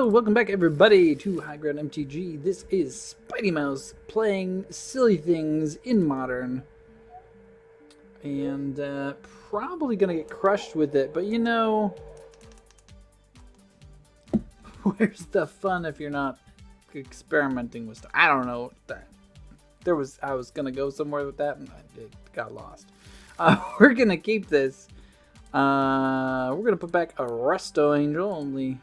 Hello, welcome back everybody to High Ground MTG. This is Spidey Mouse playing silly things in Modern. And probably gonna get crushed with it, but you know, where's the fun if you're not experimenting with stuff? I don't know. I was gonna go somewhere with that and it got lost. We're gonna keep this. We're gonna put back a Resto Angel, only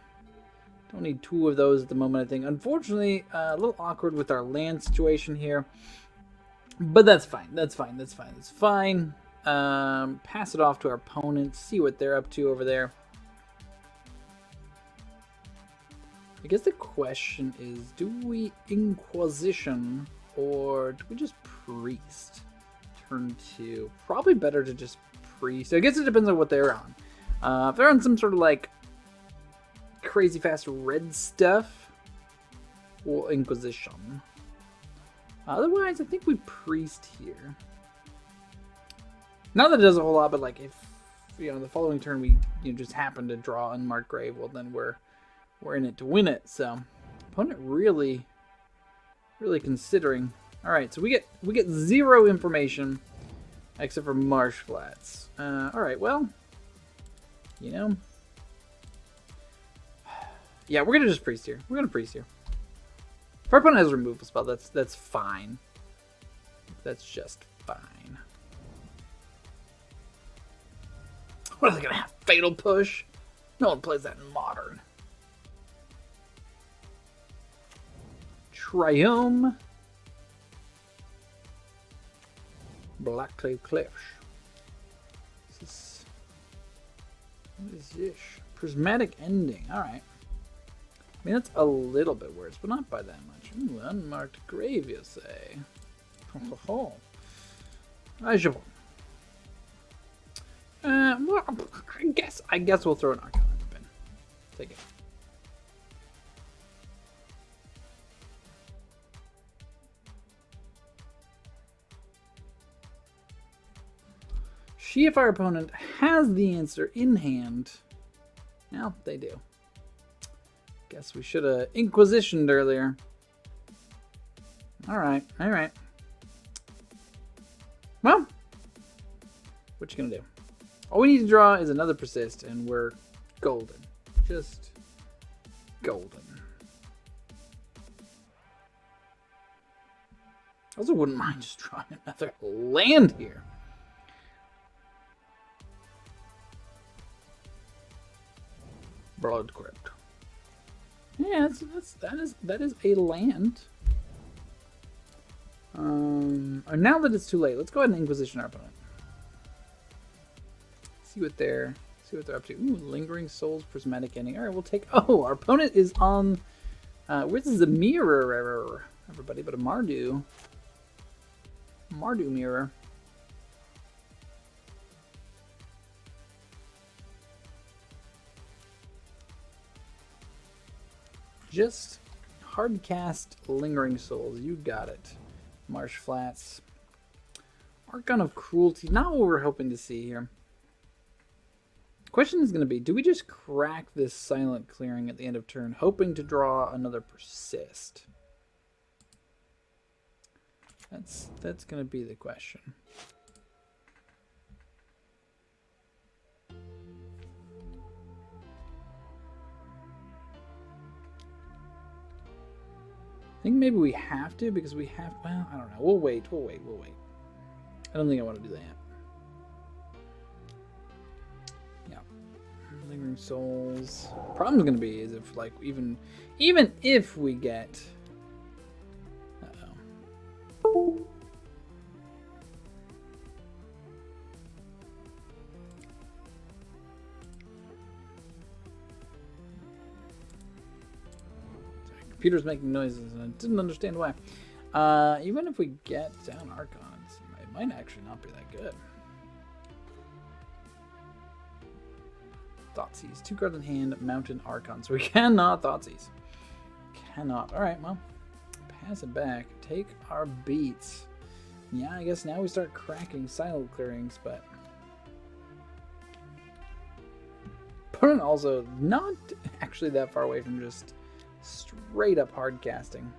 don't need two of those at the moment, I think. Unfortunately, a little awkward with our land situation here. But that's fine. That's fine. That's fine. That's fine. Pass it off to our opponent. See what they're up to over there. I guess the question is, do we Inquisition or do we just Priest? Turn 2. Probably better to just Priest. I guess it depends on what they're on. If they're on some sort of like crazy fast red stuff, we'll Inquisition. Otherwise, I think we Priest here. Not that it does a whole lot, but like if the following turn we just happen to draw Unmarked Grave, well then we're in it to win it. So opponent really considering. All right, so we get zero information except for Marsh Flats. All right, well, yeah, we're gonna just Priest here. We're gonna Priest here. If our opponent has a removal spell, that's fine. That's just fine. What are they gonna have? Fatal Push? No one plays that in Modern. Triome. Black Clay Cliffs. What is this? Prismatic Ending. Alright. I mean, that's a little bit worse, but not by that much. Ooh, Unmarked Grave, you say? Well, I guess we'll throw an Archon in the bin. Take it. See if our opponent has the answer in hand. Now they do. Guess we should have Inquisitioned earlier. Alright. Well, what you gonna do? All we need to draw is another Persist, and we're golden. Just golden. I also wouldn't mind just drawing another land here. Blood Crypt. Yeah, that is a land. Now that it's too late, let's go ahead and Inquisition our opponent. See what they're up to. Ooh, Lingering Souls, Prismatic Ending. All right, we'll take. Oh, our opponent is on. This is a mirror, everybody, but a Mardu mirror. Just hard cast Lingering Souls. You got it. Marsh Flats. Archon of Cruelty. Not what we're hoping to see here. Question is going to be, do we just crack this Silent Clearing at the end of turn, hoping to draw another Persist? That's going to be the question. I think maybe we have to, because we have, well, I don't know. We'll wait. I don't think I want to do that. Yeah. Lingering Souls. Problem's going to be is if, like, even if we get... Uh-oh. Computer's making noises and I didn't understand why. Even if we get down Archons, it might actually not be that good. Thoughtseize. 2 cards in hand, Mountain Archon. So we cannot Thoughtseize. Cannot. Alright, well. Pass it back. Take our beats. Yeah, I guess now we start cracking Silent Clearings, but... Opponent also not actually that far away from just Straight up hard casting.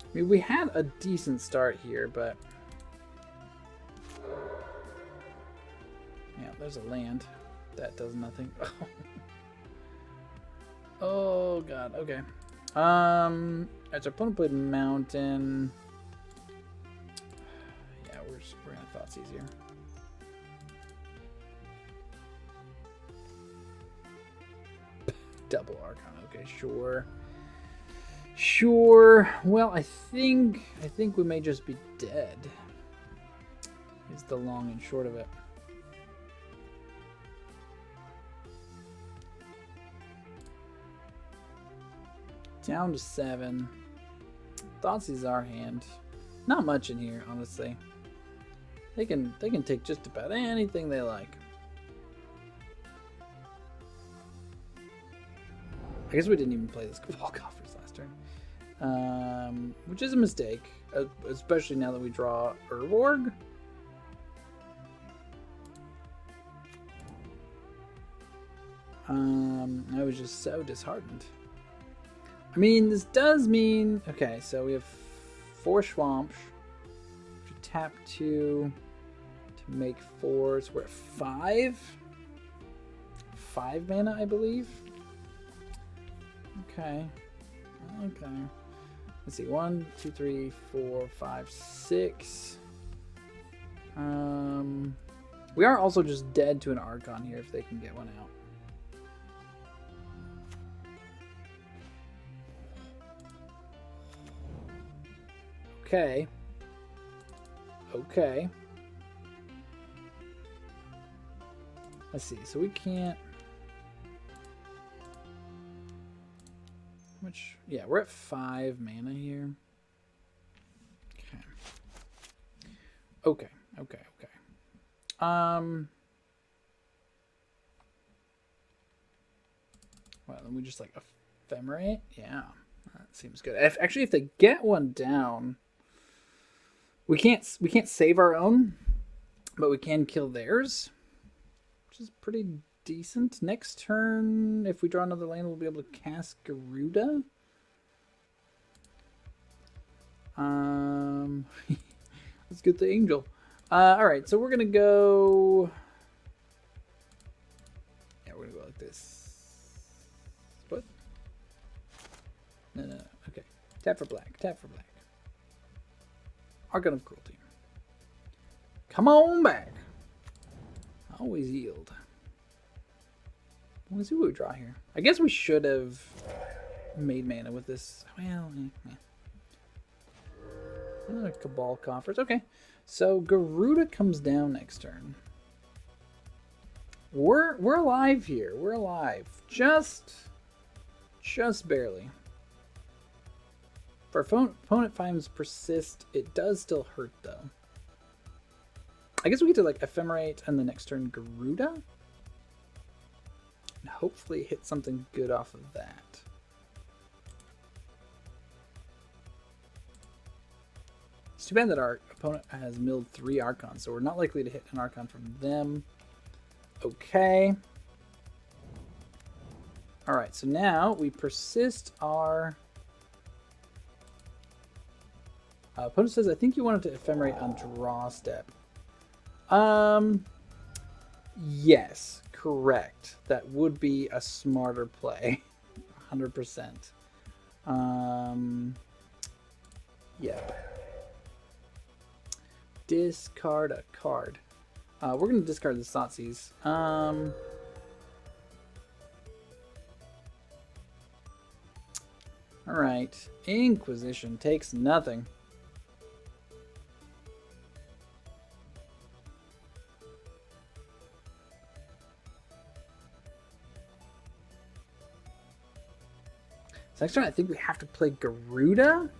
I mean, we had a decent start here, but... Yeah, there's a land. That does nothing. Oh god, okay. As our opponent played Mountain... Yeah, we're gonna Thoughtseize here. Double Archon, okay, sure. Sure. Well, I think we may just be dead. Is the long and short of it. Down to 7. Thoughtseize our hand. Not much in here, honestly. They can take just about anything they like. I guess we didn't even play this Cabal Coffers last turn. Which is a mistake, especially now that we draw Urborg. I was just so disheartened. I mean, this does mean... Okay, so we have 4 Swamps. We tap 2 to make 4. So we're at 5? 5 mana, I believe. Okay. Okay. Let's see. 1, 2, 3, 4, 5, 6. We are also just dead to an Archon here if they can get one out. Okay. Okay. Let's see. So we can't... Which, yeah, we're at 5 mana here. Okay. Okay. Okay. Okay. Well, then we just like ephemerate. Yeah, that seems good. Actually, if they get one down, we can't save our own, but we can kill theirs, which is pretty decent. Next turn, if we draw another land, we'll be able to cast Gyruda. Let's get the angel. Alright, so we're gonna go... Yeah, we're gonna go like this. What? No. Okay. Tap for black. Tap for black. Archon of Cruelty. Come on back. Always yield. Let's see what we draw here. I guess we should have made mana with this. Well, Cabal Coffers. Okay. So Gyruda comes down next turn. We're alive here. We're alive. Just barely. If our opponent finds persist, it does still hurt though. I guess we get to like ephemerate and the next turn Gyruda. And hopefully hit something good off of that. It's too bad that our opponent has milled 3 Archons, so we're not likely to hit an Archon from them. Okay. Alright, so now we persist our... opponent says, I think you wanted to ephemerate on draw step. Yes, correct. That would be a smarter play. 100%. Yep. Discard a card. We're going to discard the Thoughtseize. Alright. Inquisition takes nothing. So next turn, I think we have to play Gyruda.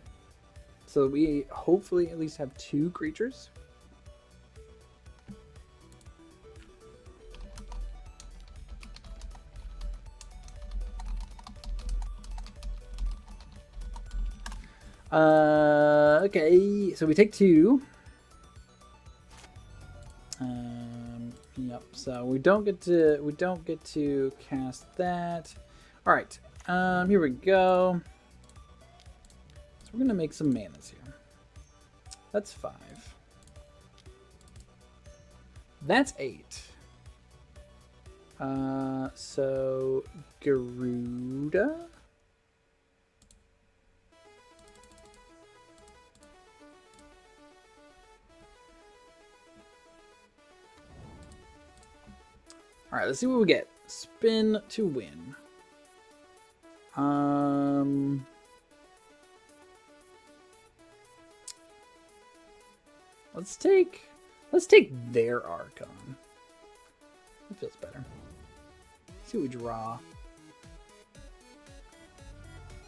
So we hopefully at least have 2 creatures. Okay, so we take 2. Yep. So we don't get to cast that. All right, here we go. So we're gonna make some manas here. That's 5. That's 8. So Gyruda. All right, let's see what we get. Spin to win. Let's take their Archon. That feels better. Let's see what we draw.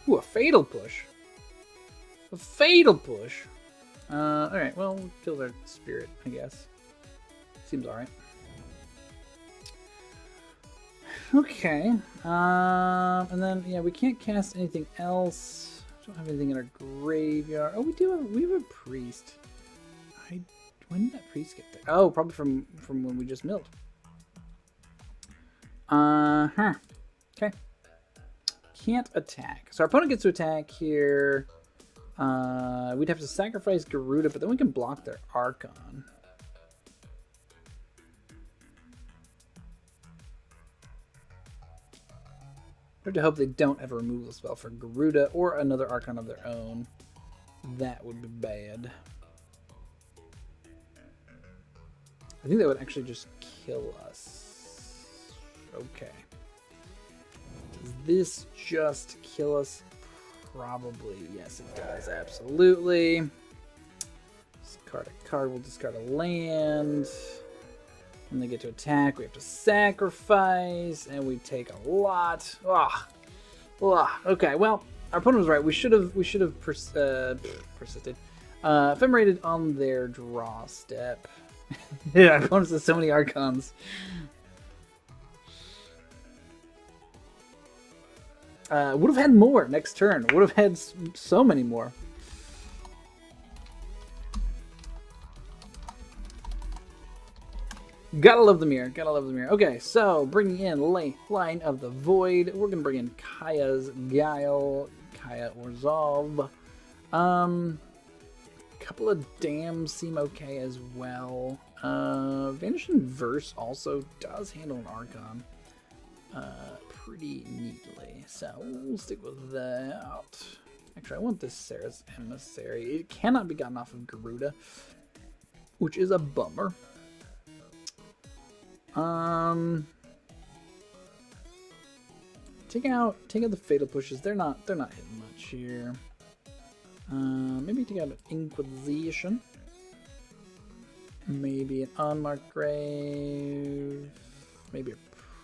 Ooh, a fatal push. A fatal push. All right. Well, we'll kill their spirit, I guess. Seems all right. Okay. And then yeah, we can't cast anything else. Don't have anything in our graveyard. Oh, we have a priest. When did that priest get there? Oh, probably from when we just milled. Okay. Can't attack. So our opponent gets to attack here. We'd have to sacrifice Gyruda, but then we can block their Archon. I have to hope they don't have a removal spell for Gyruda or another Archon of their own. That would be bad. I think that would actually just kill us. Okay. Does this just kill us? Probably. Yes, it does. Absolutely. Discard a card. We'll discard a land. When they get to attack, we have to sacrifice, and we take a lot. Okay, well, our opponent was right. We should have persisted. Ephemerate on their draw step. Yeah, our opponent has so many Archons. Would have had more next turn. Would have had so many more. Gotta love the mirror. Gotta love the mirror. Okay, so bringing in Line of the Void. We're gonna bring in Kaya's Guile, Kaya Orzhov. Couple of dams seem okay as well. Vanishing Verse also does handle an Archon pretty neatly, so we'll stick with that. Actually, I want this Sarah's Emissary. It cannot be gotten off of Gyruda, which is a bummer. Take out the fatal pushes. They're not hitting much here. Maybe take out an Inquisition. Maybe an unmarked grave. Maybe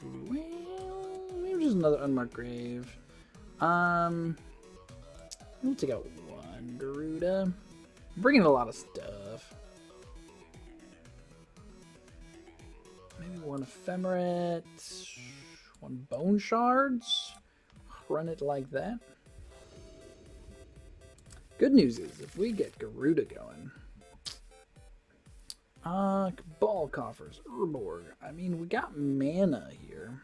maybe just another unmarked grave. We'll take out one Gyruda. I'm bringing a lot of stuff. Maybe one Ephemerate, one Bone Shards. Run it like that. Good news is, if we get Gyruda going, Cabal Coffers, Urborg. I mean, we got mana here.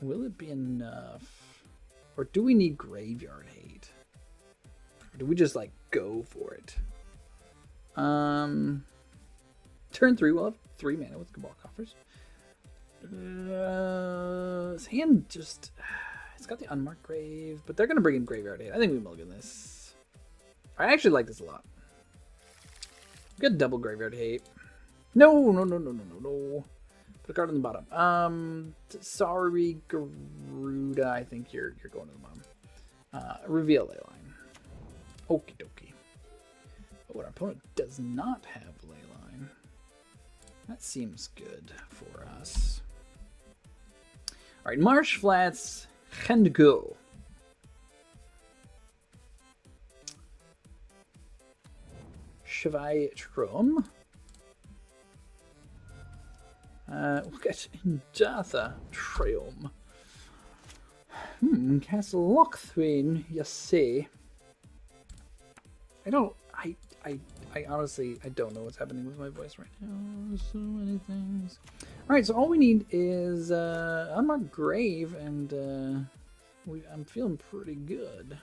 Will it be enough? Or do we need Graveyard Hate? Or do we just, like, go for it? Turn 3, we'll have 3 mana with Cabal Coffers. His hand just... It's got the Unmarked Grave, but they're going to bring in Graveyard Hate. I think we mulligan this. I actually like this a lot. Good double Graveyard Hate. No. Put a card on the bottom. Sorry, Gyruda. I think you're going to the bottom. Reveal Leyline. Okie dokie. But what our opponent does not have Leyline. That seems good for us. All right, Marsh Flats. Chendgul. Shivai Trom. We'll get Indatha Trium. Castle Lochthwain, you see. I I honestly, I don't know what's happening with my voice right now. There's so many things. All right, so all we need is unmarked grave, and I'm feeling pretty good.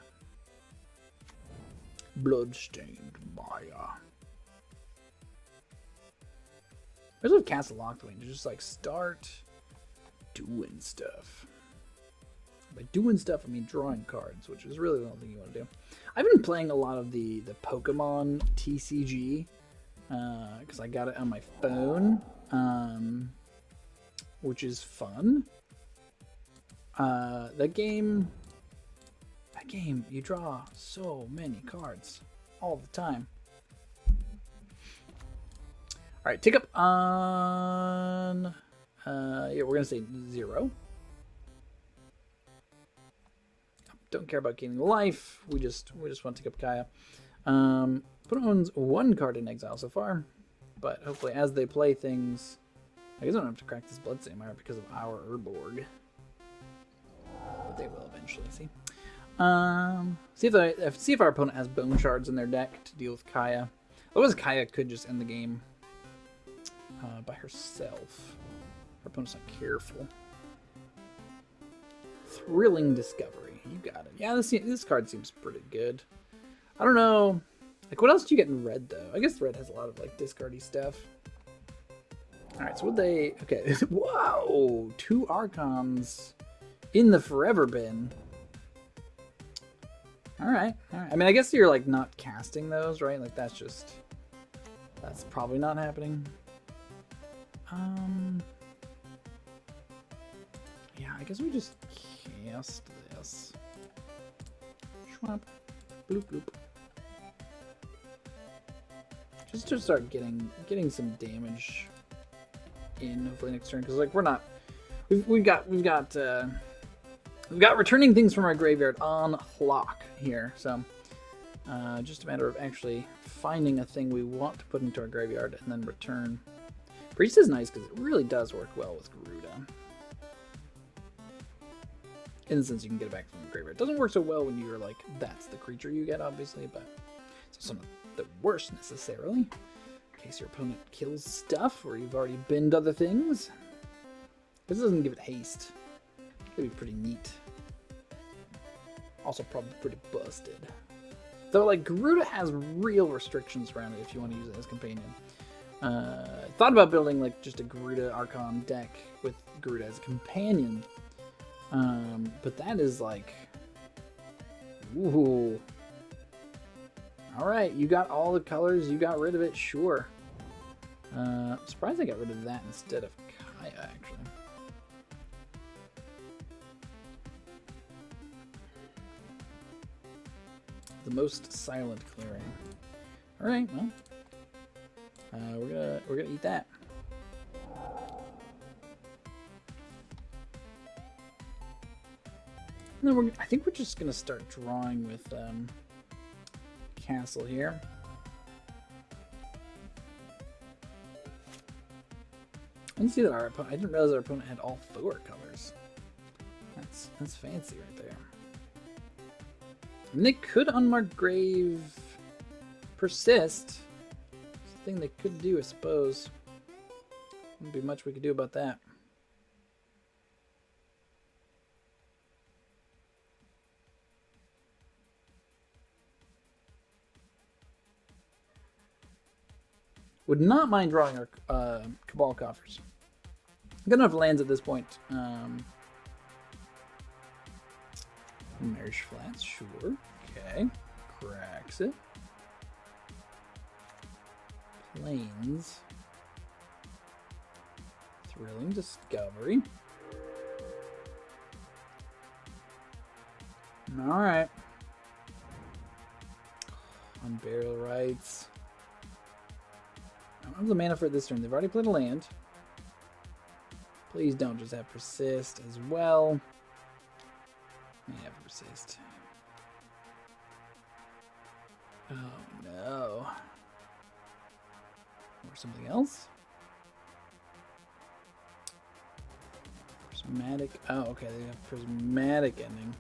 Bloodstained Maya. I just have Castle Locked-Wing to just like start doing stuff. By doing stuff, I mean drawing cards, which is really the only thing you want to do. I've been playing a lot of the Pokemon TCG because I got it on my phone, which is fun. That game, you draw so many cards all the time. All right, take up on. Yeah, we're gonna say 0. Don't care about gaining life. We just want to take up Kaya. Opponent owns 1 card in exile so far, but hopefully as they play things, I guess I don't have to crack this Bloodstained Mire because of our Urborg. But they will eventually. See if our opponent has Bone Shards in their deck to deal with Kaya. Otherwise, Kaya could just end the game by herself. Our opponent's not careful. Thrilling Discovery. You got it. Yeah, this card seems pretty good. I don't know. Like, what else do you get in red, though? I guess red has a lot of, like, discardy stuff. Alright, so would they... Okay. Whoa! 2 Archons in the Forever Bin. Alright. I mean, I guess you're, like, not casting those, right? Like, that's just... That's probably not happening. Yeah, I guess we just cast this. Schwap. Bloop, bloop. Just to start getting some damage in hopefully next turn, because like we're not we've got returning things from our graveyard on lock here, so just a matter of actually finding a thing we want to put into our graveyard and then return. Priest is nice because it really does work well with Gyruda. In the sense you can get it back from the graveyard. It doesn't work so well when you're like, that's the creature you get, obviously, but it's also not the worst necessarily. In case your opponent kills stuff or you've already binned other things. This doesn't give it haste. It'd be pretty neat. Also probably pretty busted. Though like Gyruda has real restrictions around it if you want to use it as companion. Thought about building like just a Gyruda Archon deck with Gyruda as a companion. But that is like, ooh. Alright, you got all the colors, you got rid of it, sure. I'm surprised I got rid of that instead of Kaya, actually. The most silent clearing. Alright, well. We're gonna eat that. And then I think we're just gonna start drawing with Castle here. I didn't see that our opponent. I didn't realize our opponent had all 4 colors. That's fancy right there. And they could unmarked grave persist. It's a thing they could do, I suppose. Wouldn't be much we could do about that. Would not mind drawing our Cabal Coffers. Good enough lands at this point. Marriage Flats, sure. Okay. Cracks it. Plains. Thrilling Discovery. Alright. Unburial Rights. I don't have the mana for it this turn. They've already played a land. Please don't just have Persist as well. Yeah, Persist. Oh no. Or something else? Prismatic. Oh, okay. They have Prismatic ending.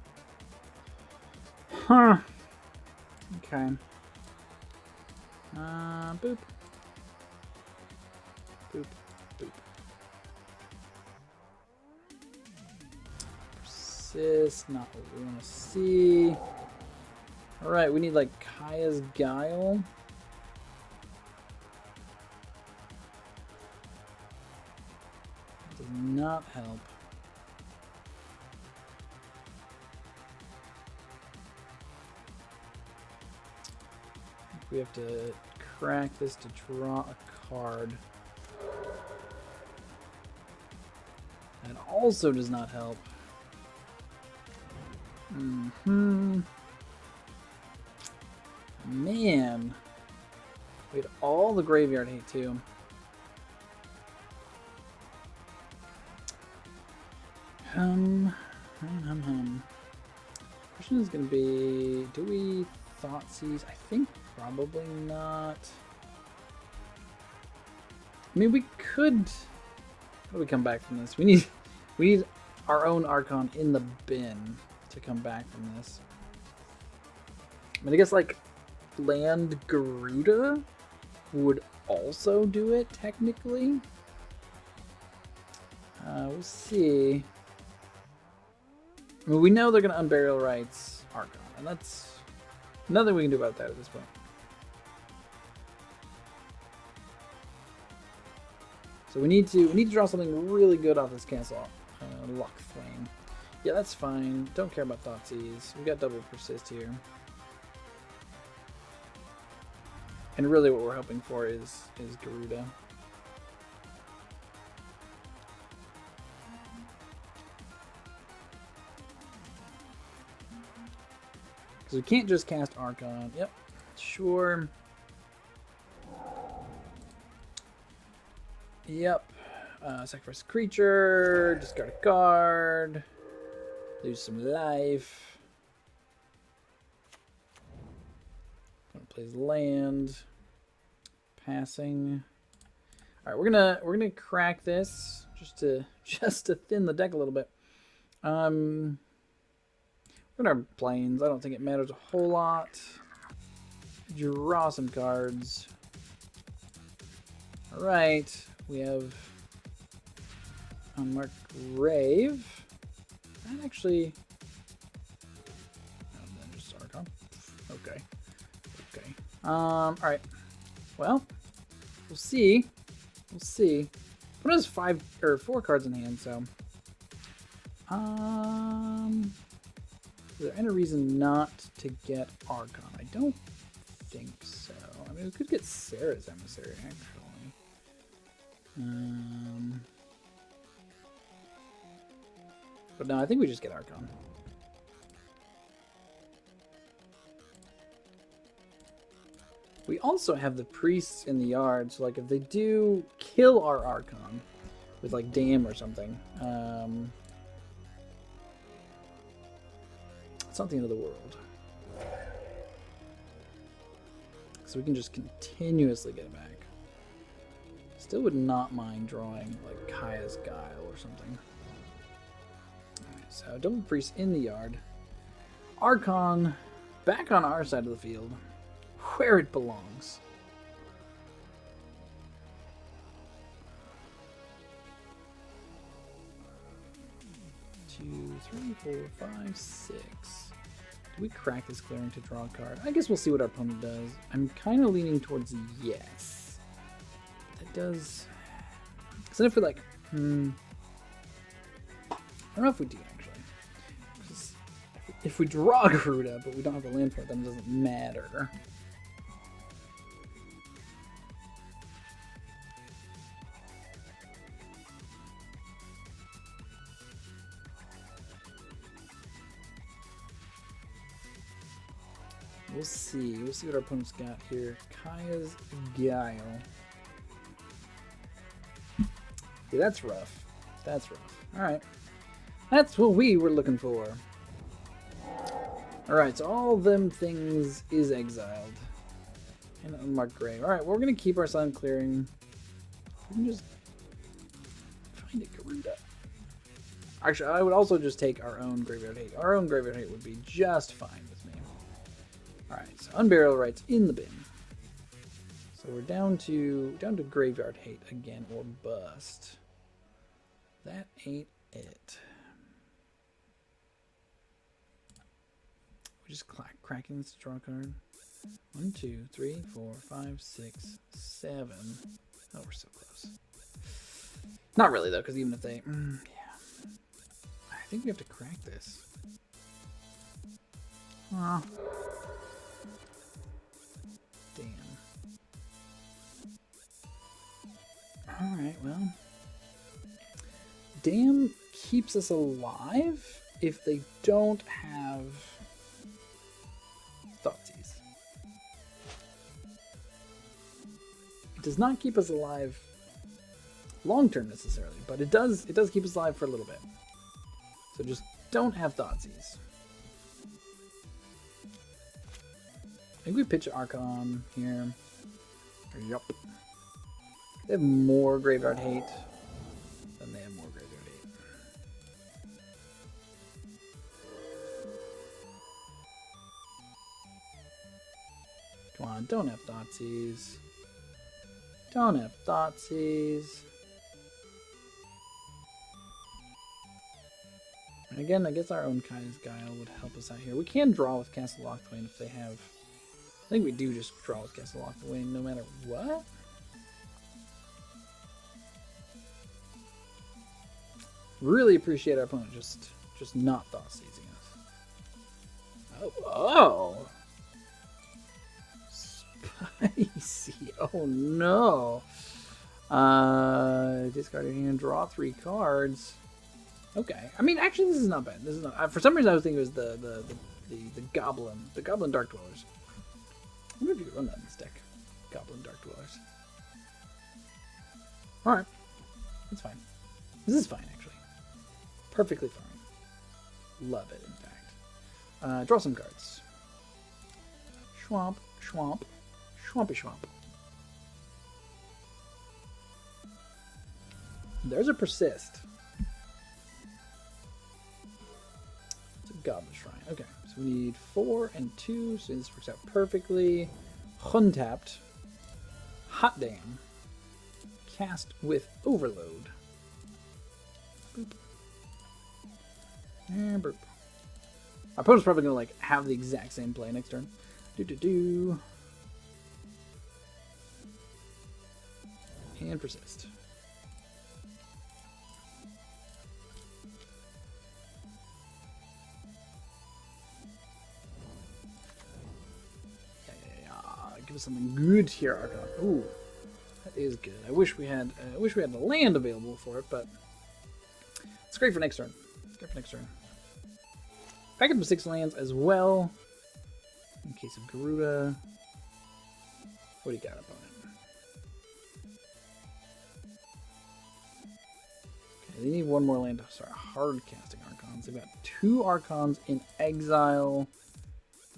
Huh. Okay. Boop. Boop. Boop. Persist, not what we want to see. Alright, we need like Kaya's Guile. Does not help. We have to crack this to draw a card. That also does not help. Man. We had all the graveyard hate too. Question is going to be, do we Thoughtseize? I think probably not. I mean, we could. How do we come back from this? We need our own Archon in the bin to come back from this. I mean, I guess like land Gyruda would also do it technically. We'll see. I mean, we know they're going to Unburial Rights Archon, and that's nothing we can do about that at this point. So we need to draw something really good off this castle. Luck Flame. Yeah, that's fine. Don't care about Thoughtseize. We got double persist here. And really what we're hoping for is Gyruda. Because we can't just cast Archon. Yep, sure. Yep. Sacrifice a creature, discard a card, lose some life. Plays land. Passing. All right, we're gonna crack this just to thin the deck a little bit. We're gonna planes. I don't think it matters a whole lot. Draw some cards. All right, we have Unmarked Grave. That actually. No, then just Archon. Okay. Okay. All right. Well, we'll see. We'll see. One has 5 or 4 cards in hand, so. Is there any reason not to get Archon? I don't think so. I mean, we could get Sarah's Emissary, actually. But no, I think we just get Archon. We also have the priests in the yard, so like if they do kill our Archon with like Dam or something, it's not the end of the world. So we can just continuously get it back. Still would not mind drawing like Kaya's Guile or something. Alright, so double priest in the yard. Archon back on our side of the field, where it belongs. Two, three, four, five, six. Do we crack this clearing to draw a card? I guess we'll see what our opponent does. I'm kind of leaning towards yes. That does. So if we're like, I don't know if we do actually. If we draw Gyruda, but we don't have the land for it, then it doesn't matter. We'll see. We'll see what our opponent's got here. Kaya's Guile. Yeah, that's rough. That's rough. Alright. That's what we were looking for. Alright, so all them things is exiled. And Unmarked Grave. Alright, well, we're going to keep our Silent Clearing. We can just find it, Gyruda. Actually, I would also just take our own Graveyard Hate. Our own Graveyard Hate would be just fine with me. Alright, so Unburial Rights in the bin. So we're down to graveyard hate again or bust. That ain't it. We're just cracking this to draw a card. 1, 2, 3, 4, 5, 6, 7. Oh, we're so close. Not really though, because even if they, yeah, I think we have to crack this. Oh. Damn. Alright, well. Damn keeps us alive if they don't have Thoughtseize. It does not keep us alive long term necessarily, but it does keep us alive for a little bit. So just don't have Thoughtseize. I think we pitch Archon here. Yup. They have more graveyard hate than they have more graveyard hate. Come on, don't have Thoughtseize. Don't have Thoughtseize. And again, I guess our own Kai's Guile would help us out here. We can draw with Castle Locthwain if they have... I think we do just draw with Castle Locthwain no matter what. Really appreciate our opponent just not Thoughtseizing us. Oh! Spicy. Oh no. Discard your hand, draw 3 cards. Okay. I mean, actually, this is not bad. This is not. For some reason, I was thinking it was the Goblin Dark Dwellers. I wonder if you could run that in this deck. Goblin Dark Dwellers. All right, that's fine. This is fine, actually. Perfectly fine. Love it, in fact. Draw some cards. Schwamp, schwamp, schwampy schwamp. There's a persist. It's a Goblin Shrine. Okay, so we need 4 and 2, so this works out perfectly. Untapped. Hot Damn. Cast with Overload. Boop. And boop. Our opponent's probably gonna like have the exact same play next turn. And persist. Give us something good here, Archon. Ooh, that is good. I wish we had the land available for it, but it's great for next turn. It's great for next turn. Back up to 6 lands as well. In case of Gyruda. What do you got, opponent? Okay, they need 1 more land to start hard casting Archons. They've got 2 Archons in exile.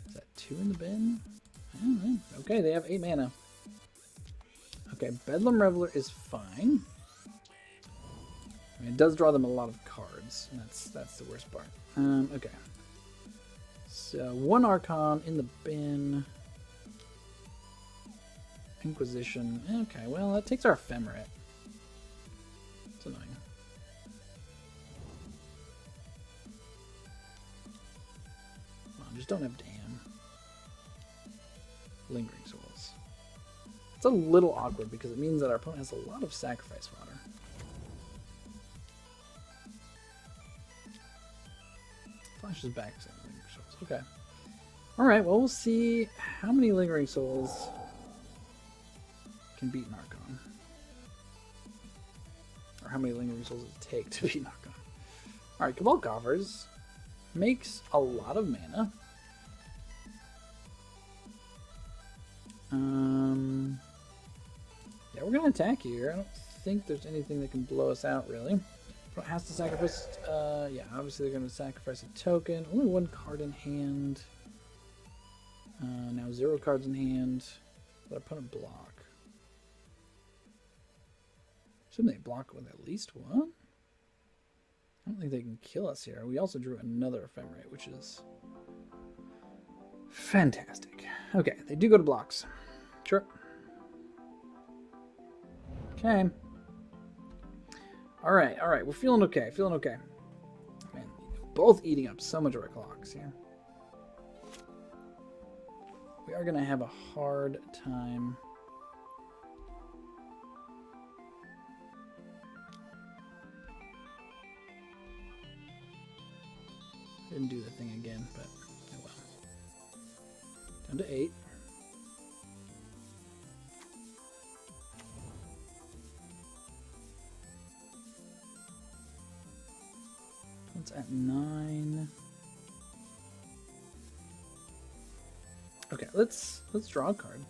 Is that 2 in the bin? Okay, they have 8 mana. Okay, Bedlam Reveler is fine. I mean, it does draw them a lot of cards, and that's the worst part. Okay. So 1 Archon in the bin. Inquisition. Okay, well that takes our Ephemerate. It's annoying. Come on, just don't have Damn. Lingering Souls. It's a little awkward because it means that our opponent has a lot of sacrifice fodder. Flashes back some Lingering Souls. Okay. Alright, well we'll see how many Lingering Souls can beat an Archon. Or how many Lingering Souls it take to beat an Archon. Alright, Cabal Coffers makes a lot of mana. Yeah, we're gonna attack here. I don't think there's anything that can blow us out, really. It has to sacrifice. Yeah, obviously they're gonna sacrifice a token. Only 1 card in hand. Now 0 cards in hand. Let our opponent block. Shouldn't they block with at least 1? I don't think they can kill us here. We also drew another Ephemerate, which is fantastic. Okay, they do go to blocks. Sure. Okay. Alright, alright. We're feeling okay. Feeling okay. Man, both eating up so much of our clocks here. We are going to have a hard time. Didn't do the thing again, but oh well. Down to 8. It's at 9. Okay, let's draw a card.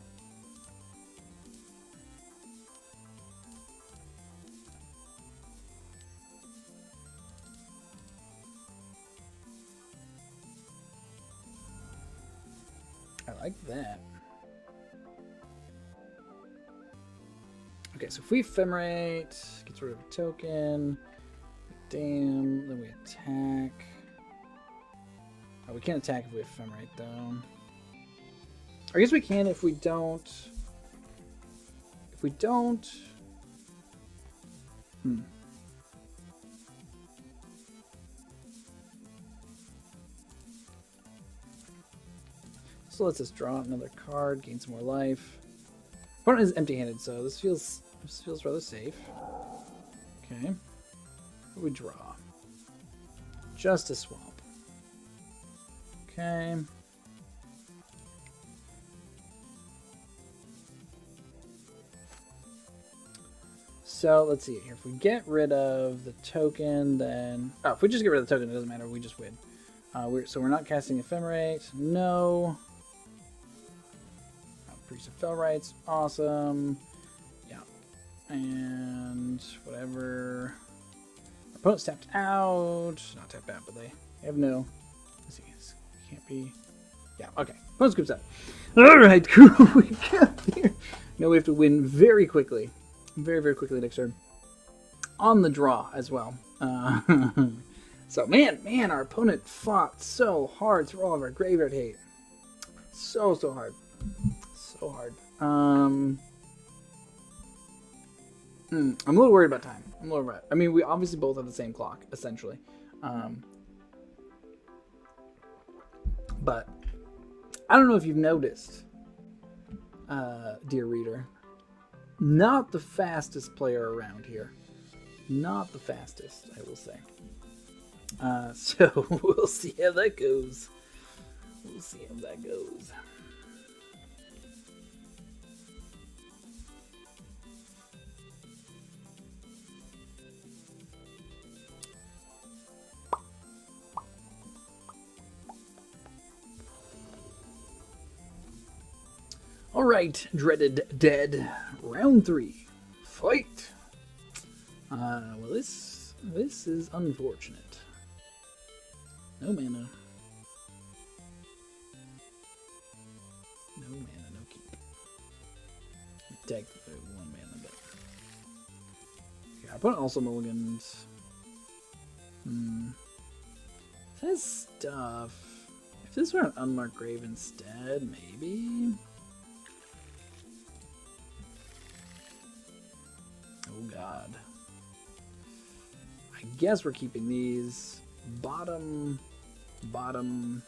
I like that. Okay, so if we ephemerate, gets rid of a token. Damn, then we attack. Oh, we can't attack if we ephemerate, though. I guess we can if we don't. If we don't. So let's just draw another card, gain some more life. Opponent is empty-handed, so this feels rather safe. Okay. What do we draw? Just a swamp. Okay. So let's see here. If we get rid of the token, then if we just get rid of the token, it doesn't matter. We just win. So we're not casting Ephemerate. No. Priest of Fell Rights. Awesome. Yeah. And whatever. Our opponent's tapped out. Not tapped out, but they have no. Let's see. This can't be. Yeah. Okay. Opponent scoops out. All right. Cool. We got there. Now we have to win very quickly. Very, very quickly next turn. On the draw as well. So, man, our opponent fought so hard through all of our graveyard hate. So hard. So hard. I'm a little worried about time. I mean, we obviously both have the same clock, essentially. But I don't know if you've noticed, dear reader, not the fastest player around here. Not the fastest, I will say. So we'll see how that goes. We'll see how that goes. All right, dreaded dead. Round 3, fight. Well, this is unfortunate. No mana. No mana, no keep. Take the 1 mana, but yeah, I put also mulligans. This stuff. If this were an unmarked grave instead, maybe. Oh god. I guess we're keeping these. Bottom. Done.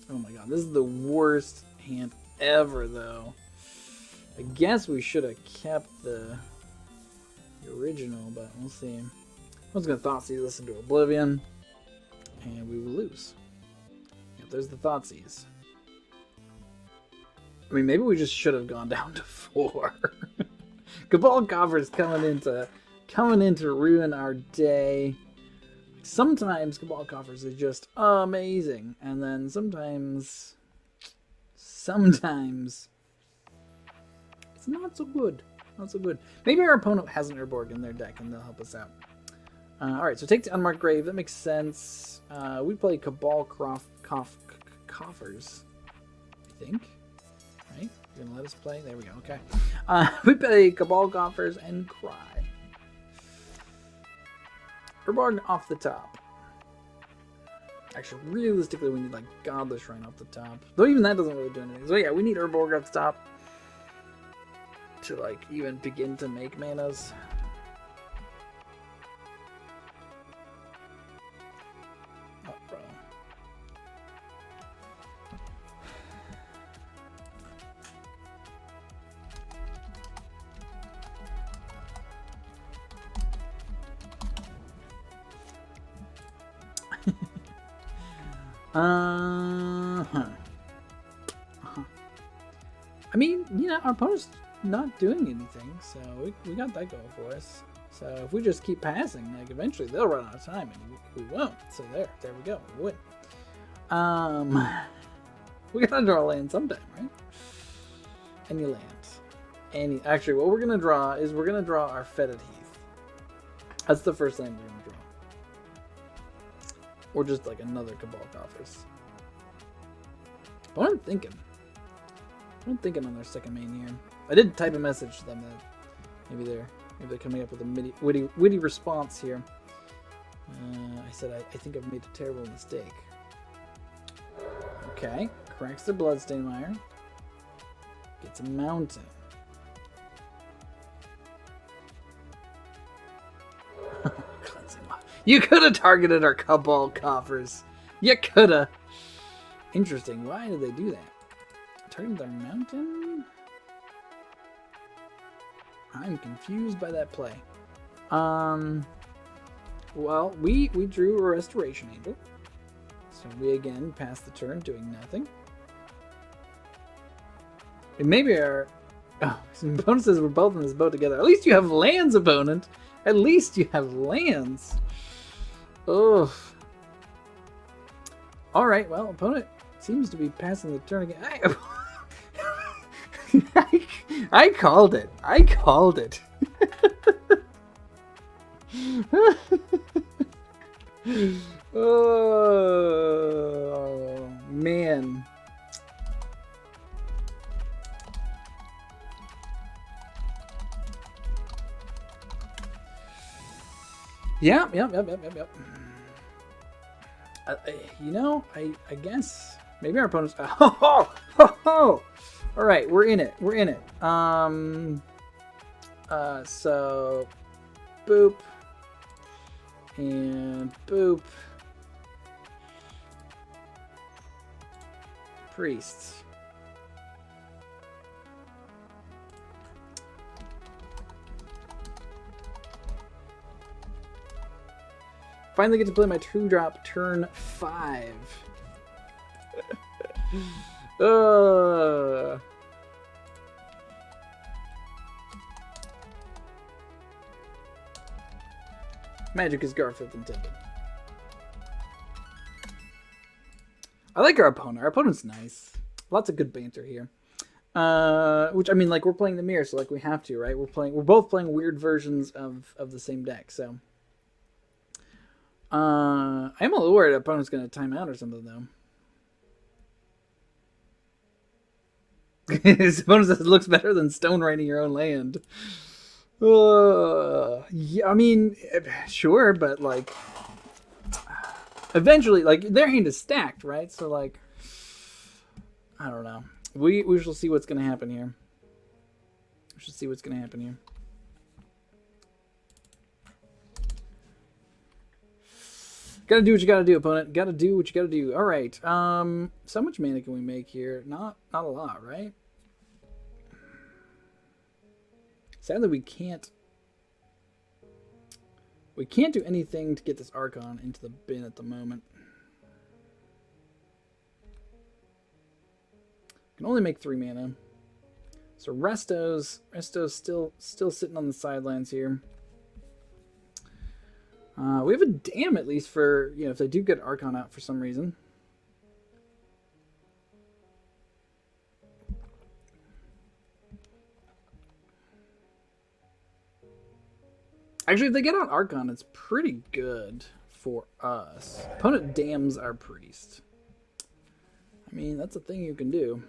Oh my god, this is the worst hand ever, though. I guess we should have kept the original, but we'll see. I was gonna Thoughtseize this into Oblivion, and we will lose. Yep, there's the Thoughtseize. I mean, maybe we just should have gone down to 4. Cabal Coffers coming in to ruin our day. Sometimes Cabal Coffers is just amazing, and then sometimes it's not so good. Not so good. Maybe our opponent has an Urborg in their deck, and they'll help us out. All right, so take the Unmarked Grave. That makes sense. We play Cabal Coffers, I think. Right? You're gonna let us play? There we go. Okay. We play Cabal Coffers and cry. Urborg off the top. Actually, realistically, we need like Godless Shrine off the top. Though even that doesn't really do anything. So yeah, we need Urborg off the top. to like even begin to make manas. Oh, bro. I mean, you know, our opponent's not doing anything, so we got that going for us. So if we just keep passing, like eventually they'll run out of time and we won't. So there we go, we win. We gotta draw land sometime, right? Any land. Actually, what we're gonna draw is we're gonna draw our Fetid Heath. That's the first land we're gonna draw. Or just like another Cabal Coffers. But I'm thinking on their second main here. I did type a message to them that maybe they're coming up with a witty response here. I said I think I've made a terrible mistake. Okay, cracks their Bloodstain Mire. Gets a mountain. You could have targeted our Cabal Coffers. You coulda. Interesting. Why did they do that? Target their mountain? I'm confused by that play. Well, we drew a Restoration Angel. So we again pass the turn doing nothing. And maybe our opponent says we're both in this boat together. At least you have lands, opponent. At least you have lands. Ugh. Alright, well, opponent seems to be passing the turn again. I called it. I called it. Oh, man. Yep. You know, I guess maybe our opponents. All right, we're in it. So boop and boop. Priests. Finally get to play my 2-drop turn 5. Magic is Garfield intended. I like our opponent. Our opponent's nice. Lots of good banter here. Which I mean, like, we're playing the mirror, so like we have to, right? We're both playing weird versions of the same deck, so. I'm a little worried our opponent's gonna time out or something though. His opponent says it looks better than stone writing your own land. Yeah, I mean, sure, but like, eventually, like, their hand is stacked, right? So like, I don't know. We shall see what's gonna happen here. We shall see what's gonna happen here. Gotta do what you gotta do, opponent. Gotta do what you gotta do. All right. So much mana can we make here? Not a lot, right? Sadly, we can't do anything to get this Archon into the bin at the moment. Can only make 3 mana. So Resto's still sitting on the sidelines here. We have a dam at least for, you know, if they do get Archon out for some reason. Actually, if they get out Archon, it's pretty good for us. Opponent dams our priest. I mean, that's a thing you can do.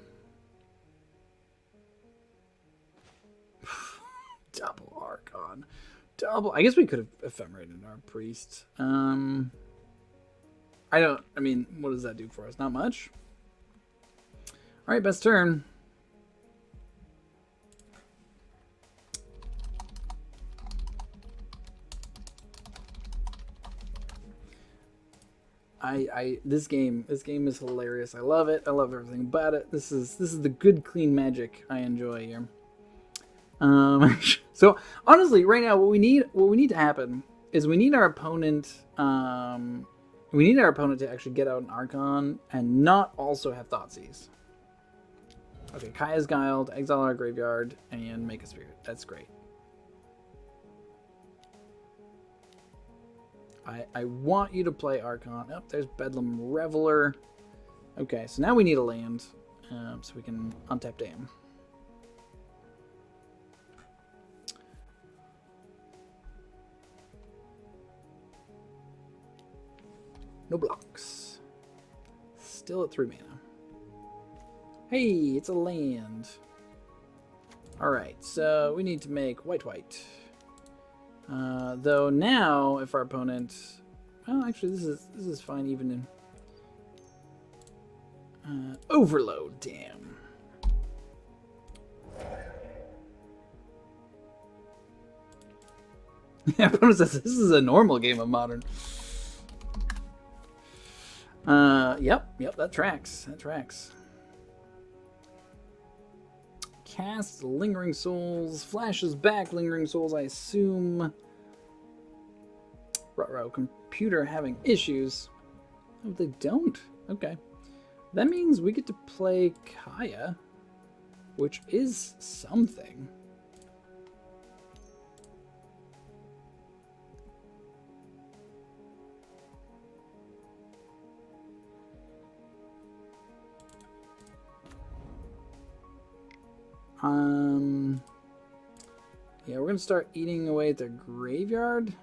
Double Archon. Double. I guess we could have ephemerated our priest. I mean, what does that do for us? Not much. All right, best turn. This game is hilarious. I love it. I love everything about it. This is the good clean magic I enjoy here. So honestly, right now, what we need to happen is we need our opponent to actually get out an Archon and not also have Thoughtseize. Okay, Kaya's Guile, exile our graveyard, and make a spirit. That's great. I want you to play Archon. Oh, there's Bedlam Reveler. Okay, so now we need a land, so we can untap Dam. No blocks. Still at 3 mana. Hey, it's a land. Alright, so we need to make white. Though now, if our opponent... Well, actually, this is fine even in... Overload, damn. Opponent says this is a normal game of Modern. Yep, that tracks. Cast Lingering Souls, flashes back Lingering Souls, I assume. Ruh-roh, computer having issues. Oh, they don't? Okay. That means we get to play Kaya, which is something. Yeah, we're gonna start eating away at their graveyard.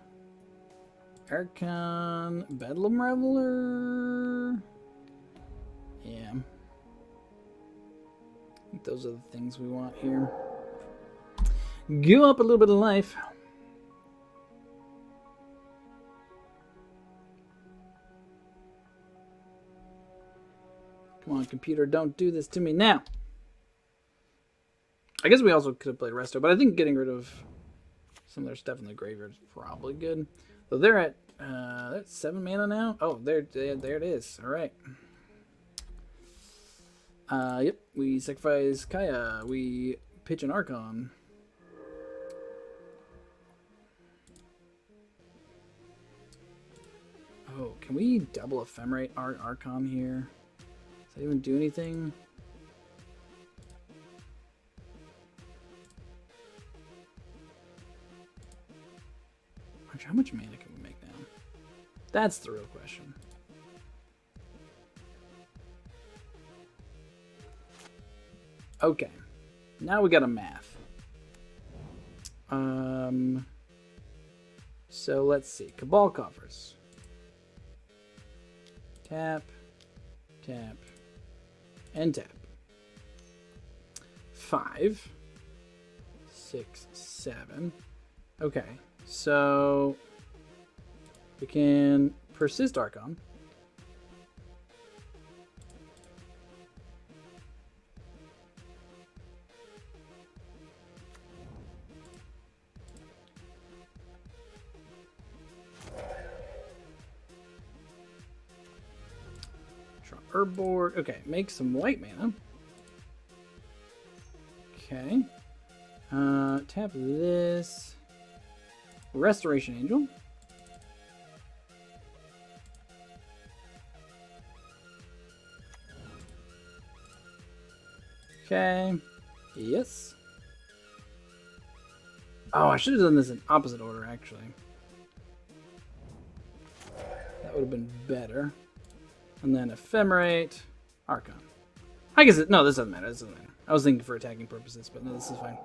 Archon, Bedlam Reveler. Yeah. I think those are the things we want here. Give up a little bit of life. Come on, computer, don't do this to me now. I guess we also could have played Resto, but I think getting rid of some of their stuff in the graveyard is probably good. So they're at 7 mana now. Oh, there it is. All right. Yep. We sacrifice Kaya. We pitch an Archon. Oh, can we double Ephemerate our Archon here? Does that even do anything? How much mana can we make now? That's the real question. Okay. Now we got a math. So let's see. Cabal Coffers. Tap, tap, and tap. 5, 6, 7. Okay. So we can persist Archon. Draw herb board. Okay, make some white mana. Okay. Tap this. Restoration Angel. Okay. Yes. Oh, I should have done this in opposite order, actually. That would have been better. And then Ephemerate. Archon. I guess no, this doesn't matter. This doesn't matter. I was thinking for attacking purposes, but no, this is fine.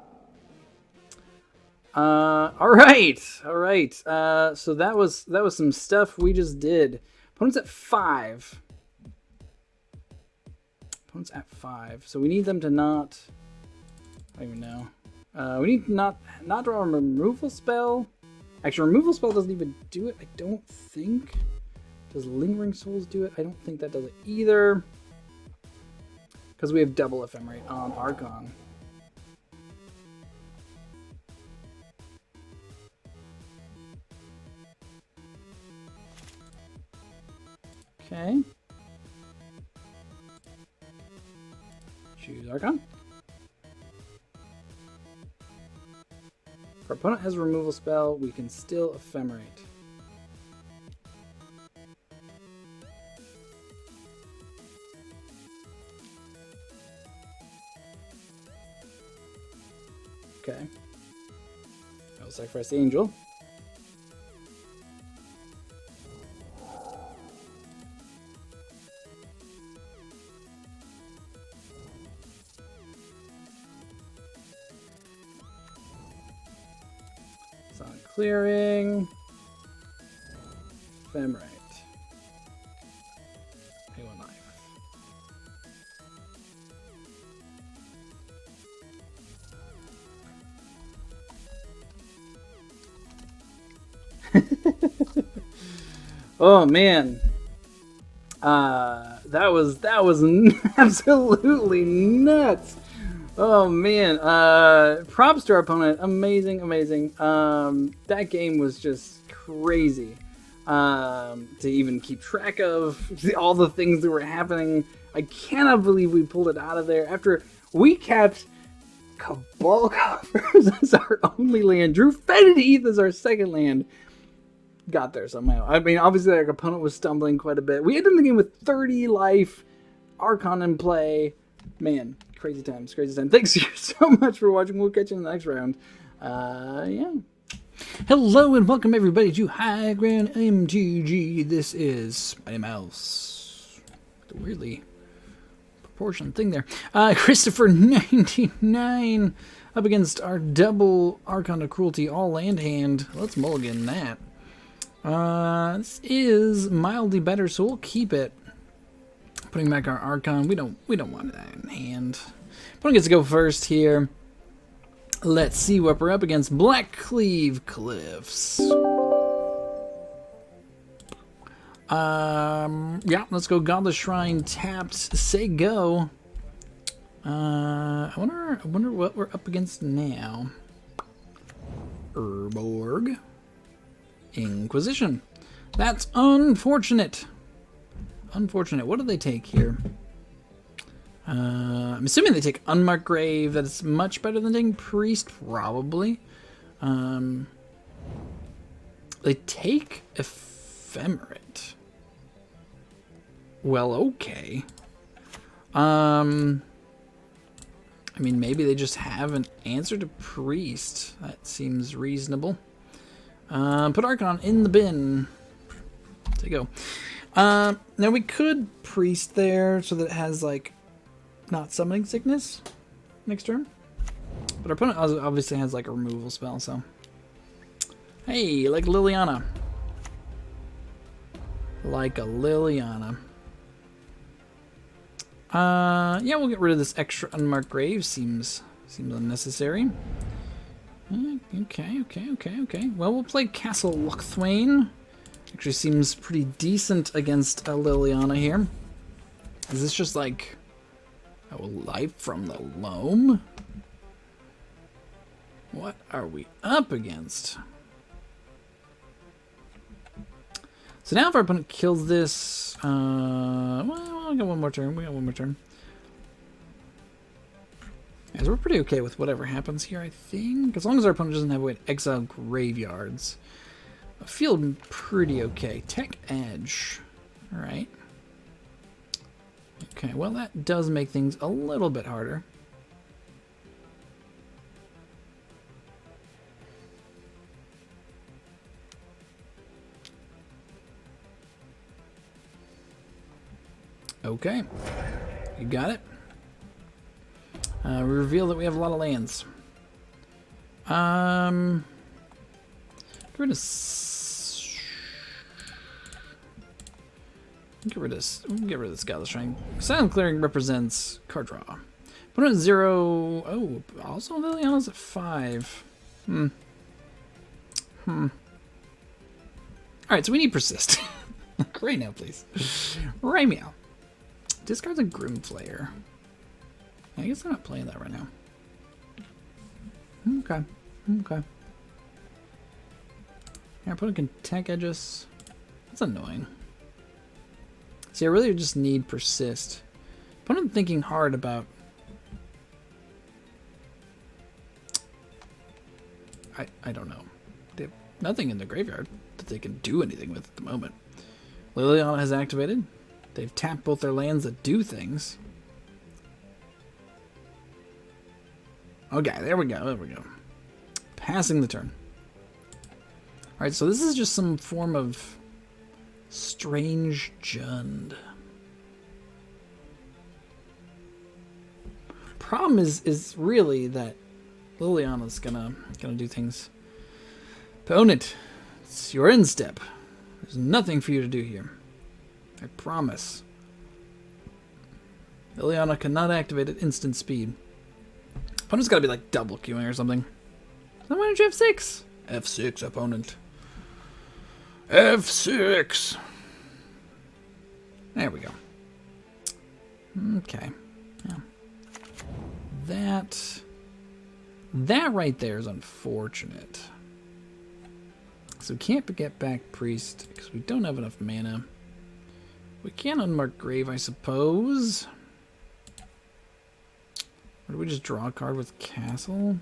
All right. So that was some stuff we just did. Opponent's at 5. So we need them to not. I don't even know. We need to not draw a removal spell. Actually, removal spell doesn't even do it. I don't think. Does Lingering Souls do it? I don't think that does it either. Because we have double Ephemerate on Archon. Okay. Choose Archon. If our opponent has a removal spell, we can still ephemerate. Okay. I'll sacrifice the angel. Sonic clearing. Ephemerate. Pay one life. Oh man, that was absolutely nuts. Oh man, props to our opponent. Amazing. That game was just crazy. To even keep track of all the things that were happening. I cannot believe we pulled it out of there after we kept Cabal Coffers as our only land, drew Fetid Heath as our second land. Got there somehow. I mean, obviously our opponent was stumbling quite a bit. We ended the game with 30 life, Archon in play. Man, crazy times. Thanks so much for watching. We'll catch you in the next round. Yeah. Hello and welcome everybody to High Ground MTG. This is Mighty Mouse. The weirdly proportioned thing there. Christopher 99 up against our double Archon of Cruelty all land hand. Let's mulligan that. This is mildly better, so we'll keep it. Putting back our Archon. We don't want that in hand. Opponent gets to go first here. Let's see what we're up against. Blackcleave Cliffs. Yeah, let's go Godless Shrine tapped. Say go. I wonder what we're up against now. Urborg. Inquisition. That's unfortunate. What do they take here? I'm assuming they take Unmarked Grave. That's much better than taking Priest, probably. They take Ephemerate. Well, okay. I mean, maybe they just have an answer to Priest. That seems reasonable. Put Archon in the bin. There you go. Now we could Priest there so that it has, like, not Summoning Sickness next turn. But our opponent obviously has, like, a removal spell, so. Hey, like Liliana. Like a Liliana. Yeah, we'll get rid of this extra Unmarked Grave. Seems unnecessary. Okay. Well, we'll play Castle Lochthwain. Actually seems pretty decent against Liliana here. Is this just like a life from the loam? What are we up against? So now if our opponent kills this, well, we got one more turn. Yeah, so we're pretty okay with whatever happens here, I think. As long as our opponent doesn't have a way to exile graveyards. I feel pretty okay. Tech Edge. Alright. Okay, well that does make things a little bit harder. Okay. You got it. We reveal that we have a lot of lands. Get rid of this Godless Shrine. Silent Clearing represents card draw. Opponent 0. Oh, also Liliana's at 5. Alright, so we need Persist. Right now, please. Right meow. Discards a Grimflayer. I guess I'm not playing that right now. Okay. Yeah, opponent can Tech Edge us. That's annoying. See, I really just need persist. Opponent thinking hard about... I don't know. They have nothing in the graveyard that they can do anything with at the moment. Liliana has activated. They've tapped both their lands that do things. Okay, there we go. There we go. Passing the turn. Alright, so this is just some form of strange Jund. Problem is really that Liliana's gonna do things. Opponent, it's your end step. There's nothing for you to do here. I promise. Liliana cannot activate at instant speed. Opponent's gotta be like double queuing or something. Then why don't you F6? F6, opponent. F6. There we go. Okay. Yeah. That right there is unfortunate. So we can't get back Priest because we don't have enough mana. We can unmark Grave, I suppose. Or do we just draw a card with Castle?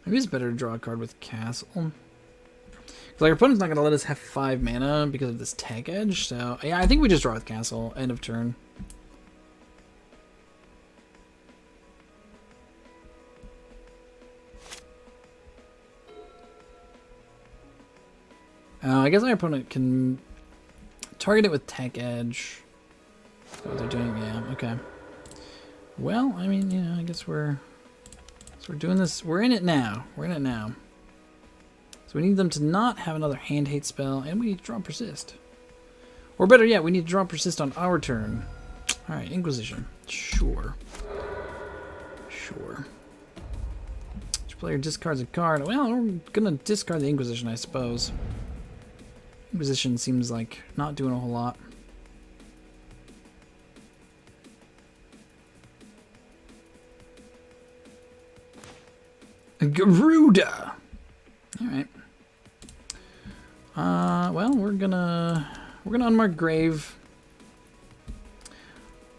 Maybe it's better to draw a card with Castle. Because our opponent's not going to let us have 5 mana because of this tech edge. So, yeah, I think we just draw with Castle. End of turn. I guess our opponent can target it with Tech Edge. That's what they're doing, yeah, okay. Well, I mean, you know, I guess we're doing this. We're in it now. We're in it now. So we need them to not have another hand hate spell, and we need to draw Persist. Or better yet, we need to draw Persist on our turn. Alright, Inquisition. Sure. Sure. Each player discards a card. Well, we're gonna discard the Inquisition, I suppose. Inquisition seems like not doing a whole lot. Gyruda! Alright. Well, we're gonna unmark Grave.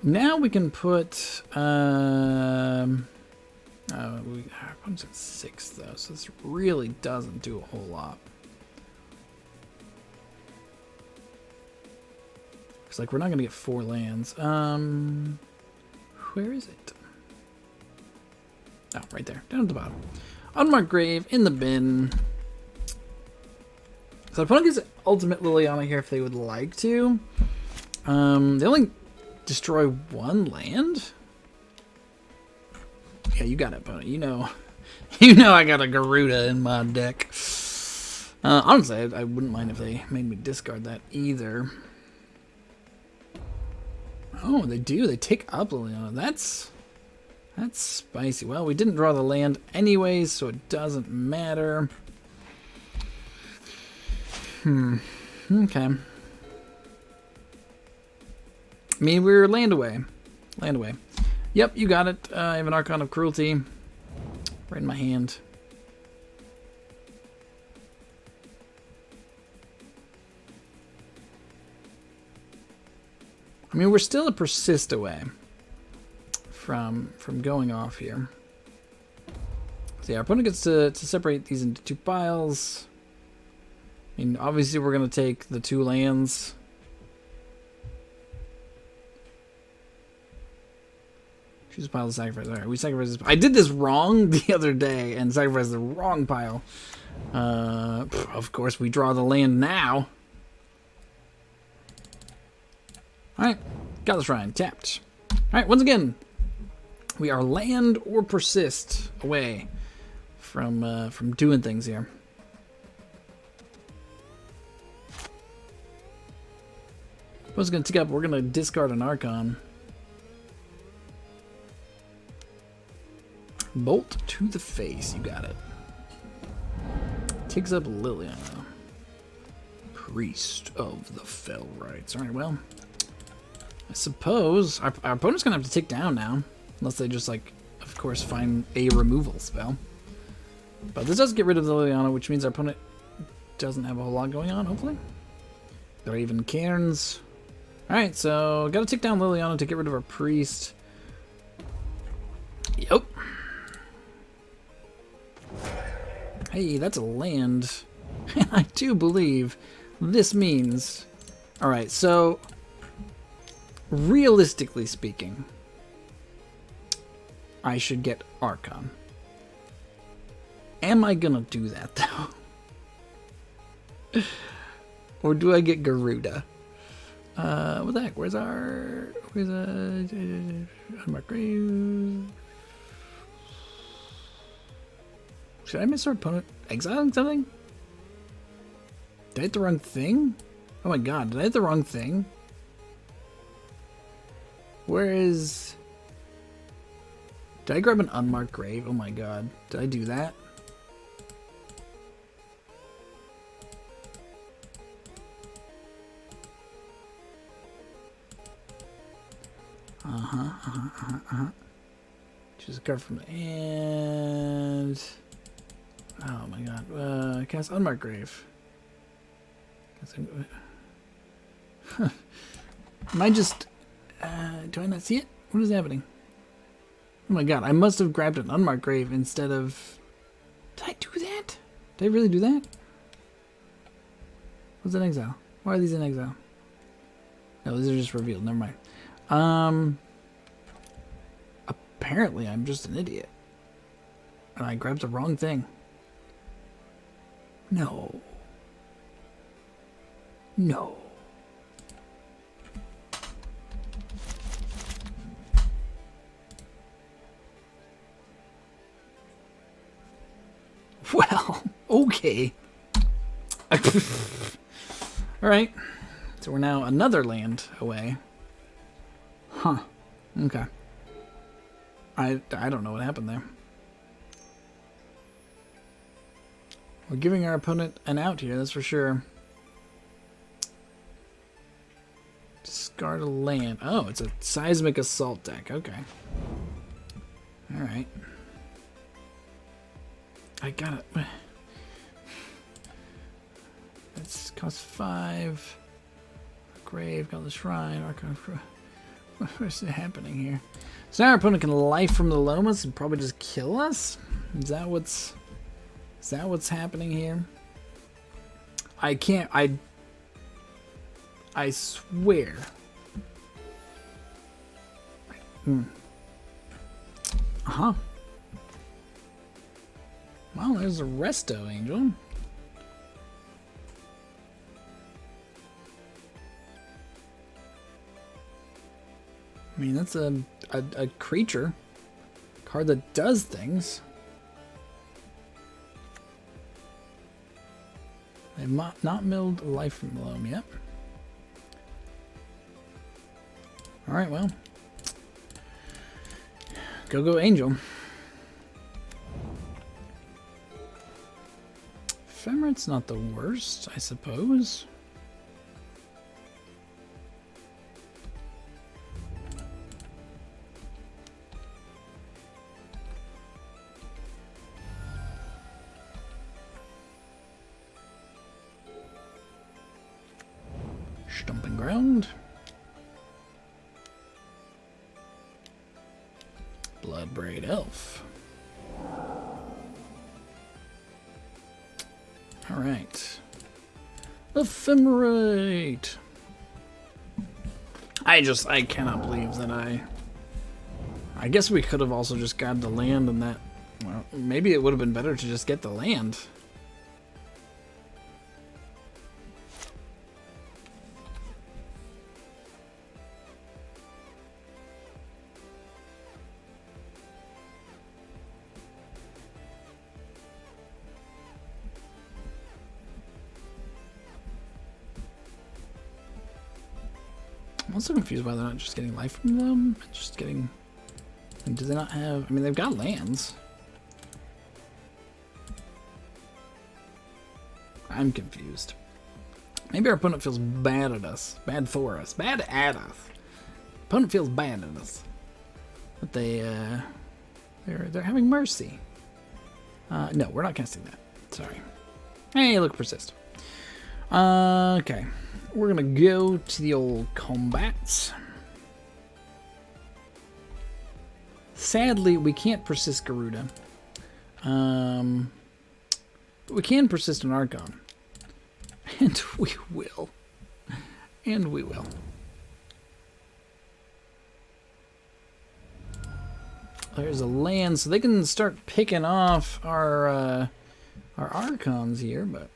Now we can put our opponent's at 6 though, so this really doesn't do a whole lot. Looks like we're not gonna get 4 lands. Where is it? Oh, right there, down at the bottom. Unmarked Grave in the bin. So opponent gets Ultimate Liliana here if they would like to. They only destroy 1 land. Yeah, you got it, opponent. You know I got a Gyruda in my deck. Honestly, I wouldn't mind if they made me discard that either. Oh, they do. They take up Liliana. That's spicy. Well, we didn't draw the land anyways, so it doesn't matter. Okay. I mean, we're land away. Land away. Yep, you got it. I have an Archon of Cruelty right in my hand. I mean, we're still a persist away from going off here. So yeah, our opponent gets to separate these into 2 piles. I mean, obviously we're going to take the 2 lands. Choose a pile to sacrifice. Alright, we sacrifice this. I did this wrong the other day and sacrificed the wrong pile. Of course, we draw the land now. Alright, got the shrine, tapped. Alright, once again, we are land or persist away from doing things here. What's going to take up? We're going to discard an Archon. Bolt to the face, you got it. Takes up Liliana. Priest of the Fell Rites. Alright, well, I suppose our opponent's going to have to take down now. Unless they just, like, of course, find a removal spell. But this does get rid of the Liliana, which means our opponent doesn't have a whole lot going on, hopefully. There are even cairns. Alright, so gotta take down Liliana to get rid of our priest. Yep. Hey, that's a land. I do believe this means... Alright, so... Realistically speaking, I should get Archon. Am I gonna do that, though? Or do I get Gyruda? What the heck? Where's Unmarked Grave? Should I miss our opponent exiling something? Did I hit the wrong thing? Oh my god, did I hit the wrong thing? Where is... Did I grab an Unmarked Grave? Oh my god. Did I do that? Choose a card from the hand. Oh my god. Cast Unmarked Grave. Am I just... do I not see it? What is happening? Oh my god, I must have grabbed an Unmarked Grave instead of... Did I do that? Did I really do that? What's in exile? Why are these in exile? No, these are just revealed. Never mind. Apparently I'm just an idiot. And I grabbed the wrong thing. No. No. Well, okay. Alright. So we're now another land away. Huh. Okay. I don't know what happened there. We're giving our opponent an out here, that's for sure. Discard a land. Oh, it's a seismic assault deck. Okay. Alright. I got it. That's cost 5. Grave, got the shrine, Archon. What's happening here? So now our opponent can life from the Lomas and probably just kill us? Is that what's happening here? I can't, I swear. Uh-huh. Well, there's a Resto Angel. I mean, that's a creature card that does things. They've not milled life from the loam yet. Alright, well. Go Angel. Ephemerit's not the worst, I suppose. Stomping Ground. Bloodbraid Elf. Alright. Ephemerate. I cannot believe that I guess we could have also just got the land and that, well, maybe it would have been better to just get the land. I'm also confused why they're not just getting life from them. Just getting... And do they not have... I mean, they've got lands. I'm confused. Maybe our opponent feels bad at us. Bad for us. Bad at us. Opponent feels bad at us. But they're having mercy. No, we're not casting that. Sorry. Hey, look, persist. Okay. We're gonna go to the old combats. Sadly, we can't persist Gyruda. But we can persist an Archon. And we will. And we will. There's a land, so they can start picking off our Archons here, but...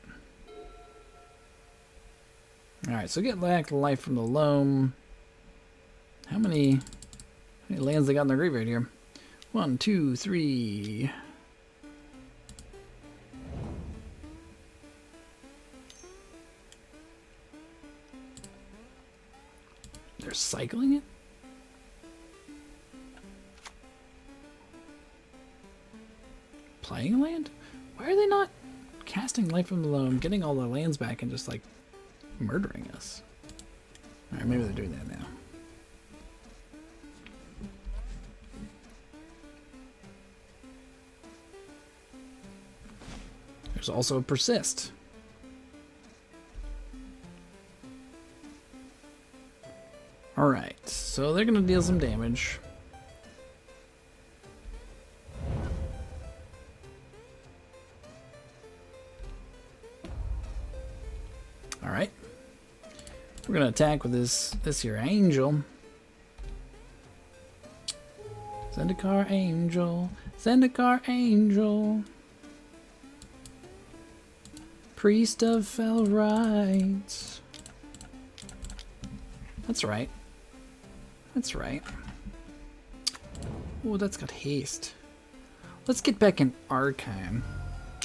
Alright, so get back life from the loam. How many lands they got in their graveyard here? 1, 2, 3. They're cycling it? Playing a land? Why are they not casting life from the loam, getting all the lands back, and just like murdering us? Alright, maybe they're doing that now. There's also a persist. Alright, so they're going to deal some damage. Alright. We're going to attack with this here angel. Zendikar angel. Zendikar angel. Priest of fell rights. That's right. That's right. Oh, that's got haste. Let's get back in Archon.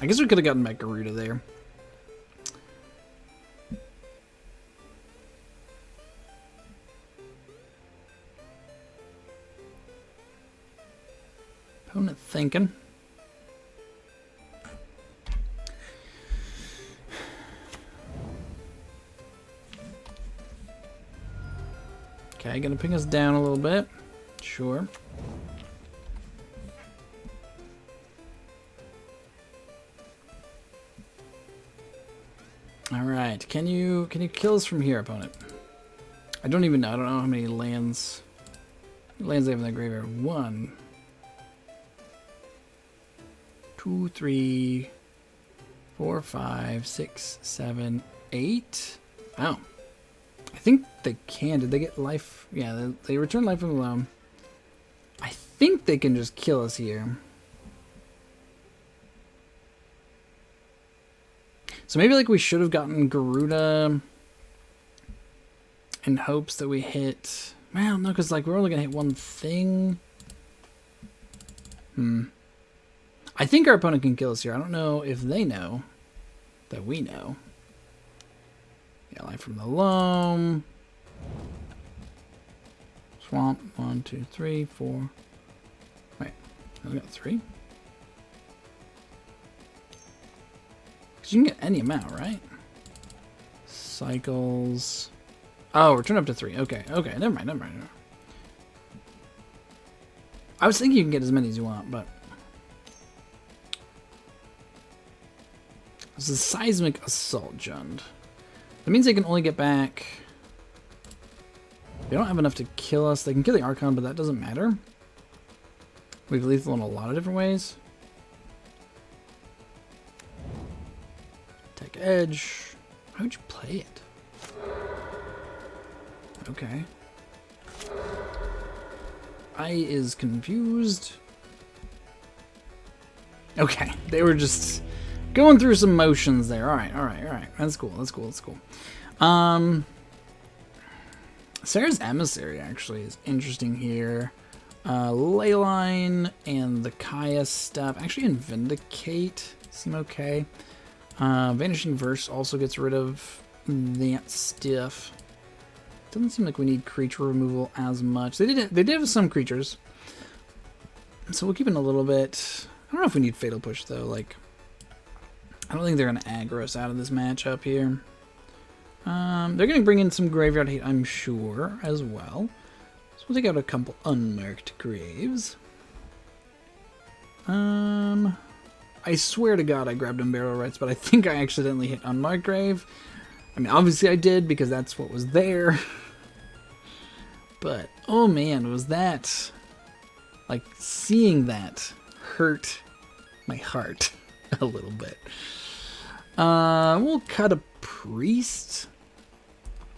I guess we could have gotten back Gyruda there. Opponent thinking. Okay, gonna ping us down a little bit. Sure. All right, can you kill us from here, opponent? I don't even know. I don't know how many lands they have in the graveyard. 1, 2, 3, 4, 5, 6, 7, 8. Oh. I think they can. Did they get life? Yeah, they return life from the loam. I think they can just kill us here. So maybe like we should have gotten Gyruda in hopes that we hit... Well, no, because like we're only going to hit one thing. I think our opponent can kill us here. I don't know if they know that we know. Yeah, life from the loam. Swamp. 1, 2, 3, 4. Wait, we got 3? Because you can get any amount, right? Cycles. Oh, return up to 3. Okay, okay, never mind. I was thinking you can get as many as you want, but... This is Seismic Assault Jund. That means they can only get back... They don't have enough to kill us. They can kill the Archon, but that doesn't matter. We've lethal in a lot of different ways. Take edge. How would you play it? Okay. I is confused. Okay, they were just going through some motions there. Alright. That's cool. Sarah's Emissary actually is interesting here. Leyline and the Kaya stuff. Actually, and Vindicate seem okay. Vanishing Verse also gets rid of that stuff. Doesn't seem like we need creature removal as much. They did have some creatures. So we'll keep it a little bit. I don't know if we need Fatal Push though. Like, I don't think they're gonna aggro us out of this matchup here. They're gonna bring in some graveyard hate, I'm sure, as well. So we'll take out a couple unmarked graves. I swear to God I grabbed Unburial Rites, but I think I accidentally hit unmarked grave. I mean, obviously I did because that's what was there. But, oh man, was that... Like, seeing that hurt my heart a little bit. We'll cut a priest.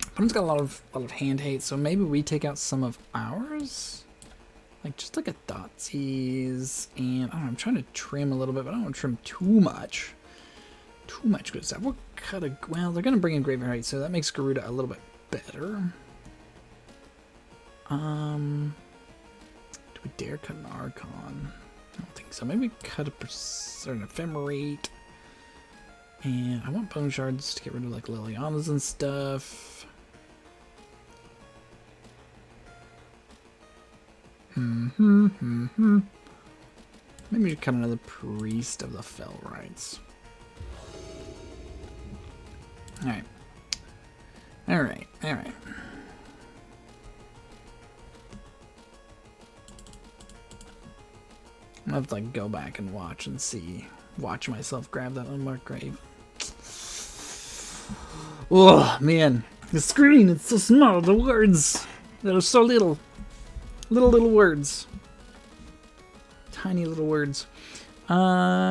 Opponent's got a lot of hand hate, so maybe we take out some of ours? Like, just like a Thoughtseize, and I don't know, I'm trying to trim a little bit, but I don't want to trim too much. Too much good stuff. We'll cut a... Well, they're going to bring in Graveyard Height, so that makes Gyruda a little bit better. Do we dare cut an Archon? I don't think so. Maybe cut an Ephemerate. And I want Bone Shards to get rid of like Lilianas and stuff. Maybe cut another Priest of the Fell Rites. Alright. Alright, alright. I'll have to like go back and watch and see. Watch myself grab that unmarked grave. Oh man, the screen, it's so small. The words that are so little. Little words. Tiny little words. Alright.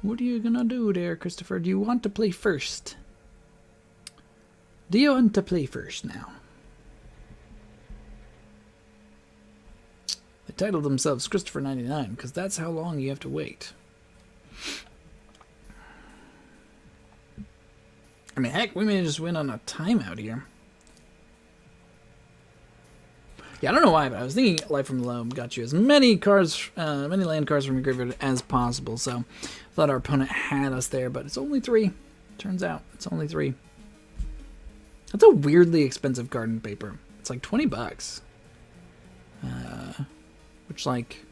What are you gonna do there, Christopher? Do you want to play first? Do you want to play first now? They titled themselves Christopher 99 because that's how long you have to wait. I mean, heck, we may just win on a timeout here. Yeah, I don't know why, but I was thinking Life from the Loam got you as many cards, many land cards from your graveyard as possible. So I thought our opponent had us there, but it's only 3. Turns out it's only 3. That's a weirdly expensive garden paper. It's like 20 bucks. Which, like,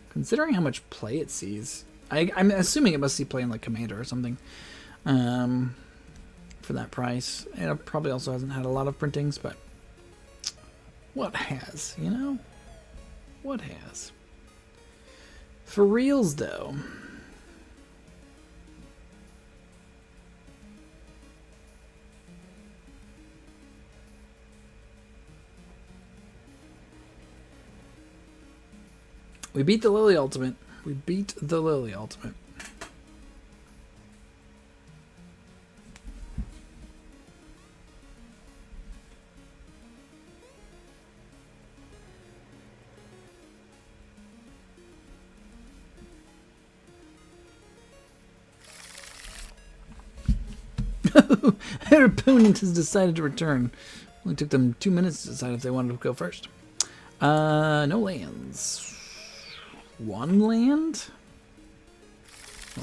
considering how much play it sees, I'm assuming it must see play in like Commander or something. For that price, and it probably also hasn't had a lot of printings, but what has, you know? What has? For reals, though. We beat the Lily Ultimate. We beat the Lily Ultimate. Our opponent has decided to return. Only took them 2 minutes to decide if they wanted to go first. No lands. 1 land?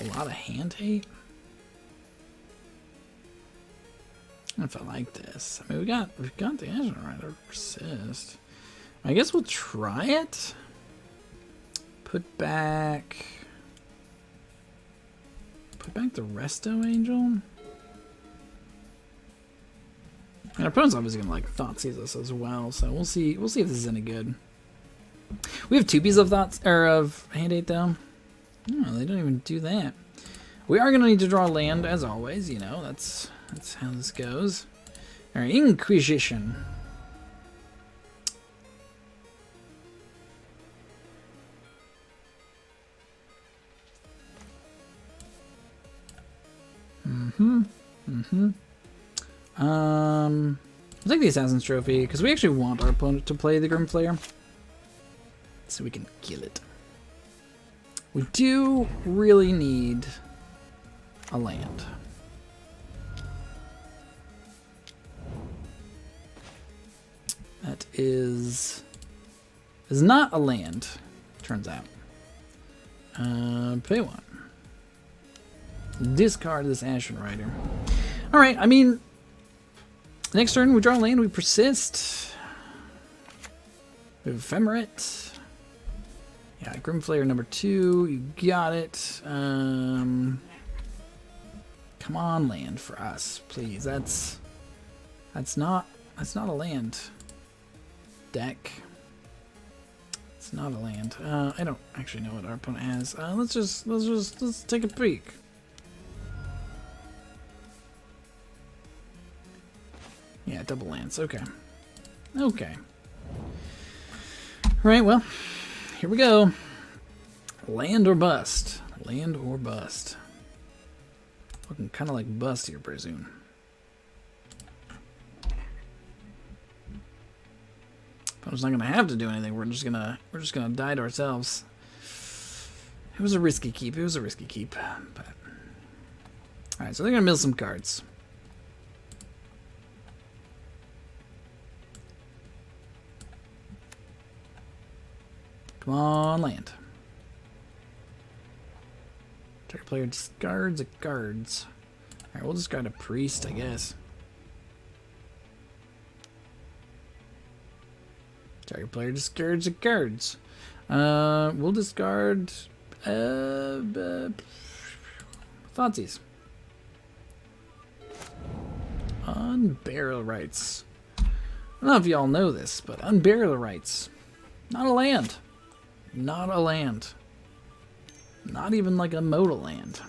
A lot of hand hate? I don't know if I like this. I mean, we've got the Azure Rider persist. I guess we'll try it. Put back the Resto Angel. And our opponent's obviously gonna like Thoughtseize us as well, so we'll see if this is any good. We have 2 pieces of of hand hate though. Oh, they don't even do that. We are gonna need to draw land as always, you know, that's how this goes. Alright, Inquisition. I'll take the Assassin's Trophy, because we actually want our opponent to play the Grimflayer. So we can kill it. We do really need a land. That is not a land, turns out. Pay 1. Discard this Ashen Rider. Alright, I mean, next turn we draw a land, we persist. We have Ephemerate. Yeah, Grimflayer number 2, you got it. Come on, land for us, please. That's not a land. Deck. It's not a land. I don't actually know what our opponent has. Let's take a peek. Yeah, double lands. Okay. Okay. Right, well, here we go. Land or bust. Land or bust. Looking kind of like bust here pretty soon. Opponent's not gonna have to do anything. We're just gonna die to ourselves. It was a risky keep. It was a risky keep. But all right, so they're gonna mill some cards. Come on, land. Target player discards a cards. Alright, we'll discard a priest, I guess. Target player discards a cards. We'll discard Thoughtseize. Unburial Rights. I don't know if y'all know this, but Unburial Rights. Not a land. Not a land. Not even like a modal land.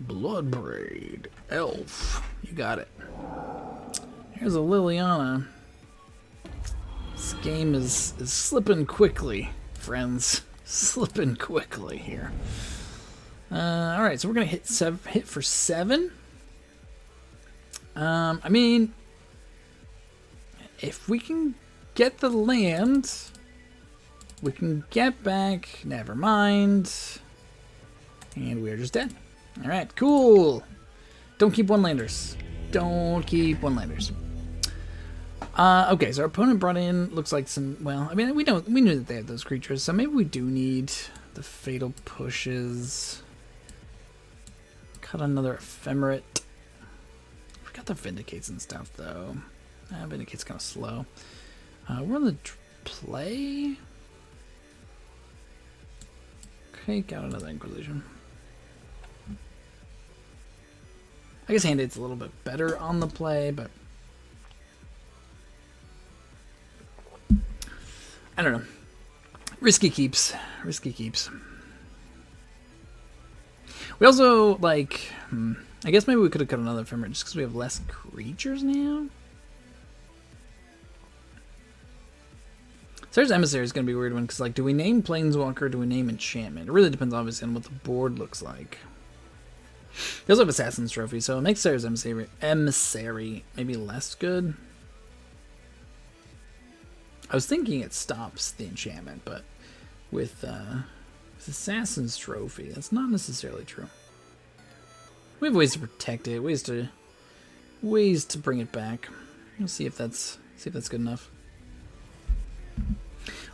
Bloodbraid. Elf. You got it. Here's a Liliana. This game is slipping quickly, friends. Slipping quickly here. Alright, so we're going to hit for 7. I mean, if we can get the land... We can get back, never mind. And we're just dead. Alright, cool. Don't keep one-landers. Don't keep one-landers. Okay, so our opponent brought in, looks like some, well, I mean, we knew that they had those creatures, so maybe we do need the Fatal Pushes. Cut another Ephemerate. Forgot the Vindicates and stuff, though. Vindicate's kind of slow. We're on the play. Take out another Inquisition. I guess Hand-Aid's a little bit better on the play, but I don't know. Risky keeps. Risky keeps. We also, like, I guess maybe we could have cut another Ephemerate just because we have less creatures now. Sarah's Emissary is going to be a weird one, because, like, do we name Planeswalker or do we name Enchantment? It really depends, obviously, on what the board looks like. They also have Assassin's Trophy, so it makes Sarah's Emissary maybe less good. I was thinking it stops the enchantment, but with Assassin's Trophy, that's not necessarily true. We have ways to protect it, ways to bring it back. We'll see if that's good enough.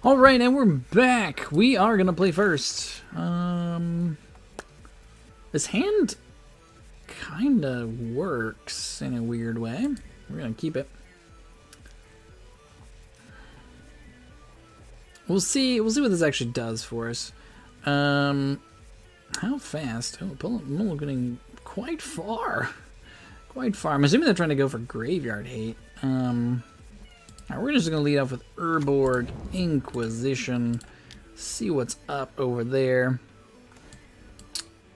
All right, and we're back. We are gonna play first. This hand kind of works in a weird way. We're gonna keep it. We'll see what this actually does for us. How fast? Oh, we're getting quite far. Quite far. I'm assuming they're trying to go for Graveyard Hate. Alright, we're just going to lead off with Urborg, Inquisition, see what's up over there.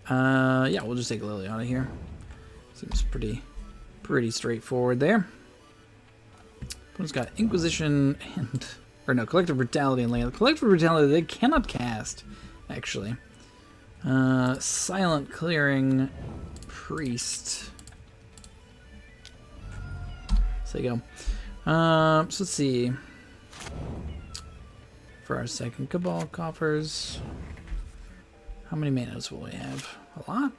Yeah, we'll just take Liliana here. Seems pretty straightforward there. Opponent's got Inquisition and... Or no, Collective Brutality and land. Collective Brutality they cannot cast, actually. Silent Clearing, Priest. So you go. So let's see. For our second Cabal Coffers, how many manas will we have? A lot.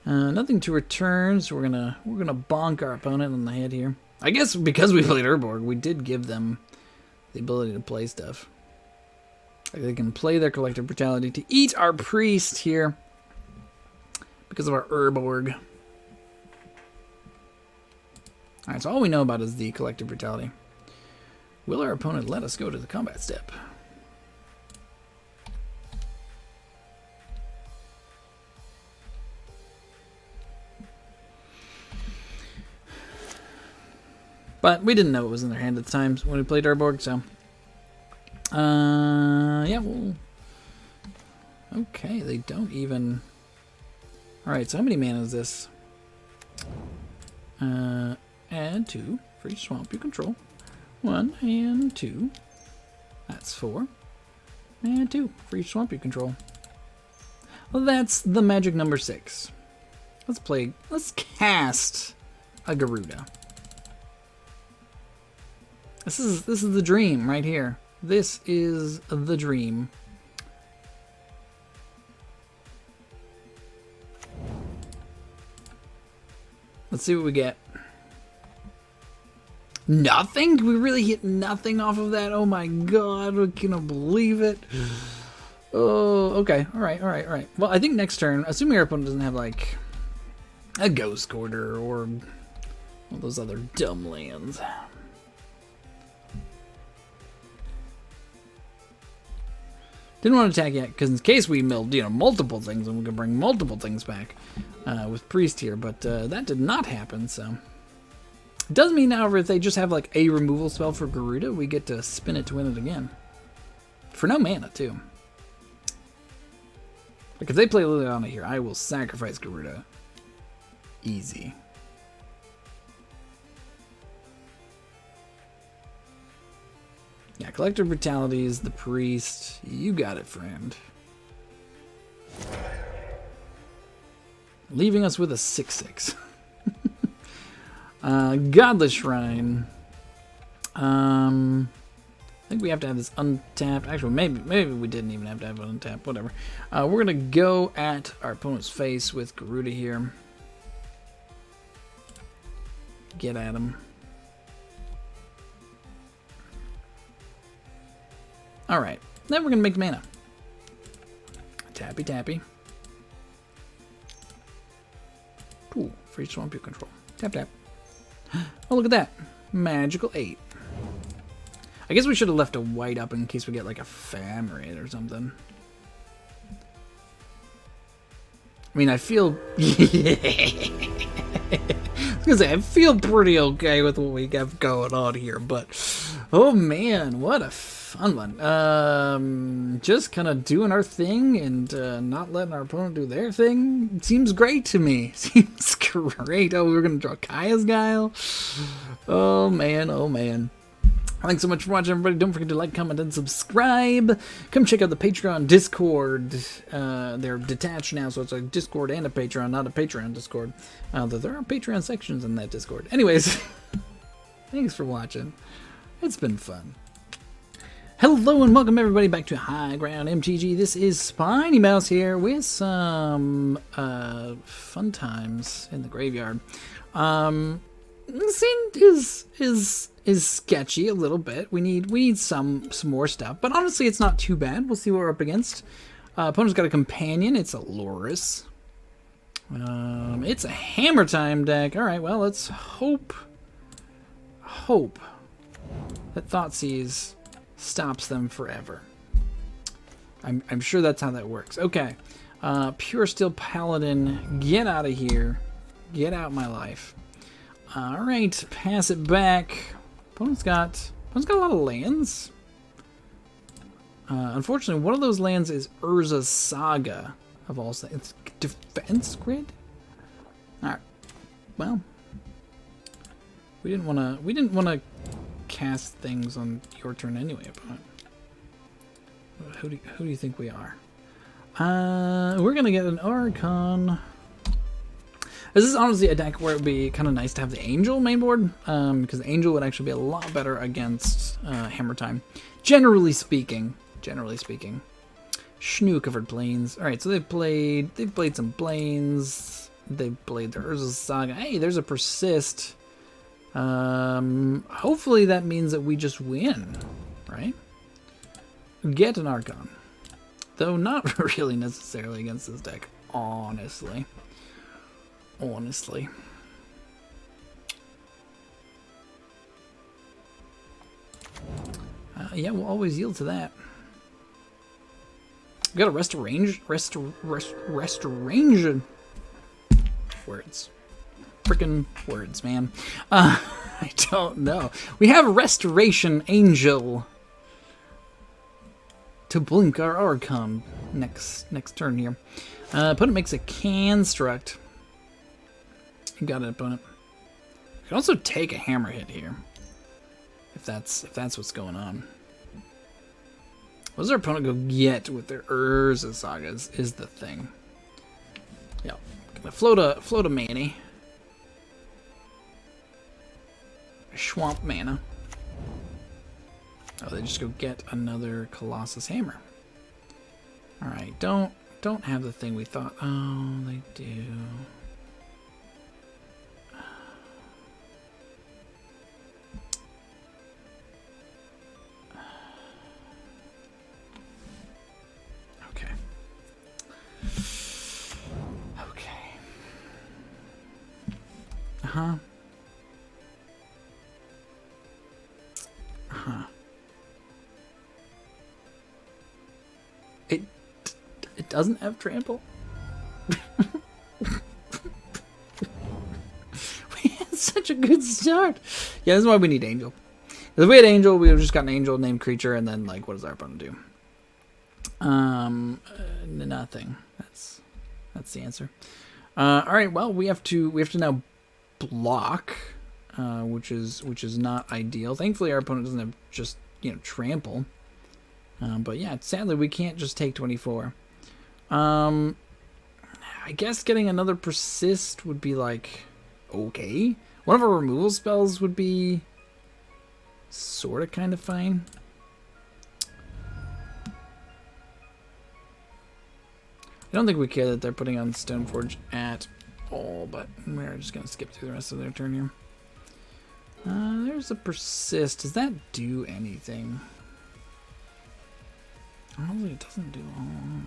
Nothing to return, so we're gonna bonk our opponent on the head here. I guess because we played Urborg, we did give them the ability to play stuff. Like they can play their Collective Brutality to eat our priest here because of our Urborg. Alright, so all we know about is the Collective Brutality. Will our opponent let us go to the combat step? But we didn't know it was in their hand at the time when we played Urborg, so... yeah, well... Okay, they don't even... Alright, so how many mana is this? Add 2 for each swamp you control. 1 and 2. That's 4. And 2 for each swamp you control. Well, that's the magic number 6. Let's cast a Gyruda. This is the dream right here. This is the dream. Let's see what we get. Nothing? We really hit nothing off of that? Oh my god, I cannot believe it. Oh, okay. Alright. Well, I think next turn, assuming our opponent doesn't have, like, a Ghost Quarter or all those other dumb lands. Didn't want to attack yet, because in case we milled, multiple things, and we could bring multiple things back with Priest here, but that did not happen, so. It does mean, however, if they just have, like, a removal spell for Gyruda, we get to spin it to win it again. For no mana, too. Like, if they play Liliana here, I will sacrifice Gyruda. Easy. Yeah, Collector Brutality is the Priest. You got it, friend. Leaving us with a 6/6. Godless Shrine. I think we have to have this untapped. Actually, maybe we didn't even have to have it untapped. Whatever. We're gonna go at our opponent's face with Gyruda here. Get at him. Alright, then we're going to make mana. Tappy, tappy. Cool, for each swamp you control. Tap, tap. Oh, look at that. Magical 8. I guess we should have left a white up in case we get like a Famorate or something. I mean, I feel... I was going to say, I feel pretty okay with what we have going on here, but... Oh man, what a fun one. Just kind of doing our thing and not letting our opponent do their thing. Seems great to me. Seems great. Oh, we're going to draw Kaya's Guile. Oh man, oh man. Thanks so much for watching, everybody. Don't forget to like, comment, and subscribe. Come check out the Patreon Discord. They're detached now, so it's a Discord and a Patreon, not a Patreon Discord. Though there are Patreon sections in that Discord. Anyways, thanks for watching. It's been fun. Hello and welcome everybody back to High Ground MTG. This is Spiny Mouse here with some fun times in the graveyard. The scene is sketchy a little bit. We need some more stuff, but honestly it's not too bad. We'll see what we're up against. Opponent's got a companion. It's a Loris. It's a Hammer Time deck. All right, well let's hope that Thoughtseize stops them forever. I'm sure that's how that works. Okay. Pure Steel Paladin, get out of here. Get out my life. Alright, pass it back. Opponent's got a lot of lands. Unfortunately, one of those lands is Urza's Saga of all things. It's defense grid? Alright. Well. We didn't wanna cast things on your turn anyway, opponent. Who do you think we are? We're gonna get an Archon. This is honestly a deck where it would be kind of nice to have the Angel main board, because the Angel would actually be a lot better against Hammer Time. Generally speaking. Schnoo covered Plains. All right, so they've played some Plains. They've played their Urza's Saga. Hey, there's a Persist. Hopefully that means that we just win, right? Get an Archon. Though not really necessarily against this deck, honestly. Yeah, we'll always yield to that. We got a restoration. Words. Frickin' words, man. I don't know. We have Restoration Angel to blink our Archon next turn here. Opponent makes a construct. You got it, opponent. You can also take a hammer hit here, if that's what's going on. What does our opponent go get with their Urza Sagas is the thing. Yeah, gonna float a Manny. A Swamp Mana. Oh, they just go get another Colossus Hammer. Alright, don't have the thing we thought. Oh, they do. Okay. Okay. Uh-huh. Uh-huh. It doesn't have trample. We had such a good start. Yeah, this is why we need Angel. If we had Angel, we would have just got an Angel named creature, and then like, what does our opponent do? Nothing. That's the answer. All right. Well, we have to now block, which is not ideal. Thankfully, our opponent doesn't have just trample. But yeah, sadly we can't just take 24. I guess getting another persist would be like okay. One of our removal spells would be sort of kind of fine. I don't think we care that they're putting on Stoneforge at all, but we're just gonna skip through the rest of their turn here. There's a persist. Does that do anything? Honestly, it doesn't do a whole lot.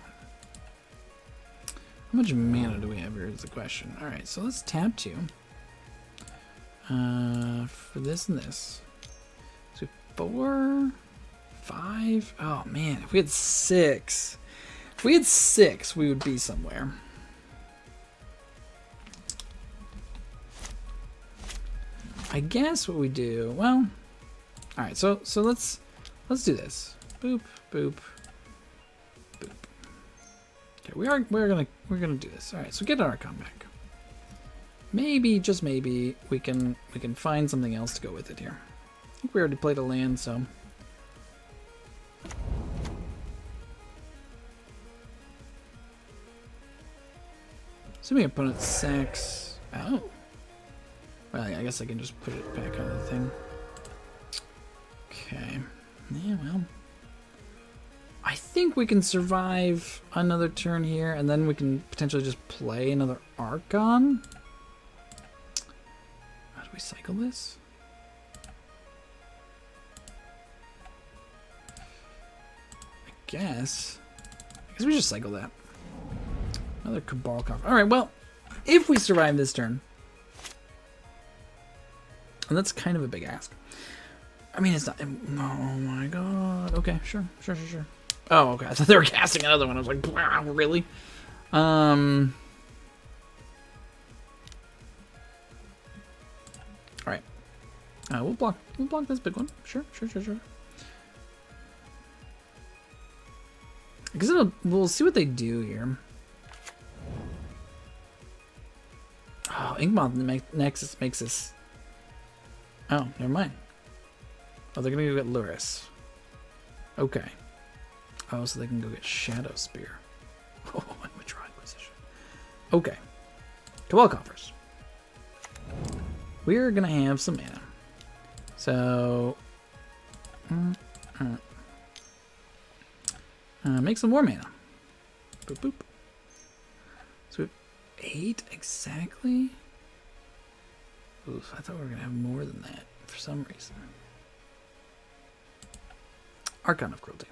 How much mana do we have here is the question. Alright, so let's tap 2. For this and this. So 4, 5. Oh man, if we had 6. If we had 6, we would be somewhere. I guess what we do, well, alright, so let's do this. Boop, boop. Okay, we're gonna do this. All right, so get our Archon back. Maybe, just maybe, we can find something else to go with it here. I think we already played a land, so. Assuming opponent sacks. Oh. Well, I guess I can just put it back on the thing. Okay. Yeah, well. I think we can survive another turn here, and then we can potentially just play another Archon. How do we cycle this? I guess we just cycle that. Another Cabal Coffer. Alright, well, if we survive this turn, and that's kind of a big ask. I mean, it's not. Oh my god. Okay, sure. Oh, okay. I thought they were casting another one. I was like, wow, really? All right. We'll block this big one. Sure. Because we'll see what they do here. Oh, Inkmoth Nexus makes this. Oh, never mind. Oh, they're gonna go get Luris. Okay. Oh, so they can go get Shadow Spear. Oh, and withdraw Inquisition. Okay. Cabal Coffers. We're gonna have some mana. So make some more mana. Boop boop. So we have 8 exactly. Oof, I thought we were gonna have more than that for some reason. Archon of Cruelty.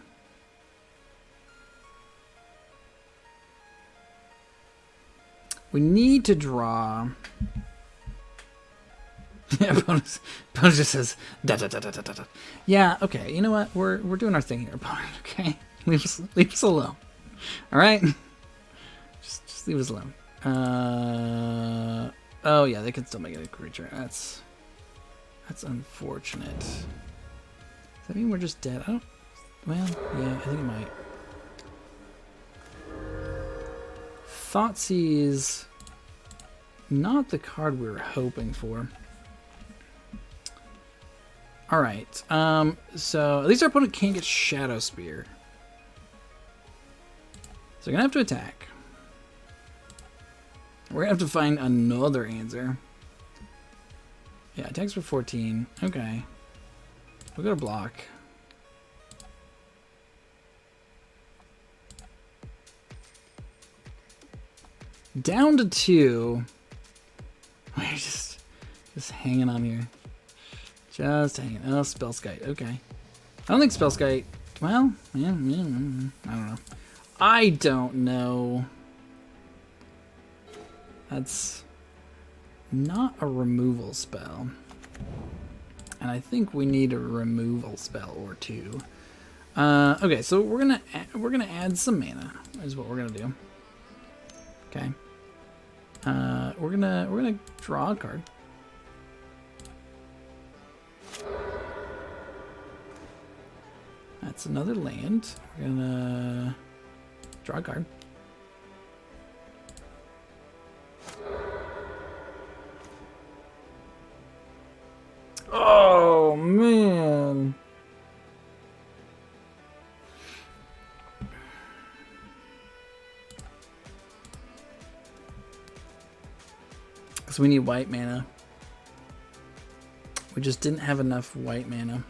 We need to draw. Yeah, bonus just says da da da da da da. Yeah, okay. You know what? We're doing our thing here, opponent. Okay, leave us alone. All right, just leave us alone. Oh yeah, they can still make it a creature. That's unfortunate. Does that mean we're just dead? I don't. Well, yeah, I think it might. Thoughtseize, not the card we were hoping for. Alright, so at least our opponent can't get Shadow Spear. So we're gonna have to attack. We're gonna have to find another answer. Yeah, attacks for 14. Okay. We're gonna block. Down to 2. We're just hanging on here. Just hanging. Oh, Spellskite. Okay. I don't think Spellskite. Well, yeah, I don't know. I don't know. That's not a removal spell. And I think we need a removal spell or two. Okay, so we're gonna add some mana. Is what we're gonna do. Okay. We're gonna draw a card. That's another land. We're gonna draw a card. Oh man. Because we need white mana. We just didn't have enough white mana.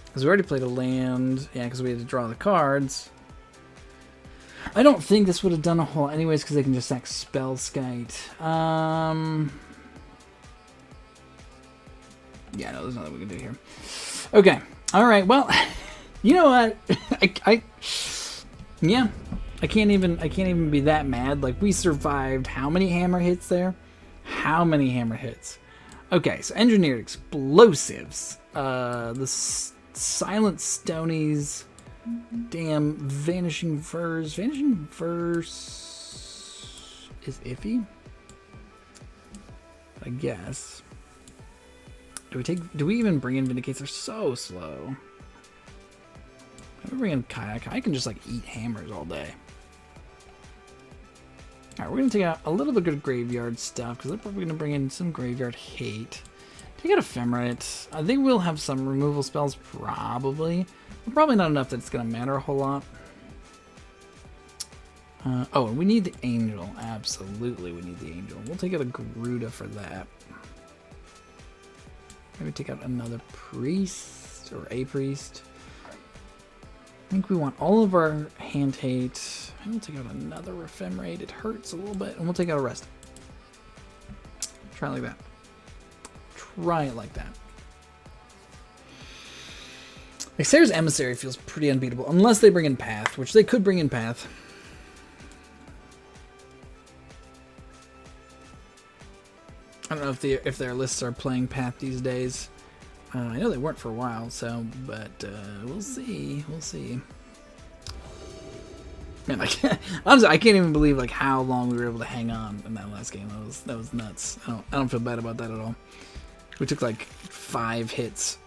Because we already played a land. Yeah, because we had to draw the cards. I don't think this would have done a whole lot anyways, because they can just sack Spellskite. Yeah, no, there's nothing we can do here. Okay. Alright, well, you know what? Yeah. I can't even be that mad. Like, we survived how many hammer hits there? How many hammer hits? Okay, so engineered explosives. The silent stonies. Damn, vanishing verse. Vanishing verse is iffy, I guess. Do we even bring in Vindicates? They're so slow. If we bring in Kayak, I can just like eat hammers all day. Alright, we're gonna take out a little bit of graveyard stuff because they're probably gonna bring in some graveyard hate. Take out Ephemerate. They will have some removal spells, probably. But probably not enough that it's gonna matter a whole lot. Oh, and we need the Angel. Absolutely, we need the Angel. We'll take out a Gyruda for that. Maybe take out another priest or a priest. I think we want all of our hand hate. And we'll take out another Ephemerate. It hurts a little bit, and we'll take out a rest. Try it like that. Try it like that. Xayah's Emissary feels pretty unbeatable, unless they bring in Path, which they could bring in Path. I don't know if their lists are playing Path these days. I know they weren't for a while, so, but we'll see. We'll see. Man, honestly, I can't even believe like how long we were able to hang on in that last game. That was nuts. I don't feel bad about that at all. We took like 5 hits.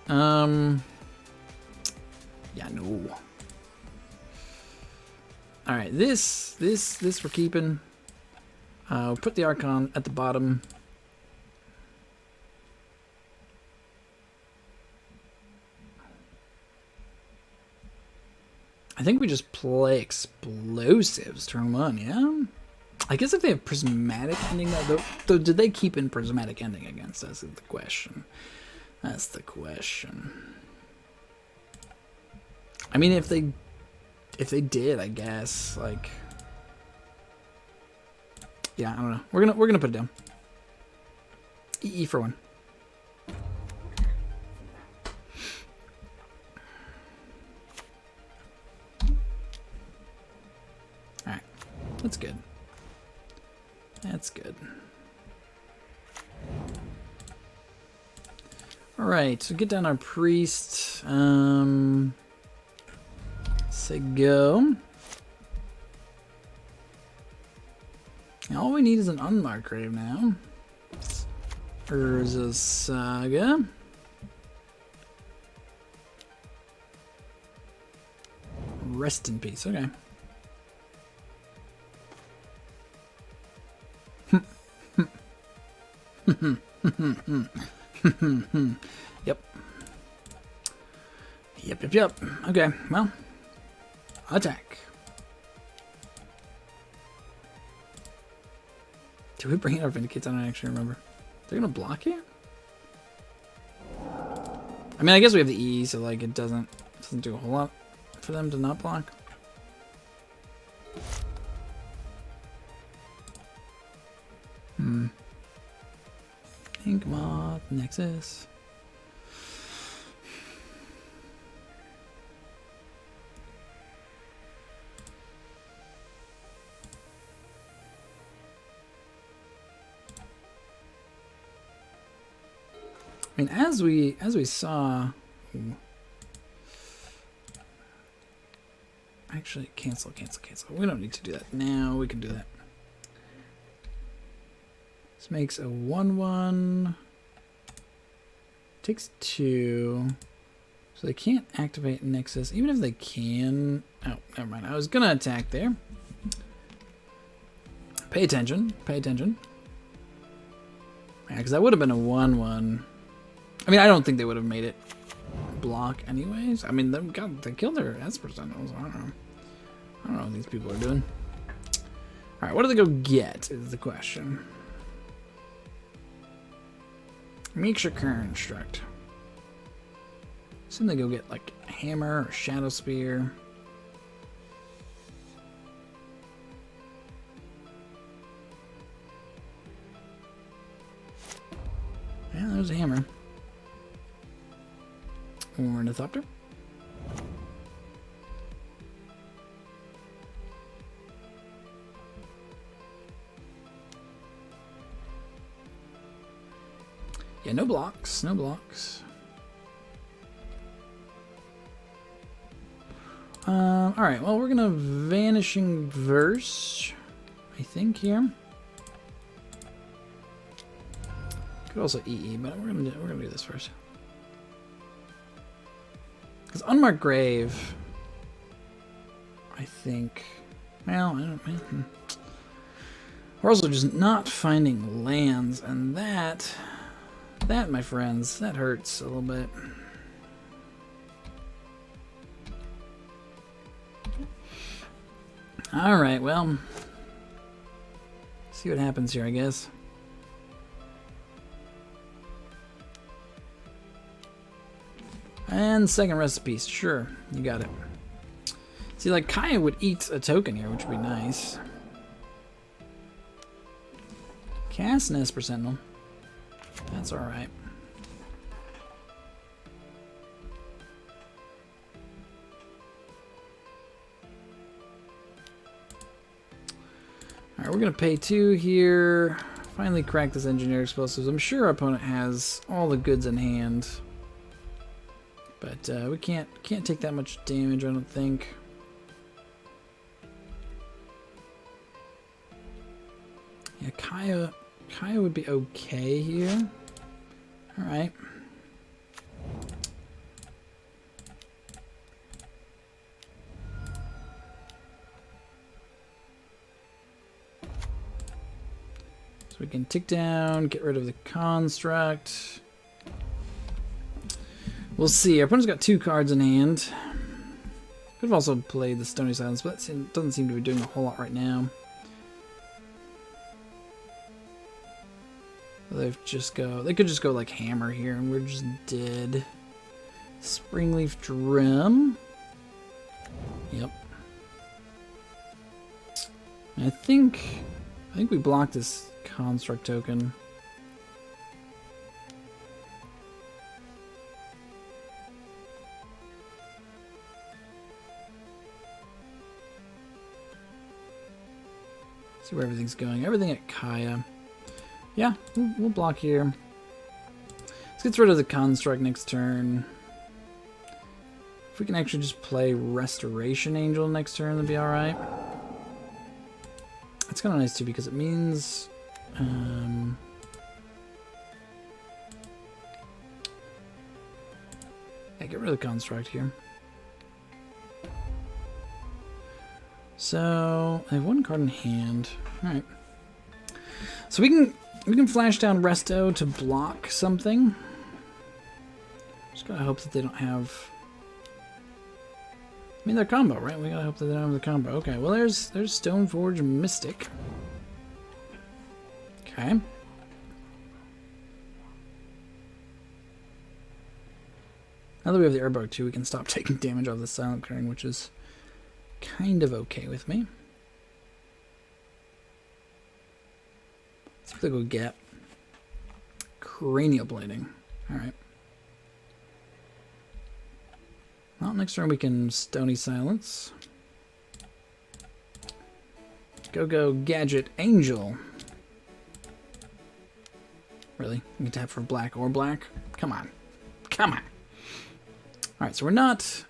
Yeah, no. All right, this we're keeping. We'll put the Archon at the bottom. I think we just play explosives turn 1, yeah? I guess if they have prismatic ending, though, did they keep in prismatic ending against us is the question. That's the question. I mean, if they did, I guess, like, yeah, I don't know. We're gonna put it down. EE for 1. All right, that's good. That's good. All right, so get down our priest. Say go. And all we need is an unmarked grave now. Urza Saga. Rest in peace. Okay. Yep. Yep. Okay, well. Attack. Did we bring in our Vindicates? I don't actually remember. They're gonna block here? I mean, I guess we have the E, so like it doesn't do a whole lot for them to not block. Ink Moth, Nexus. I mean, as we saw. Ooh. Actually, cancel. We don't need to do that now. We can do that. This makes a 1/1. Takes 2. So they can't activate Nexus. Even if they can. Oh, never mind. I was gonna attack there. Pay attention. Yeah, because that would have been a 1/1. I mean, I don't think they would have made it block anyways. I mean, they killed their Esper Sentinels. I don't know what these people are doing. Alright, what do they go get is the question. Mixture Construct. Assume they go get like a Hammer or Shadow Spear. Yeah, there's a Hammer. Or an Ornithopter. Yeah, no blocks. Alright, well, we're gonna Vanishing Verse, I think, here. Could also EE, but we're gonna do this first. Because Unmarked Grave, I think. Well, I don't. We're also just not finding lands, and that, my friends, that hurts a little bit. All right, well, see what happens here, I guess. And second recipe, sure, you got it. See, like, Kaya would eat a token here, which would be nice. Cast an Esper Sentinel. That's alright. Alright, we're going to pay 2 here. Finally crack this Engineer Explosives. I'm sure our opponent has all the goods in hand. But we can't take that much damage, I don't think. Yeah, Kaya would be okay here. Alright. So we can tick down, get rid of the construct. We'll see. Our opponent's got 2 cards in hand. Could have also played the Stony Silence, but that doesn't seem to be doing a whole lot right now. They could just go like Hammer here, and we're just dead. Springleaf Drum. Yep. I think we blocked this construct token. See where everything's going. Everything at Kaya. Yeah, we'll block here. Let's get rid of the construct next turn. If we can actually just play Restoration Angel next turn, that'd be alright. It's kind of nice too because it means yeah, get rid of the construct here. So I have 1 card in hand. Alright. So we can We can flash down Resto to block something. Just gotta hope that they don't have... I mean, they're combo, right? We gotta hope that they don't have the combo. Okay, well, there's Stoneforge Mystic. Okay. Now that we have the Urborg too, we can stop taking damage off the Silent Clearing, which is kind of okay with me. Let's see if they go get Cranial Blading. Alright. Well, next turn we can Stony Silence. Go Gadget Angel. Really? We can tap for black or black? Come on. Come on. Alright, so we're not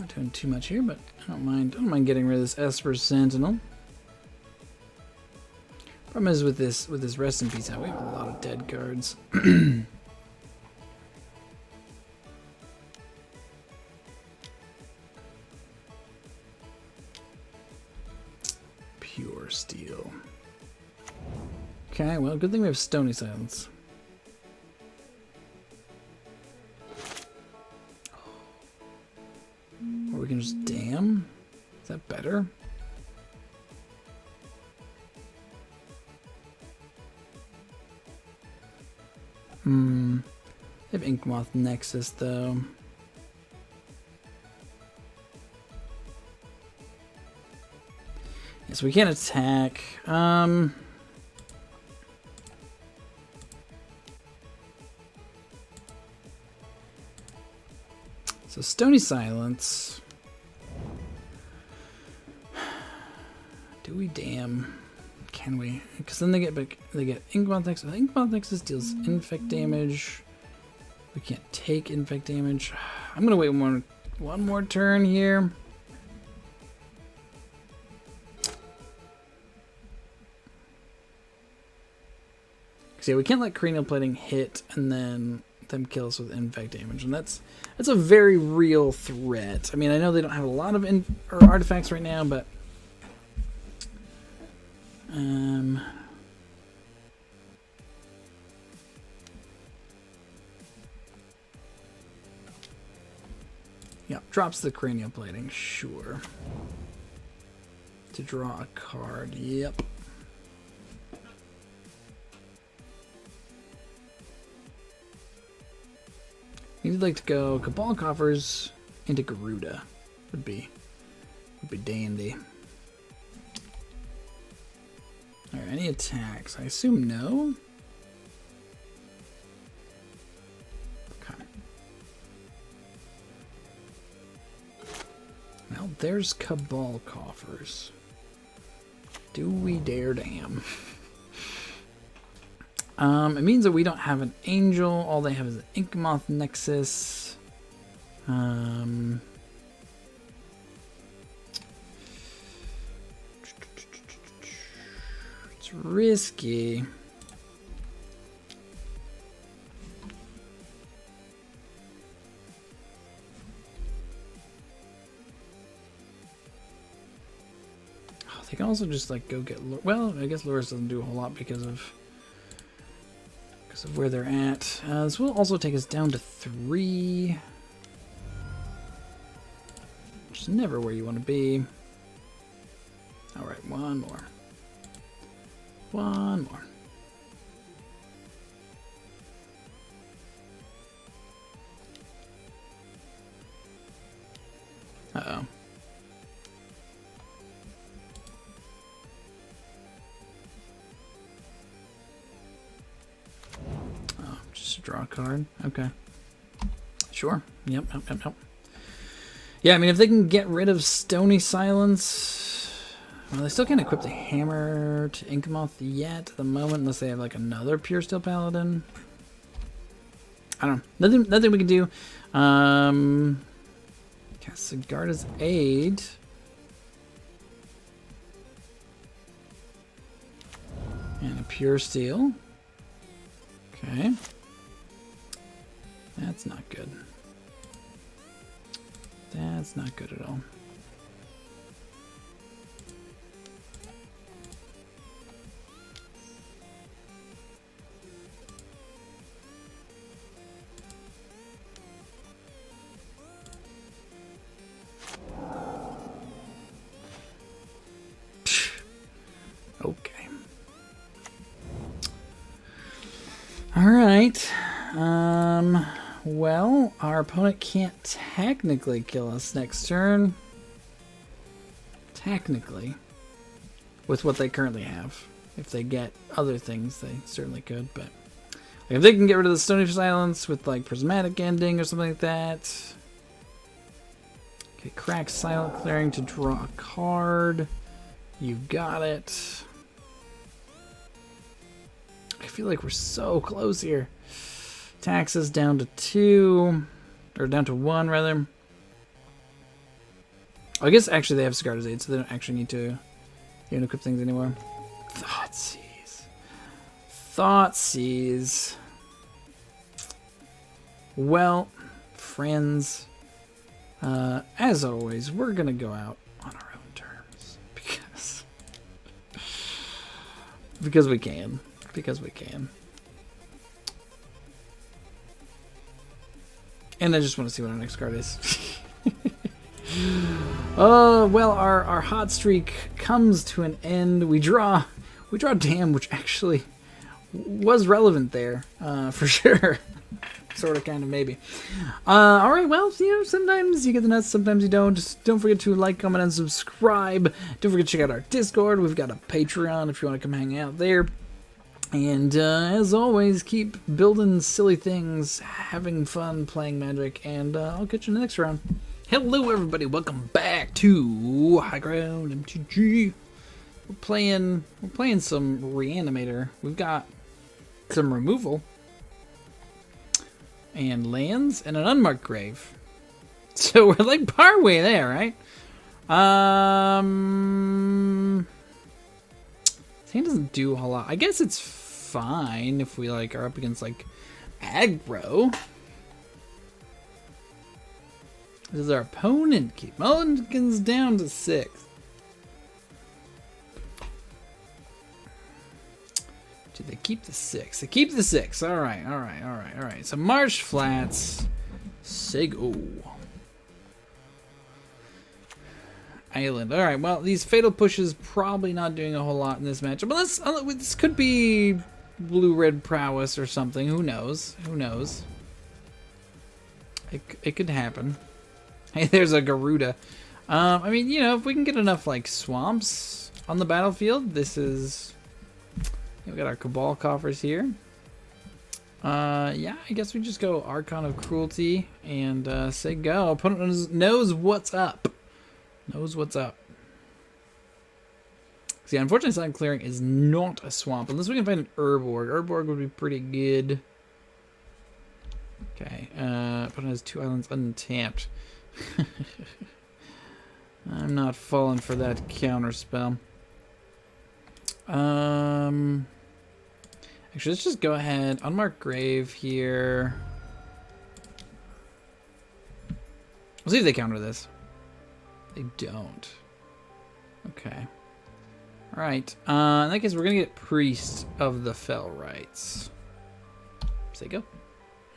doing too much here, but I don't mind getting rid of this Esper Sentinel. Problem is with this Rest in Peace out, we have a lot of dead cards. Pure Steel. Okay, well, good thing we have Stony Silence. Or we can just Damn? Is that better? They have Inkmoth Nexus, though. Yes, we can't attack. So Stony Silence. Do we Damn? Can we? Because then they get Inkmoth Nexus. Inkmoth Nexus deals infect damage. We can't take infect damage. I'm gonna wait one more turn here. So yeah, we can't let Cranial Plating hit and then them kill us with infect damage, and that's a very real threat. I mean, I know they don't have a lot of artifacts right now, but yeah, drops the Cranial Plating, sure. To draw a card, yep. You'd like to go Cabal Coffers into Gyruda. Would be dandy. Alright, any attacks? I assume no. Okay. Well, there's Cabal Coffers. Do we dare damn? It means that we don't have an Angel. All they have is an Inkmoth Nexus. It's risky. Oh, they can also just like go get. Well, I guess Loris doesn't do a whole lot because of where they're at. This will also take us down to 3. Which is never where you want to be. Alright, one more. One more. Uh-oh. Draw a card. Okay. Sure. Yep. Yeah, I mean, if they can get rid of Stony Silence... Well, they still can't equip the Hammer to Inkmoth yet at the moment, unless they have, like, another Pure Steel Paladin. I don't know. Nothing we can do. Cast Sigarda's Aid. And a Pure Steel. Okay. That's not good. That's not good at all. Okay. Alright. Well, our opponent can't technically kill us next turn. Technically. With what they currently have. If they get other things, they certainly could, but... Like if they can get rid of the Stony Silence with, like, Prismatic Ending or something like that. Okay, crack Silent Clearing to draw a card. You got it. I feel like we're so close here. Taxes down to 2. Or down to 1, rather. I guess actually they have Scar's Aid, so they don't actually need to even equip things anymore. Thoughtseize. Thoughtseize. Well, friends, as always, we're going to go out on our own terms. Because we can. Because we can. And I just want to see what our next card is. Well, our hot streak comes to an end. We draw Dam, which actually was relevant there, for sure. Sort of, kind of, maybe. Alright, well, you know, sometimes you get the nuts, sometimes you don't. Just don't forget to like, comment, and subscribe. Don't forget to check out our Discord. We've got a Patreon if you want to come hang out there. And as always, keep building silly things, having fun playing Magic, and I'll catch you in the next round. Hello, everybody. Welcome back to High Ground MTG. We're playing some Reanimator. We've got some removal and lands and an unmarked grave. So we're like partway there, right? This hand doesn't do a whole lot. I guess it's fine if we like are up against like aggro. Does our opponent keep mulligans down to 6? Do they keep the 6? They keep the 6. Alright, alright, alright, alright. So Marsh Flats. Sego. Island. Alright, well, these Fatal Pushes probably not doing a whole lot in this matchup. But this could be blue-red prowess or something. Who knows? Who knows? It could happen. Hey, there's a Gyruda. I mean, you know, if we can get enough, like, swamps on the battlefield, this is... We got our Cabal coffers here. Yeah, I guess we just go Archon of Cruelty and say go. Opponent knows what's up. Knows what's up. See, unfortunately, Silent Clearing is not a swamp. Unless we can find an Urborg. Urborg would be pretty good. Okay, opponent has 2 islands untapped. I'm not falling for that counter spell. Actually, let's just go ahead. Unmarked grave here. We'll see if they counter this. They don't. Okay. Alright. In that case, we're going to get Priest of the Fell Rites. Say go.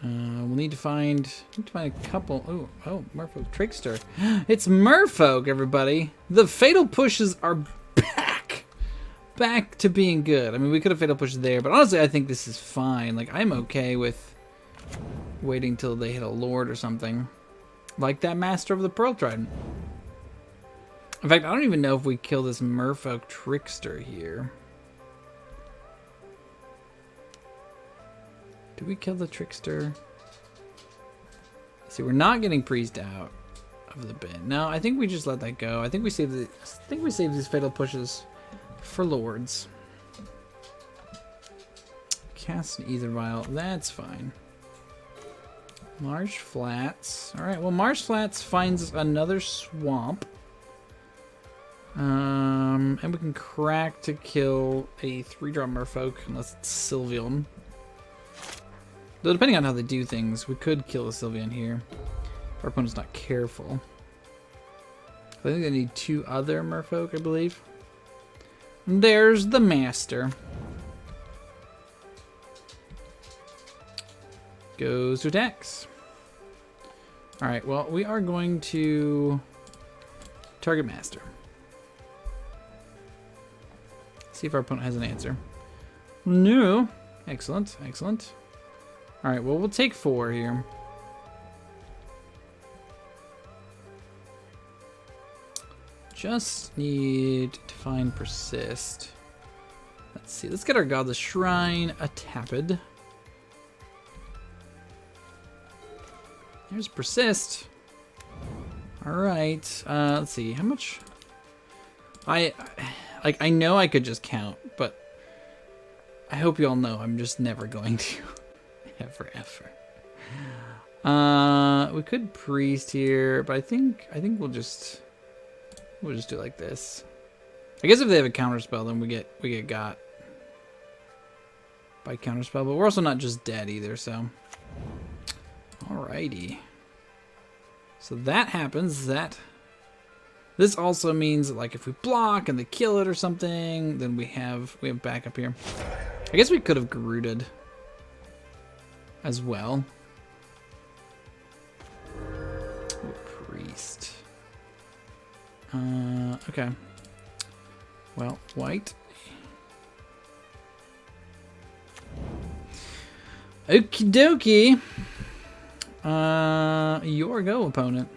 We'll need to find a couple. Oh, Merfolk Trickster. It's Merfolk, everybody. The Fatal Pushes are back to being good. I mean, we could have Fatal Pushed there, but honestly, I think this is fine. Like, I'm okay with waiting till they hit a Lord or something. Like that Master of the Pearl Trident. In fact, I don't even know if we kill this Merfolk Trickster here. Do we kill the Trickster? See, we're not getting Priest out of the bin. No, I think we just let that go. I think we save these Fatal Pushes for Lords. Cast an Ether Vial. That's fine. Marsh Flats. Alright, well, Marsh Flats finds another swamp. And we can crack to kill a 3-drop Merfolk, unless it's Sylveon. Though, depending on how they do things, we could kill a Sylveon here. If our opponent's not careful. I think they need 2 other Merfolk, I believe. And there's the Master. Goes to attacks. Alright, well, we are going to target Master. See if our opponent has an answer. No. Excellent, excellent. Alright, well, we'll take 4 here. Just need to find persist. Let's see. Let's get our Godless Shrine tapped. Here's persist. All right. Let's see. How much? I know I could just count, but I hope you all know I'm just never going to, ever. We could priest here, but I think we'll just do it like this. I guess if they have a counterspell, then we get got by counterspell, but we're also not just dead either, so. Alrighty. So that happens. This also means that, like, if we block and they kill it or something, then we have backup here. I guess we could have Gyruda as well. Ooh, priest. Okay. Well, white. Okie dokie. Your go, opponent.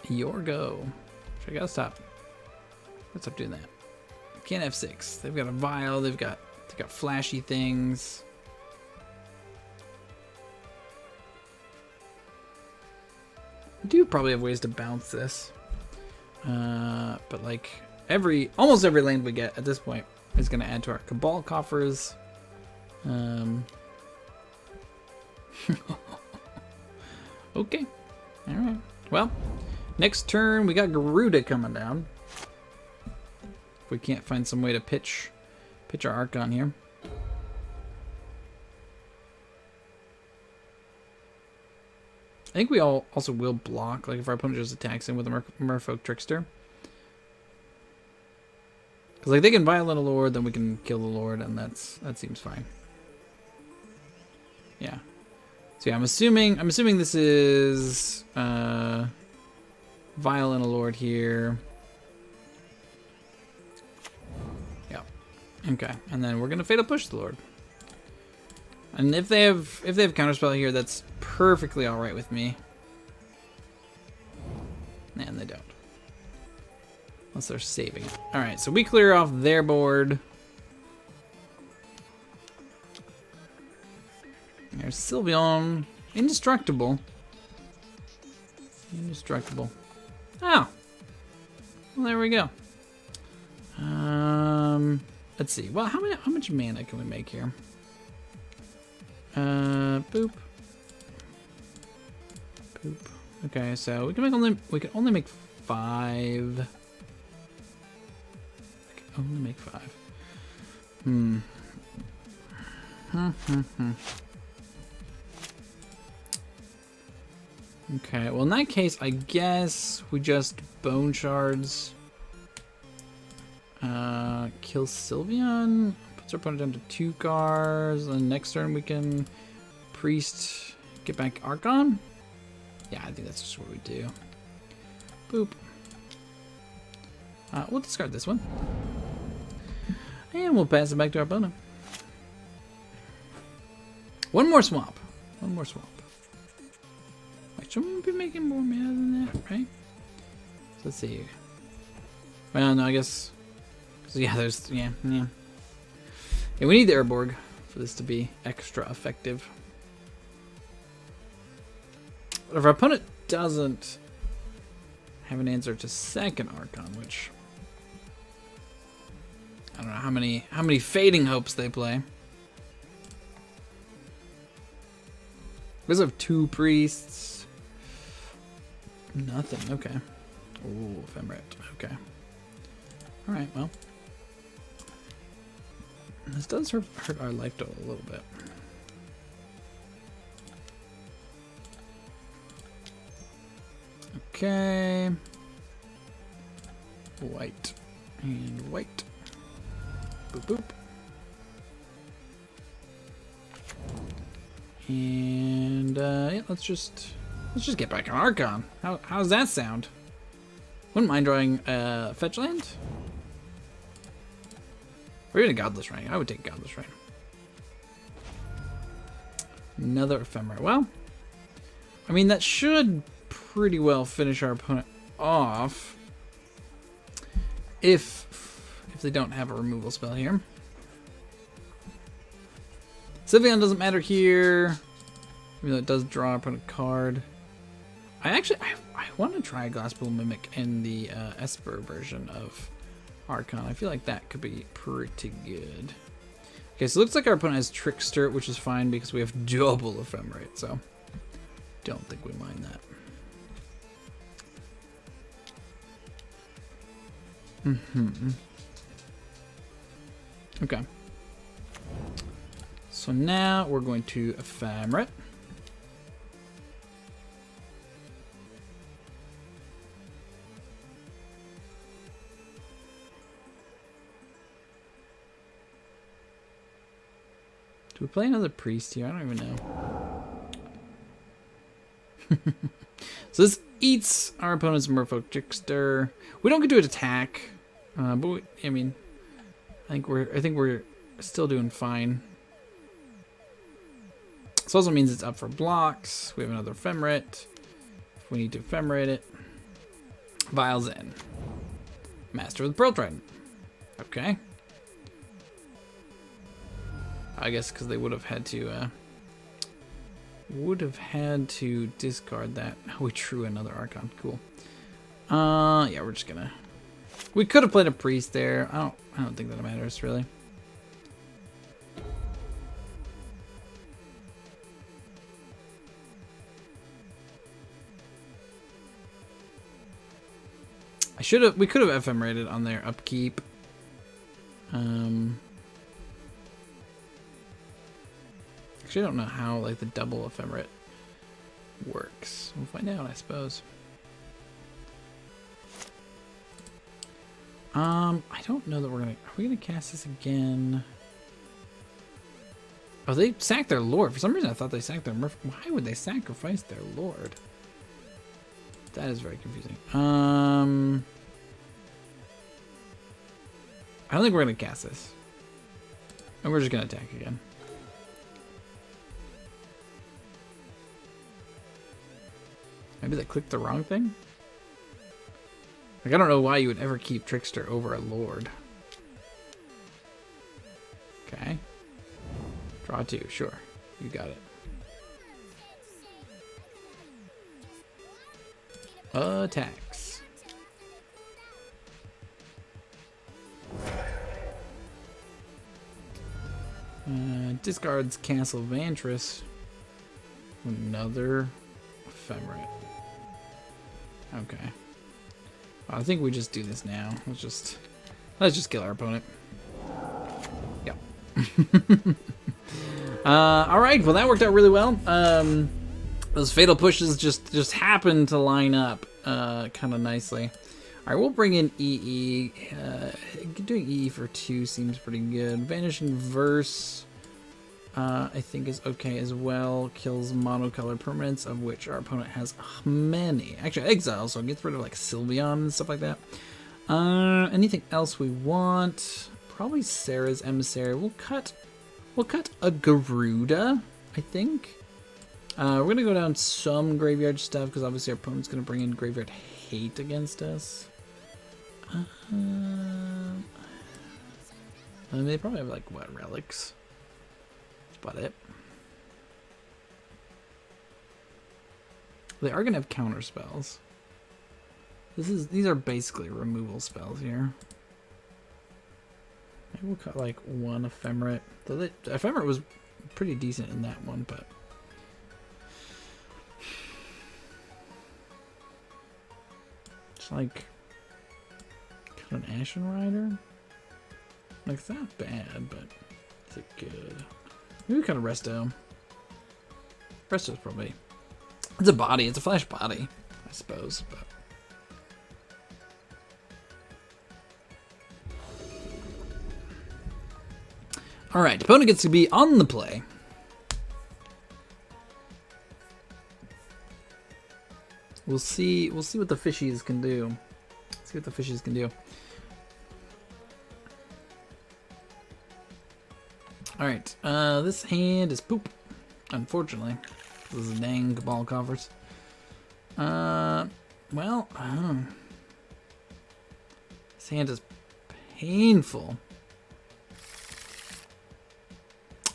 Your go. I gotta stop. Let's stop doing that. Can't have 6. They've got a vial. They've got flashy things. We do probably have ways to bounce this. But like almost every land we get at this point is gonna add to our Cabal coffers. Okay. Alright. Well, next turn we got Gyruda coming down. If we can't find some way to pitch our Archon here. I think we also will block, like if our opponent just attacks him with a Merfolk Trickster. Because like they can violate a Lord, then we can kill the Lord, and that seems fine. Yeah. So yeah, I'm assuming this is Violent a Lord here. Yeah. Okay. And then we're gonna Fatal Push the Lord. And if they have counterspell here, that's perfectly alright with me. And they don't. Unless they're saving it. Alright, so we clear off their board. There's Sylveon. Indestructible. Indestructible. Oh. Well, there we go. Let's see. Well, how much mana can we make here? Boop. Boop. Okay, so we can only make 5. We can only make 5. Okay, well in that case, I guess we just Bone Shards. Kill Sylveon. Puts our opponent down to 2 cards. And next turn we can Priest, get back Archon. Yeah, I think that's just what we do. Boop. We'll discard this one. And we'll pass it back to our opponent. One more swamp. One more swamp. Like, shouldn't we be making more mana than that, right? So let's see. Well, no, I guess. So yeah, there's yeah. Yeah, we need the Urborg for this to be extra effective. But if our opponent doesn't have an answer to second Archon, which I don't know how many Fading Hopes they play. We also have 2 priests. Nothing. Okay. Ooh, Ephemerate. Okay. All right. Well, this does hurt our life total a little bit. Okay. White and white. Boop boop. And yeah, let's just get back on Archon. How does that sound? Wouldn't mind drawing fetch land. Or even a Godless Rain. I would take Godless Rain. Another Ephemera. Well, I mean, that should pretty well finish our opponent off. If they don't have a removal spell here. Sylveon doesn't matter here. Even though it does draw our opponent a card. I want to try Glasspool Mimic in the Esper version of Archon. I feel like that could be pretty good. Okay, so it looks like our opponent has Trickster, which is fine because we have double Ephemerate, so don't think we mind that. Okay. So now we're going to Ephemerate. Do we play another priest here? I don't even know. So this eats our opponent's Merfolk Trickster. We don't get to attack, but I mean, I think we're still doing fine. This also means it's up for blocks. We have another Ephemerate. If we need to Ephemerate it. Vials in. Master with Pearl Trident. Okay. I guess because they would have had to discard that. We drew another Archon. Cool. Yeah, we're just gonna. We could have played a priest there. I don't think that matters really. We could have ephemerated on their upkeep. Actually, I don't know how like the double ephemerate works. We'll find out, I suppose. I don't know that are we gonna cast this again? Oh, they sacked their lord. For some reason I thought they sacked their why would they sacrifice their lord? That is very confusing. I don't think we're gonna cast this. And we're just gonna attack again. Maybe they clicked the wrong thing? Like, I don't know why you would ever keep Trickster over a Lord. Okay. Draw two, sure. You got it. Attacks. Discards Castle Vantress. Another Ephemerate. Okay. I think we just do this now. Let's just kill our opponent. Yep. All right. Well, that worked out really well. Those fatal pushes just happened to line up kind of nicely. All right, we'll bring in EE. Doing EE for 2 seems pretty good. Vanishing Verse, I think is okay as well. Kills monocolored permanents, of which our opponent has many. Actually, Exile, so it gets rid of like Sylveon and stuff like that. Anything else we want? Probably Sarah's Emissary. We'll cut a Gyruda, I think. We're gonna go down some graveyard stuff because obviously our opponent's gonna bring in graveyard hate against us. I mean, they probably have like what, relics? That's about it. They are gonna have counter spells. These are basically removal spells here. Maybe we'll cut like one Ephemerate. The Ephemerate was pretty decent in that one, but it's like cut an Ashen Rider. Like, it's not bad, but is it good? Maybe we cut a Resto. Resto's probably, it's a body. It's a flash body, I suppose, but. All right, opponent gets to be on the play. We'll see what the fishies can do. See what the fishies can do. Alright, this hand is poop. Unfortunately. This is dang Cabal Coffers. Well, this hand is painful.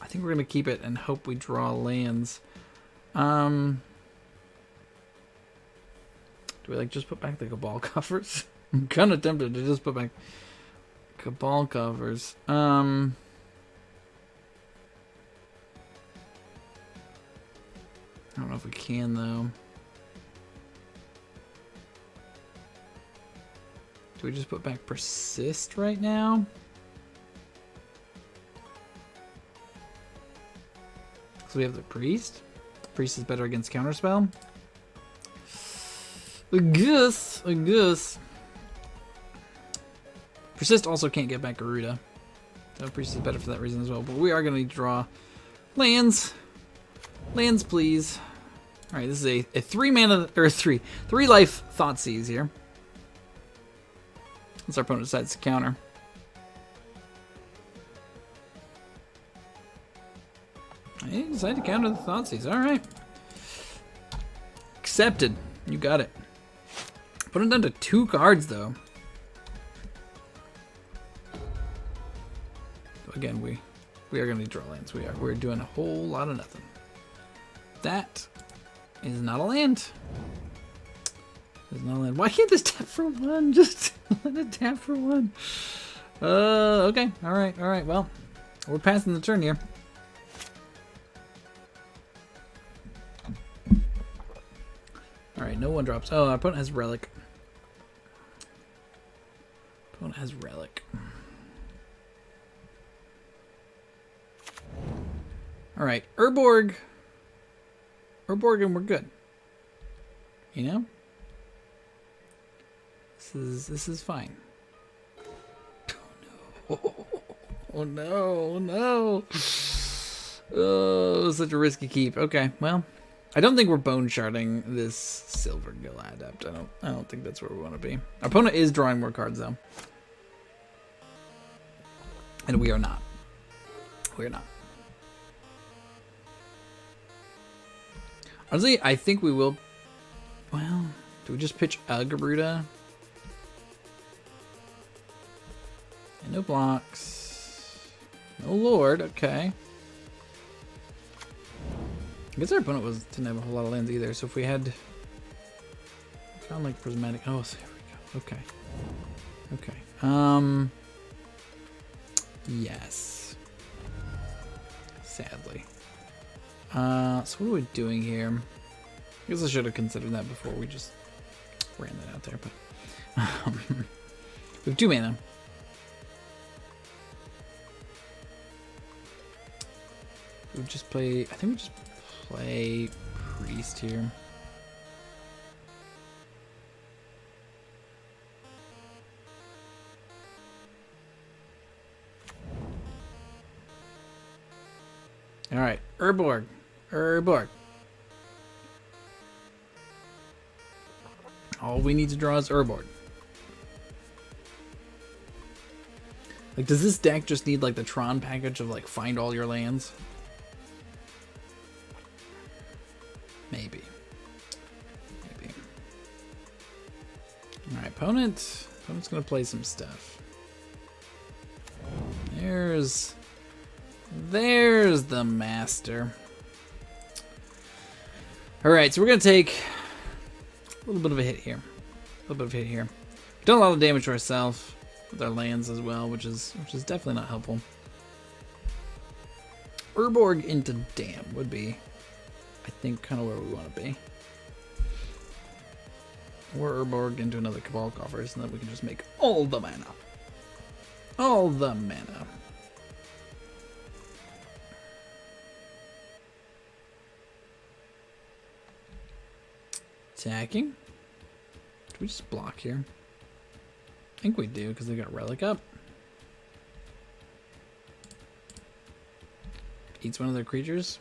I think we're gonna keep it and hope we draw lands. Do we like just put back the Cabal Coffers? I'm kind of tempted to just put back Cabal Coffers. I don't know if we can though. Do we just put back Persist right now? So we have the Priest. Priest is better against Counterspell. I guess. Persist also can't get back Gyruda. So Priest is better for that reason as well. But we are going to need to draw lands. Lands, please. Alright, this is a 3 mana, or 3 life Thoughtseize here. Once our opponent decides to counter. He decided to counter the Thoughtseize. Alright. Accepted. You got it. Put him down to 2 cards, though. Again, we are going to draw lands. We're doing a whole lot of nothing. That is not a land. There's no land. Why can't this tap for 1? Just let it tap for 1. Okay. Alright. Well, we're passing the turn here. Alright, no one drops. Oh, our opponent has Relic. Opponent has Relic. Alright, Urborg. Urborg and we're good. You know? This is fine. Oh no. Oh, such a risky keep. Okay, well. I don't think we're bone sharding this Silver Gill Adept. I don't think that's where we want to be. Our opponent is drawing more cards though. And we are not. We are not. Honestly, I think we will. Well, do we just pitch a Gyruda? And no blocks. No Lord, okay. I guess our opponent didn't have a whole lot of lands either, so if we had found like Prismatic. Oh, there we go. Okay. Yes. Sadly. So what are we doing here? I guess I should have considered that before we just ran that out there, but we have 2 mana. We just play. I think we just play Priest here. All right, Urborg. All we need to draw is Urborg. Like, does this deck just need like the Tron package of like find all your lands? Maybe. All right, opponent's gonna play some stuff. There's the master. All right, so we're gonna take a little bit of a hit here. We've done a lot of damage to ourselves with our lands as well, which is definitely not helpful. Urborg into Dam would be, I think, kind of where we want to be. Or Urborg into another Cabal Coffers, and then we can just make all the mana. All the mana. Attacking. Do we just block here? I think we do, because they got Relic up. Eats one of their creatures.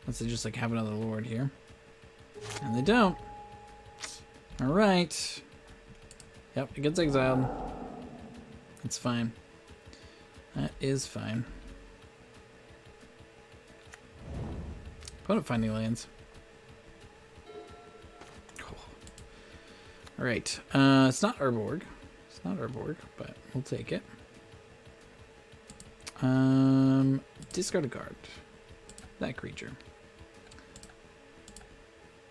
Unless they just like have another Lord here. And they don't. Alright. Yep, it gets exiled. It's fine. That is fine. Opponent finding lands. Cool. Alright. It's not Urborg. It's not Urborg, but we'll take it. Discard a card. That creature.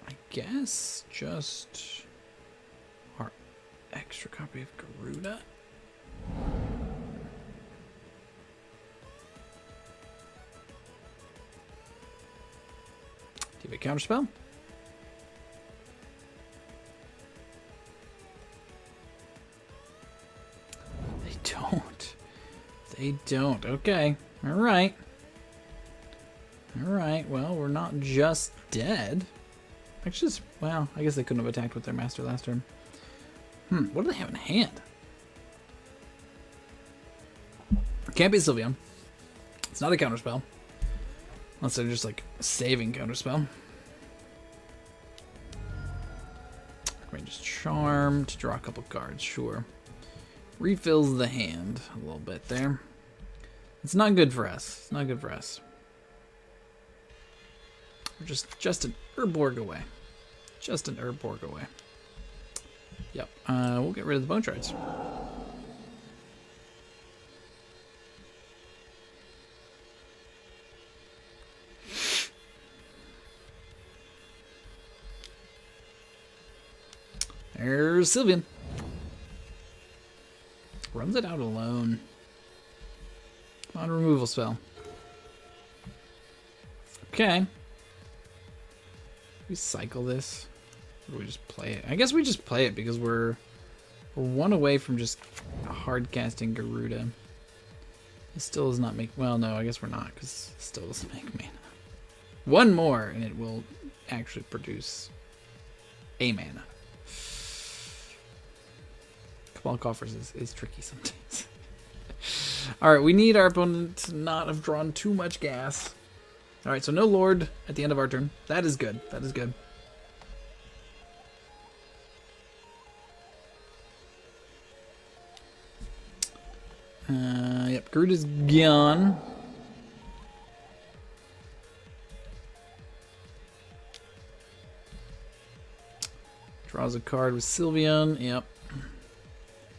I guess just our extra copy of Gyruda. Do you have a counterspell? They don't. They don't. Okay. All right. All right. Well, we're not just dead. Actually, well, I guess they couldn't have attacked with their master last turn. What do they have in hand? Can't be Sylveon. It's not a counterspell. Unless they're just like saving counterspell. Just charm to draw a couple cards, sure. Refills the hand a little bit there. It's not good for us. It's not good for us. We're just an Urborg away. Just an Urborg away. Yep. We'll get rid of the bone shards. There's Sylveon. Runs it out alone. Come on, removal spell. Okay. We cycle this. Or we just play it. I guess we just play it because we're one away from just hard casting Gyruda. It still does not make. Well, no, I guess we're not because it still doesn't make mana. One more and it will actually produce a mana. Cabal Coffers is tricky sometimes. Alright, we need our opponent to not have drawn too much gas. Alright, so no Lord at the end of our turn. That is good. That is good. Yep, Gyruda's gone. Draws a card with Sylveon. Yep.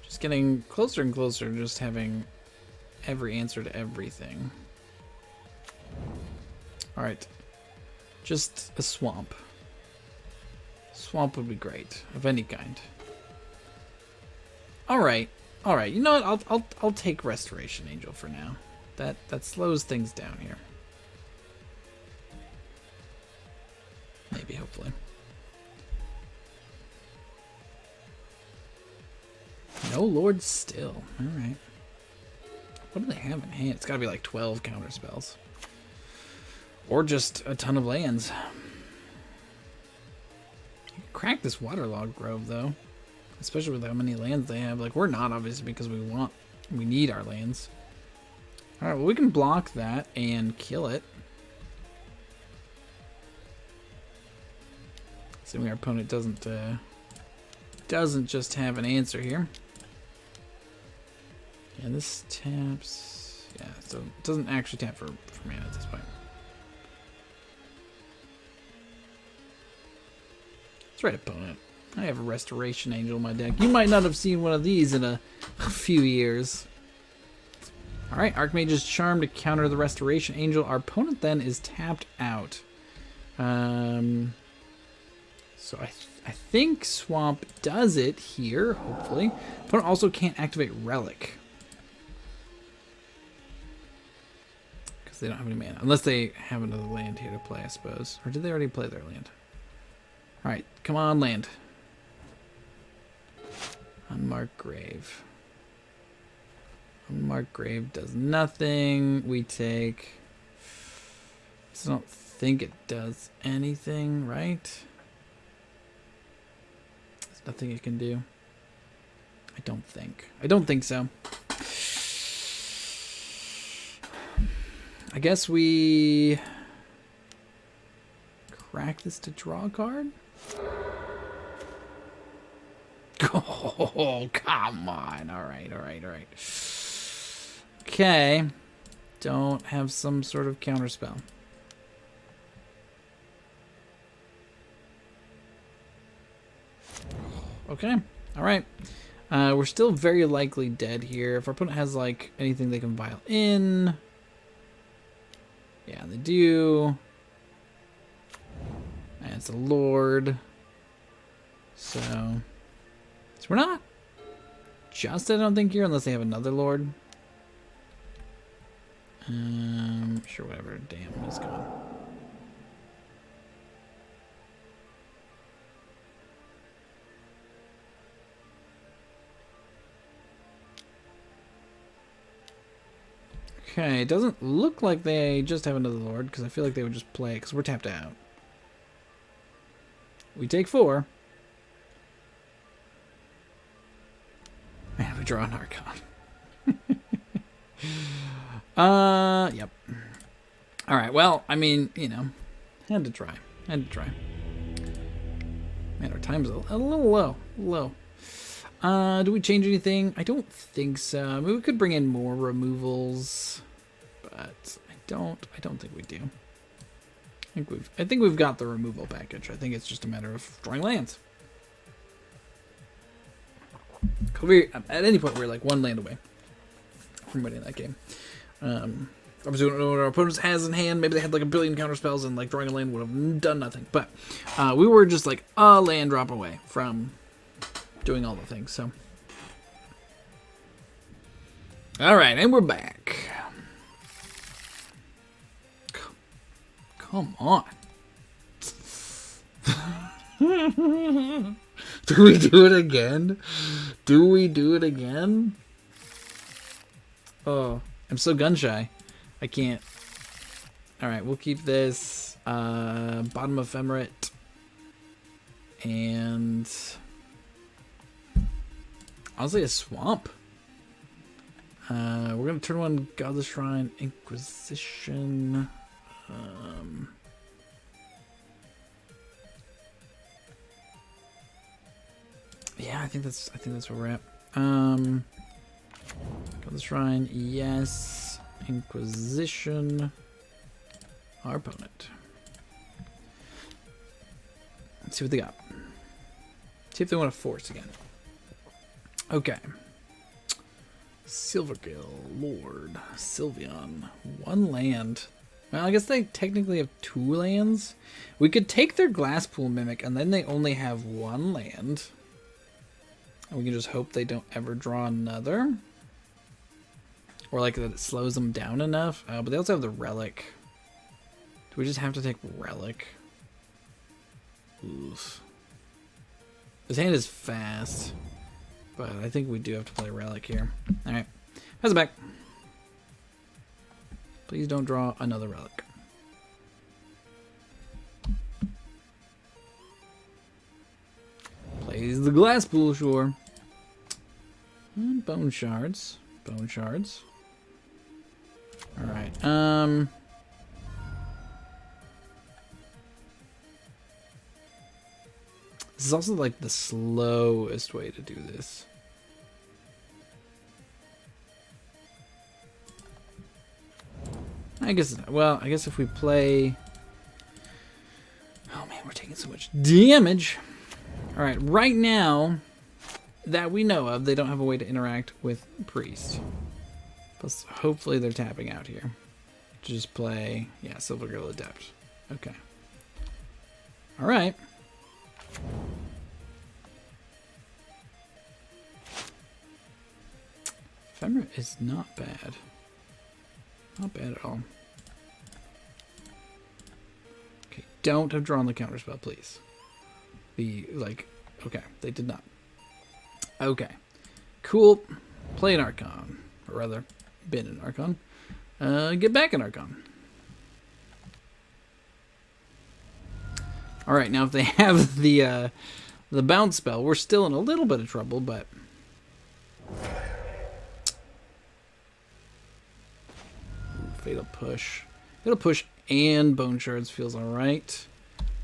Just getting closer and closer to just having every answer to everything. Alright. Just a swamp. Swamp would be great, of any kind. Alright. Alright, you know what? I'll take Restoration Angel for now. That slows things down here. Maybe, hopefully. No Lord still. Alright. What do they have in hand? It's gotta be like 12 counter spells. Or just a ton of lands. You can crack this Waterlogged Grove though. Especially with how many lands they have. Like, we're not obviously because we need our lands. Alright, well we can block that and kill it. Assuming our opponent doesn't just have an answer here. Yeah, this taps. Yeah, so it doesn't actually tap for mana at this point. That's right, opponent. I have a Restoration Angel in my deck. You might not have seen one of these in a few years. Alright, Archmage's Charm to counter the Restoration Angel. Our opponent then is tapped out. So I think Swamp does it here, hopefully. Opponent also can't activate Relic. Because they don't have any mana. Unless they have another land here to play, I suppose. Or did they already play their land? Alright, come on, land. Unmarked Grave. Unmarked Grave does nothing. We take... I don't think it does anything, right? There's nothing it can do. I don't think. I don't think so. I guess we... crack this to draw a card? Oh, come on. Alright. Okay. Don't have some sort of counterspell. Okay. All right. We're still very likely dead here. If our opponent has, like, anything they can vial in. Yeah, they do. And it's a Lord. So we're not just, I don't think, here, unless they have another Lord. Sure, whatever. Damn, he's gone. Okay, it doesn't look like they just have another Lord, because I feel like they would just play it, because we're tapped out. We take 4. And we draw an Archon. Yep. Alright, well, I mean, you know, had to try. Man, our time's a little low. Do we change anything? I don't think so. I mean, we could bring in more removals, but I don't think we do. I think we've got the removal package. I think it's just a matter of drawing lands. At any point, we're like 1 land away from winning that game. Obviously, we don't know what our opponent has in hand. Maybe they had like a billion counter spells, and like drawing a land would have done nothing. But we were just like a land drop away from doing all the things. So, all right, and we're back. Come on. Do we do it again? Oh, I'm so gun shy. I can't. Alright, we'll keep this. Bottom Ephemerate. And honestly, a swamp. We're going to turn one Godless Shrine, Inquisition. Yeah, I think that's where we're at. Godless Shrine, yes. Inquisition. Our opponent. Let's see what they got. See if they want to force again. Okay. Silvergill, Lord, Sylveon. 1 land. Well, I guess they technically have 2 lands. We could take their Glasspool Mimic, and then they only have 1 land. And we can just hope they don't ever draw another. Or like that it slows them down enough. But they also have the Relic. Do we just have to take Relic? Oof. His hand is fast. But I think we do have to play Relic here. Alright. Pass it back. Please don't draw another Relic. Plays the Glasspool, sure. And Bone Shards. Bone Shards. Alright. This is also like the slowest way to do this. I guess if we play... Oh man, we're taking so much damage. Alright, right now, that we know of, they don't have a way to interact with Priest. Plus, hopefully they're tapping out here. Just play, yeah, Silvergill Adept. Okay. Alright. Ephemera is not bad. Not bad at all. Okay, don't have drawn the counterspell, please. Okay, they did not. Okay, cool. Play an Archon, or rather, bin an Archon. Get back an Archon. All right, now if they have the bounce spell, we're still in a little bit of trouble, but Fatal Push. Fatal Push and Bone Shards feels all right.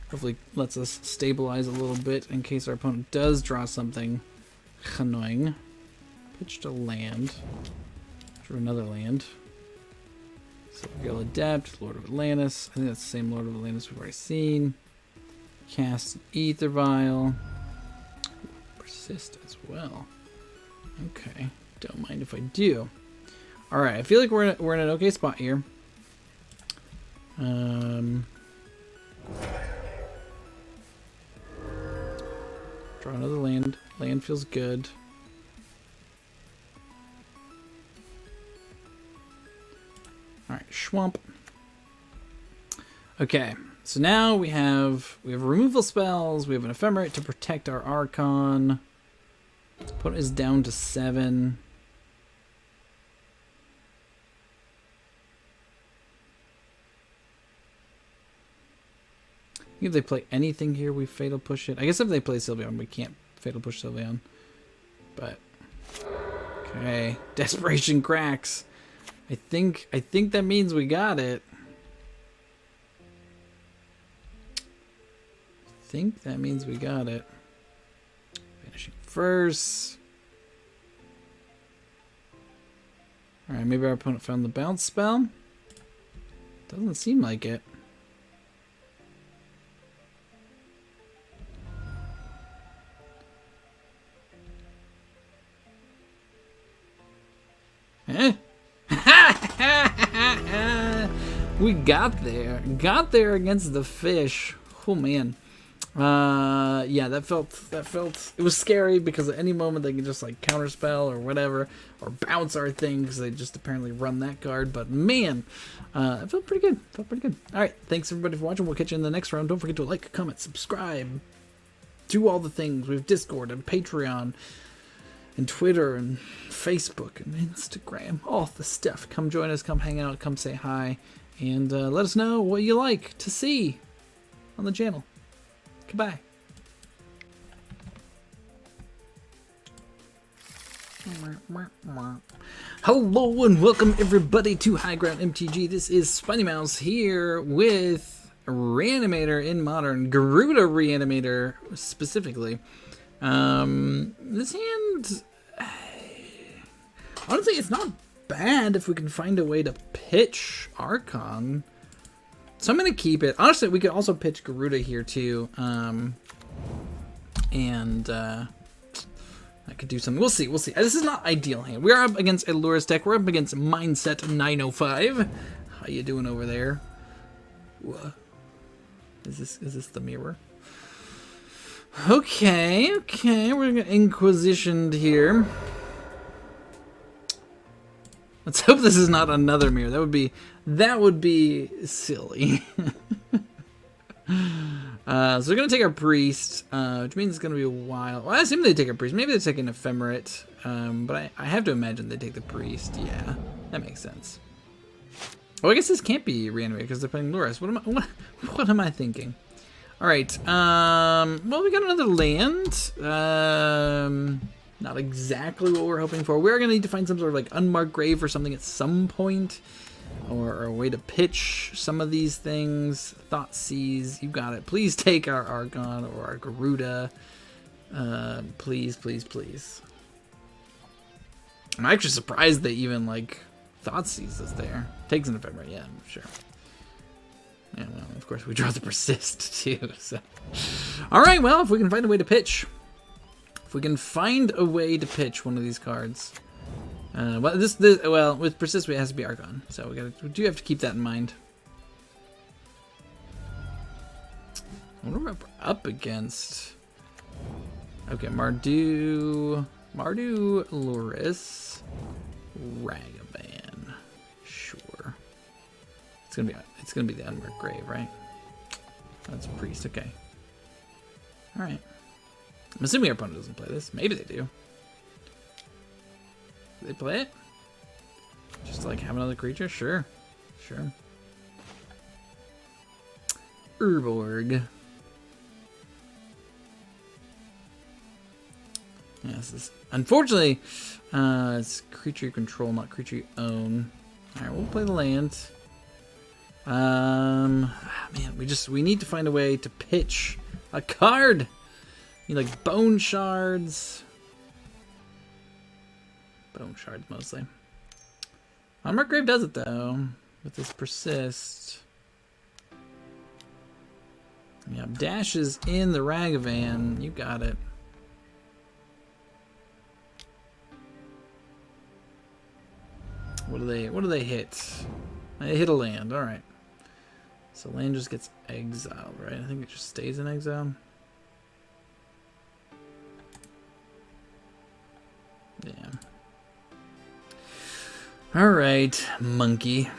Hopefully lets us stabilize a little bit in case our opponent does draw something annoying. Pitch to land. Drew another land. Silvergill Adept, Lord of Atlantis. I think that's the same Lord of Atlantis we've already seen. Cast Ether Vial. persist as well. Okay, don't mind if I do. All right, I feel like we're in an okay spot here. Draw another land. Land feels good. All right, Schwamp. Okay, so now we have removal spells. We have an Ephemerate to protect our Archon. Put us down to 7. If they play anything here, we Fatal Push it. I guess if they play Sylveon, we can't Fatal Push Sylveon. But okay, Desperation Cracks. I think that means we got it. I think that means we got it. Finishing first. All right, maybe our opponent found the bounce spell. Doesn't seem like it. Eh? We got there against the fish. Oh man. Yeah, that felt it was scary because at any moment they can just like counterspell or whatever, or bounce our thing because they just apparently run that card. But man, it felt pretty good. All right, thanks everybody for watching. We'll catch you in the next round. Don't forget to like, comment, subscribe, do all the things. We have Discord and Patreon and Twitter and Facebook and Instagram, all the stuff. Come join us, come hang out, come say hi, and let us know what you like to see on the channel. Goodbye. Hello and welcome everybody to High Ground MTG. This is Spiny Mouse here with Reanimator in Modern, Gyruda Reanimator specifically. This hand, honestly, it's not bad if we can find a way to pitch Archon. So I'm going to keep it. Honestly, we could also pitch Gyruda here too. I could do something. We'll see. This is not ideal hand. We are up against Elura's deck. We're up against Mindset 905. How you doing over there? What? Is this the mirror? Okay. We're gonna Inquisitioned here. Let's hope this is not another mirror. That would be silly. So we're gonna take our priest, which means it's gonna be a while. Well, I assume they take a priest. Maybe they take an ephemerate, but I have to imagine they take the priest. Yeah, that makes sense. Oh, I guess this can't be Reanimator because they're playing Loris. What am I thinking? All right. Well, we got another land. Not exactly what we're hoping for. We're gonna need to find some sort of like unmarked grave or something at some point. Or a way to pitch some of these things. Thoughtseize, you got it. Please take our Archon or our Gyruda. Please. I'm actually surprised they even like Thoughtseize is there. Takes an ephemerate, yeah, I'm sure. Yeah, well, of course we draw the persist too. So, all right, well, if we can find a way to pitch, one of these cards. Well, with persist, it has to be Archon, so we do have to keep that in mind. I wonder what we're up against. Okay, Mardu, Loris, Ragavan. Sure. It's gonna be the unmarked grave, right? That's a priest. Okay. All right. I'm assuming our opponent doesn't play this. Maybe they do. They play it? Just to, like, have another creature? Sure. Urborg. Yeah, this is... Unfortunately, it's creature you control, not creature you own. Alright, we'll play the land. Man, we need to find a way to pitch a card! You need, like, bone shards... Bone shards mostly. Unmarked Grave does it though. With this persist. Yeah, dashes in the Ragavan. You got it. What do they hit? They hit a land. All right. So land just gets exiled, right? I think it just stays in exile. Yeah. All right, monkey.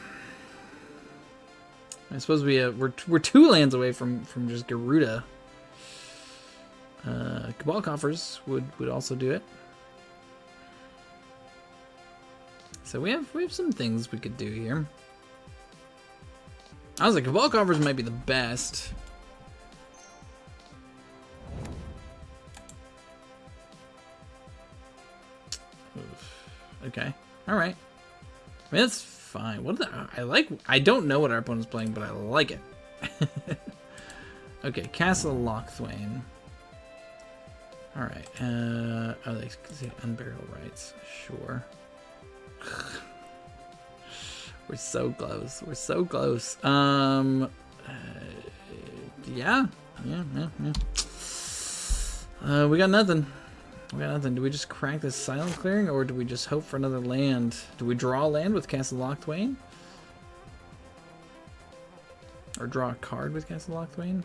I suppose we're 2 lands away from just Gyruda. Cabal Coffers would also do it. So we have some things we could do here. I was like, Cabal Coffers might be the best. Oof. Okay, all right. I mean, that's fine. What I don't know what our opponent's playing, but I like it. Okay, Castle Lochthwain. All right. Oh, they say Unburial Rights. Sure. We're so close. We're so close. Yeah. We got nothing. We got nothing. Do we just crack this silence clearing, or do we just hope for another land? Do we draw a land with Castle Lochthwain? Or draw a card with Castle Lochthwain?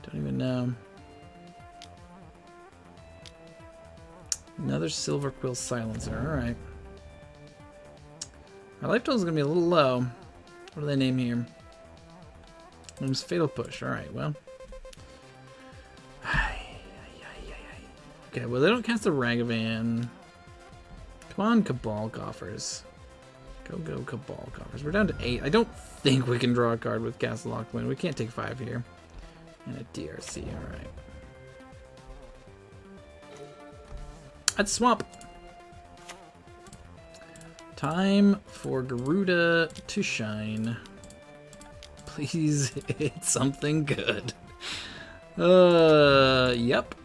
Don't even know. Another Silver Quill Silencer. Alright. Our life total is going to be a little low. What do they name here? Name's Fatal Push. Alright, well. Okay, well, they don't cast the Ragavan. Come on, Cabal Coffers. Go, Cabal Coffers. We're down to 8. I don't think we can draw a card with Castle Lochthwain. We can't take 5 here. And a DRC, alright. Let's swap. Time for Gyruda to shine. Please hit something good. Yep.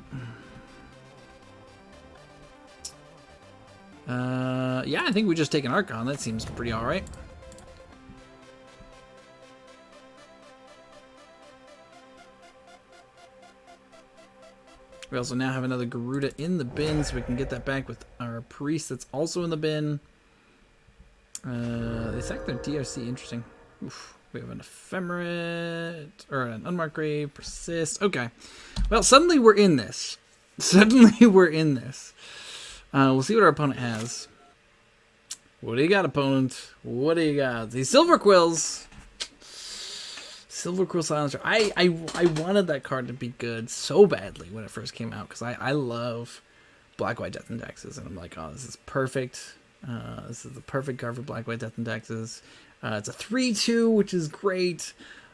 Yeah, I think we just take an Archon. That seems pretty alright. We also now have another Gyruda in the bin, so we can get that back with our Priest that's also in the bin. They sacked their DRC. Interesting. Oof. We have an Ephemerate, or an Unmarked Grave, Persist. Okay. Well, suddenly we're in this. Suddenly we're in this. We'll see what our opponent has. What do you got, opponent? What do you got? These Silver Quills. Silver Quill Silencer. I wanted that card to be good so badly when it first came out, because I love Black-White Death and Taxes, and I'm like, oh, this is perfect. This is the perfect card for Black-White Death and Taxes. It's a 3/2, which is great.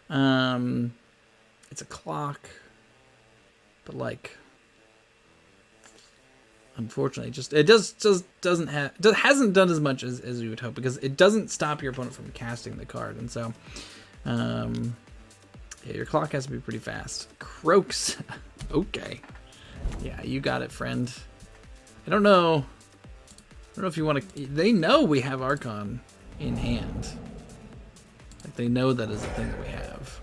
It's a clock, but like, unfortunately, it hasn't done as much as you would hope, because it doesn't stop your opponent from casting the card, and so yeah, your clock has to be pretty fast. Croaks. Okay. Yeah, you got it, friend. I don't know if you want to. They know we have Archon in hand. Like, they know that is a thing that we have.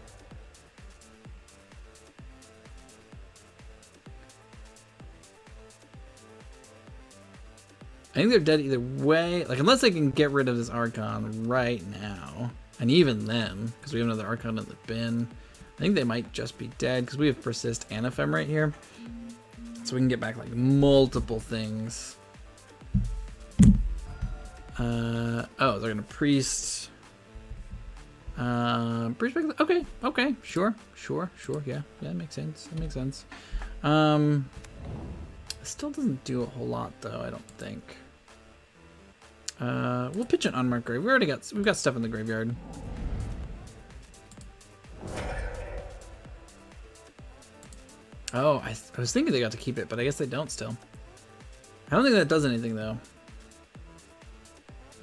I think they're dead either way. Like, unless they can get rid of this Archon right now. And even then, because we have another Archon in the bin, I think they might just be dead, because we have Persist and Ephemerate here. So we can get back, like, multiple things. Oh, they're going to Priest. Priest, okay, sure, yeah, that makes sense, It still doesn't do a whole lot, though, I don't think. We'll pitch an Unmarked Grave. We've got stuff in the graveyard. Oh, I was thinking they got to keep it, but I guess they don't still. I don't think that does anything, though.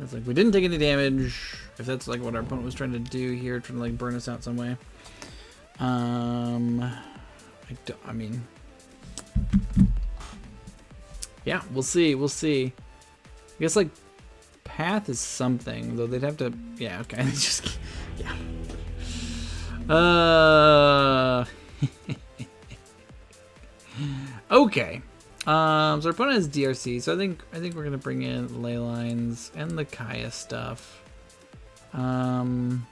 It's like, we didn't take any damage, if that's like what our opponent was trying to do here, trying to like burn us out some way. I mean, yeah, we'll see. I guess like Path is something, though they'd have to, yeah, okay, just, yeah. Okay. So our opponent has DRC, so I think we're gonna bring in ley lines and the Kaya stuff. Seem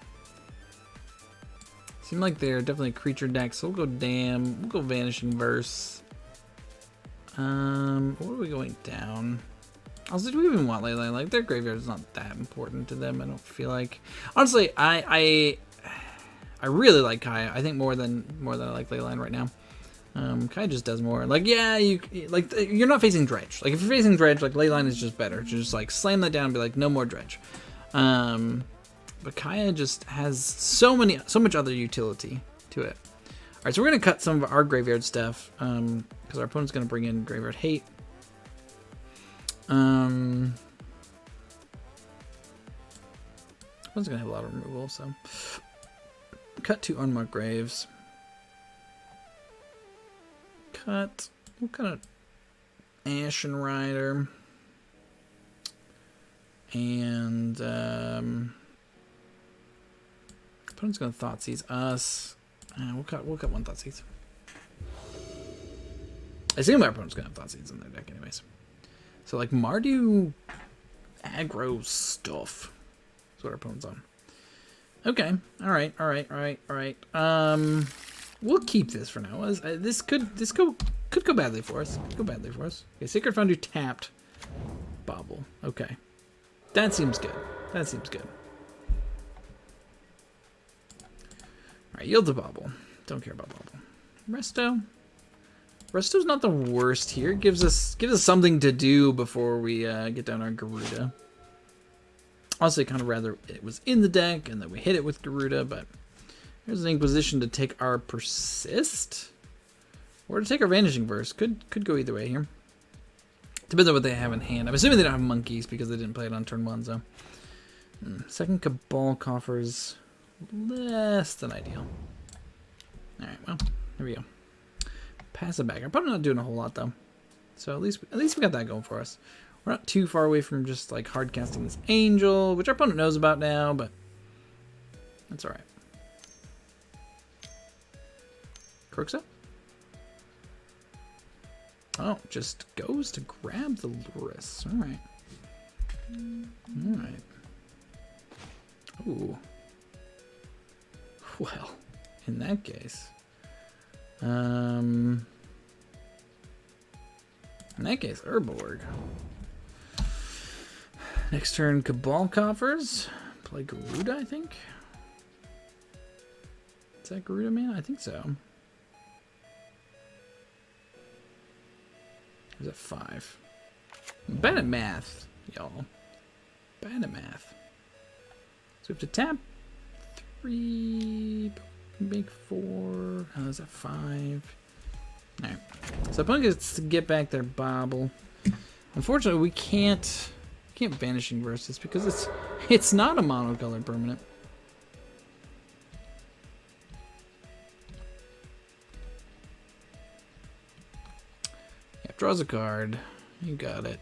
like they're definitely creature decks, so we'll go Dam, we'll go Vanishing Verse. What are we going down? Also, do we even want Leyline? Like, their graveyard is not that important to them, I don't feel like. Honestly, I really like Kaya. I think more than I like Leyline right now. Kaya just does more. Like, yeah, you're not facing Dredge. Like, if you're facing Dredge, like, Leyline is just better. Just, like, slam that down and be like, no more Dredge. But Kaya just has so much other utility to it. Alright, so we're going to cut some of our graveyard stuff, because our opponent's going to bring in Graveyard Hate. Opponent's going to have a lot of removal, so... Cut 2 Unmarked Graves. Cut... What kind of... Ashen Rider. And, opponent's going to Thoughtseize us. We'll cut 1 Thoughtseize. I assume our opponent's going to have Thoughtseize in their deck anyways. So, like, Mardu aggro stuff. That's what our opponent's on. Okay. Alright. We'll keep this for now. This could go badly for us. Okay, Sacred Foundry tapped. Bobble. Okay. That seems good. Alright, yield to Bobble. Don't care about Bobble. Resto's not the worst here. Gives us something to do before we get down our Gyruda. Also, kind of rather it was in the deck and then we hit it with Gyruda, but here's an Inquisition to take our Persist or to take our Vanishing Verse. Could go either way here. Depends on what they have in hand. I'm assuming they don't have monkeys because they didn't play it on turn 1, so. Second Cabal Coffers, less than ideal. Alright, well, here we go. Pass it back. I'm probably not doing a whole lot though. So at least we got that going for us. We're not too far away from just like hard casting this Angel, which our opponent knows about now, but that's alright. Croxa? Oh, just goes to grab the Lurrus. Alright. Alright. Ooh. Well, in that case. In that case, Urborg. Next turn, Cabal Coffers. Play Gyruda, I think. Is that Gyruda, man? I think so. Or is that 5? I'm bad at math, y'all. Bad at math. So we have to tap 3, make 4. Oh, is that 5? Alright. So opponent gets to get back their Bobble. Unfortunately, we can't Vanishing Verse this because it's not a monocolored permanent. Yeah, draws a card. You got it.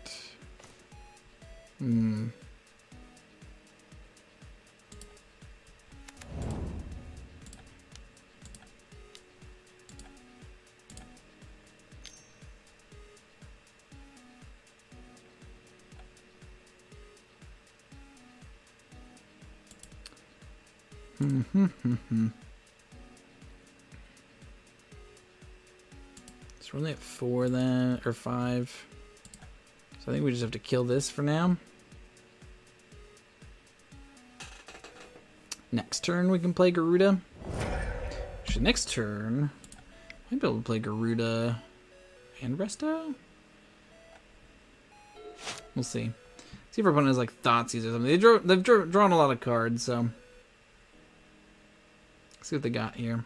So we're only at 4 then, or 5. So I think we just have to kill this for now. Next turn we can play Gyruda. Actually, next turn, I might be able to play Gyruda and Resto. We'll see. See if our opponent has like Thoughtseize or something. They've drawn a lot of cards, so. Let's see what they got here.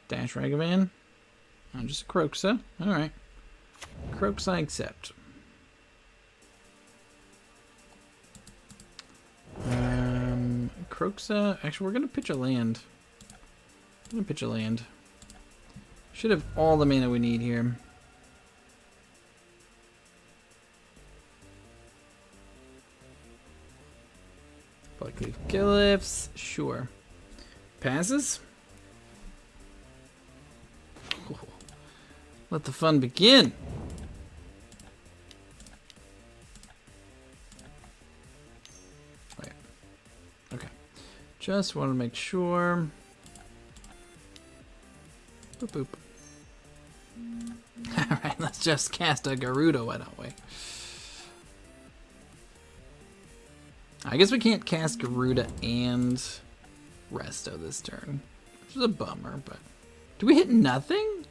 Dash Ragavan. Oh, just a Croxa. Alright. Croxa I accept. Croxa. Actually, we're going to pitch a land. Should have all the mana we need here. Blackleaf Glyphs. Sure. Passes. Let the fun begin. Wait. Okay. Just want to make sure. Boop boop. Alright, let's just cast a Gyruda, why don't we? I guess we can't cast Gyruda and Resto this turn. Which is a bummer, but... Do we hit nothing?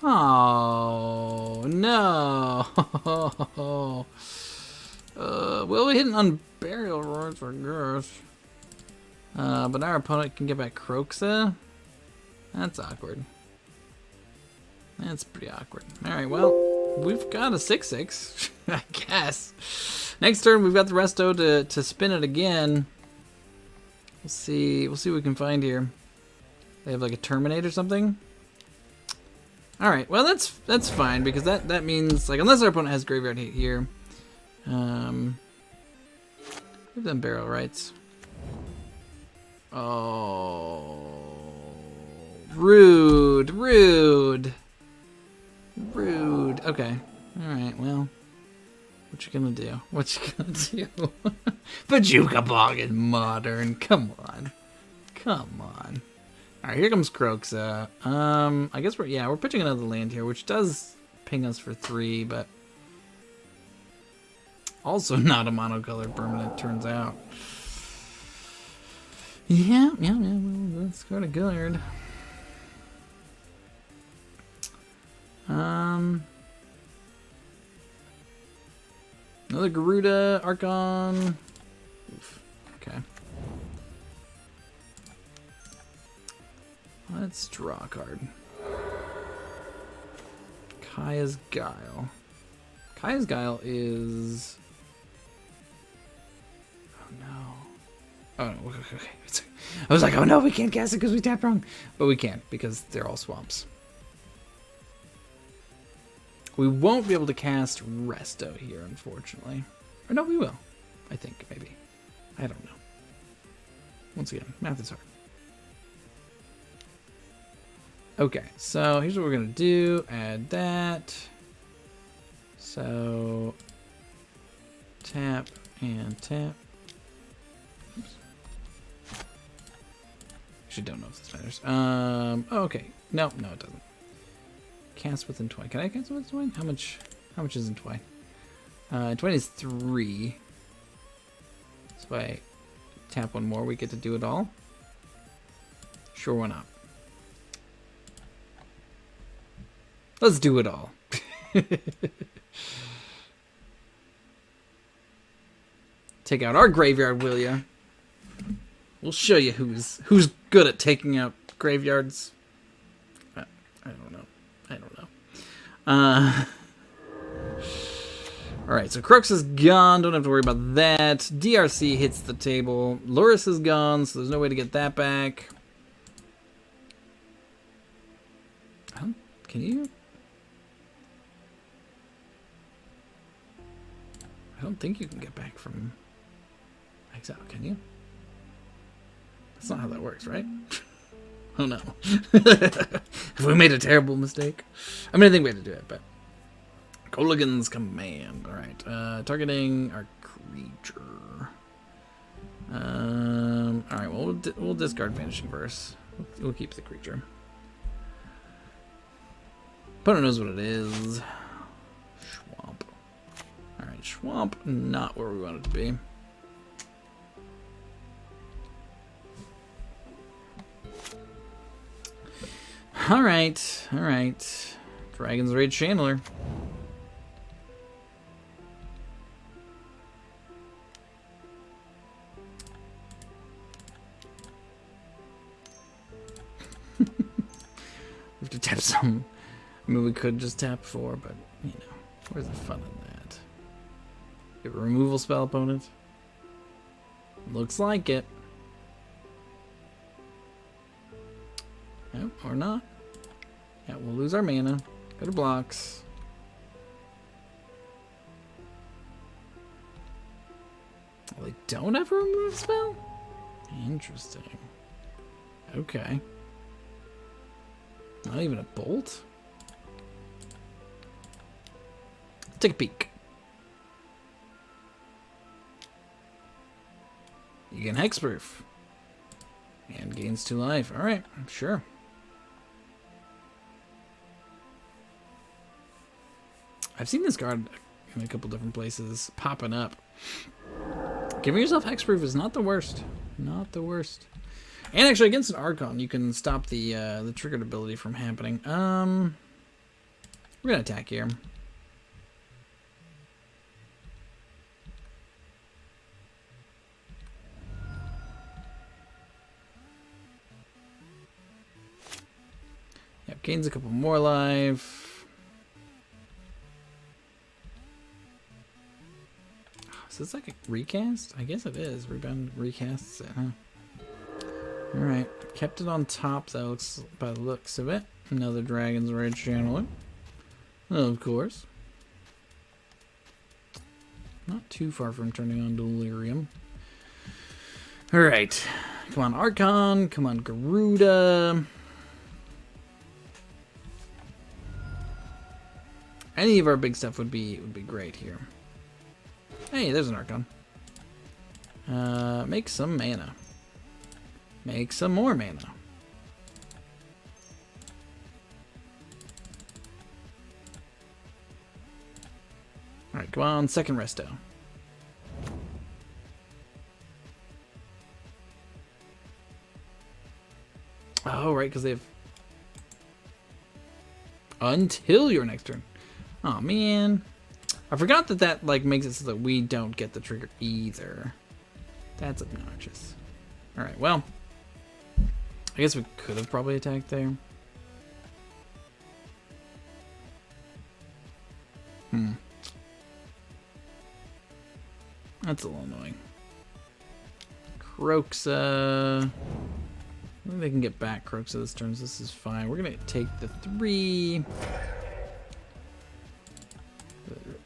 Oh, no. Well, we hit an Unburial Roar for Gurus. But our opponent can get back Kroxa. That's awkward. That's pretty awkward. Alright, well, we've got a 6/6, I guess. Next turn, we've got the Resto to spin it again. We'll see what we can find here. They have like a Terminate or something. Alright, well that's fine, because that means, like, unless our opponent has Graveyard Hate here. Give them Barrel Rights. Oh, rude. Okay. Alright, well. What you gonna do? Pajuka Bog in Modern. Come on. Alright, here comes Kroxa. I guess we're pitching another land here, which does ping us for 3, but also not a monocolored permanent, turns out. Yeah, well, that's kind of good. Another Gyruda, Archon. Oof. Okay. Let's draw a card. Kaya's Guile. Kaya's Guile is... Oh no. Oh no, okay. I was like, oh no, we can't cast it because we tapped wrong. But we can't, because they're all swamps. We won't be able to cast Resto here, unfortunately. Or no, we will. I think, maybe. I don't know. Once again, math is hard. Okay, so here's what we're going to do. Add that. So, tap and tap. Oops. Actually, don't know if this matters. Oh, okay. No, it doesn't. Cast with Entwine. Can I cast with Entwine? How much is Entwine? Entwine is 3. So if I tap one more, we get to do it all. Sure, why not? Let's do it all. Take out our graveyard, will ya? We'll show you who's good at taking out graveyards. I don't know. Alright, so Crux is gone. Don't have to worry about that. DRC hits the table. Loris is gone, so there's no way to get that back. Can you? I don't think you can get back from exile, can you? That's not how that works, right? Oh no. Have we made a terrible mistake? I mean, I think we had to do it, but... Coligan's Command. Alright, targeting our creature. Alright, well, we'll discard Vanishing Verse. We'll keep the creature. Opponent knows what it is. Swamp. Alright, Swamp, not where we want it to be. Alright. Dragon's Rage Channeler. We have to tap some. I mean, we could just tap 4, but, you know, where's the fun in that? Get a removal spell, opponent. Looks like it. Nope, or not. Yeah, we'll lose our mana. Go to blocks. Well, they don't have a remove spell? Interesting. Okay. Not even a bolt? Take a peek. You get hexproof. And gains 2 life. Alright, sure. I've seen this card in a couple different places popping up. Giving yourself hexproof is not the worst. Not the worst. And actually, against an Archon, you can stop the triggered ability from happening. We're gonna attack here. Yep, gains a couple more life. Is this like a recast? I guess it is. Rebound recasts it, huh? Alright. Kept it on top, that looks by the looks of it. Another Dragon's Rage Channeler. Of course. Not too far from turning on Delirium. Alright. Come on, Archon. Come on, Gyruda. Any of our big stuff would be great here. Hey, there's an Archon. Make some mana. Make some more mana. Alright, come on, second resto. Oh, right, because they have... Until your next turn. Oh, man. I forgot that like makes it so that we don't get the trigger either. That's obnoxious. Alright, well. I guess we could have probably attacked there. That's a little annoying. Croxa. I think they can get back Croxa this turn, so this is fine. We're going to take the 3.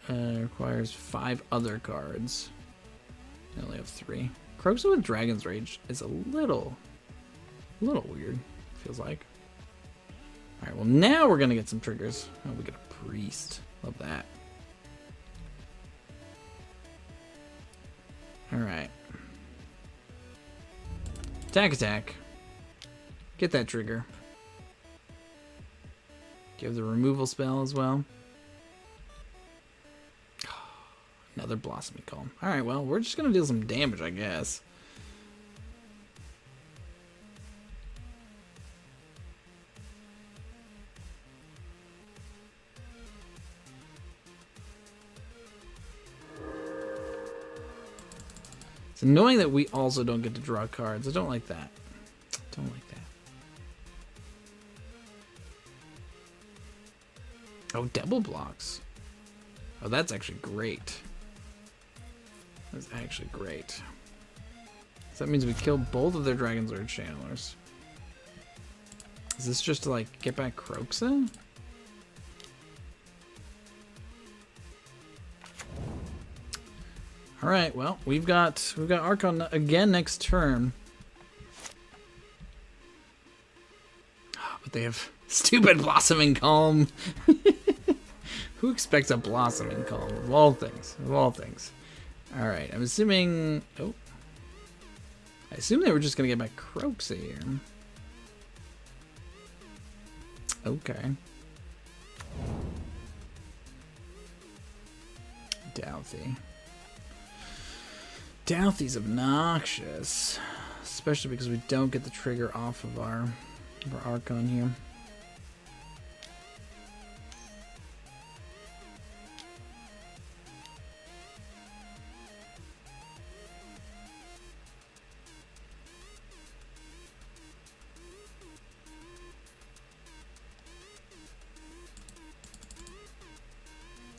Requires 5 other cards. I only have 3. Croxa with Dragon's Rage is a little weird, feels like. Alright, well now we're going to get some triggers. Oh, we get a Priest. Love that. Alright. Attack. Get that trigger. Give the removal spell as well. Another Blossoming Calm. Alright, well, we're just going to deal some damage, I guess. It's annoying that we also don't get to draw cards. I don't like that. Don't like that. Oh, double blocks. Oh, that's actually great. That's actually great. So that means we kill both of their Dragon's Urge Channelers. Is this just to, like, get back Croxa? Alright, well, we've got Archon again next turn. But they have stupid Blossoming Calm. Who expects a Blossoming Calm? Of all things. Of all things. Alright, I'm assuming... Oh. I assume they were just going to get back Croxa here. Okay. Douthy. Douthy's obnoxious. Especially because we don't get the trigger off of our Archon here.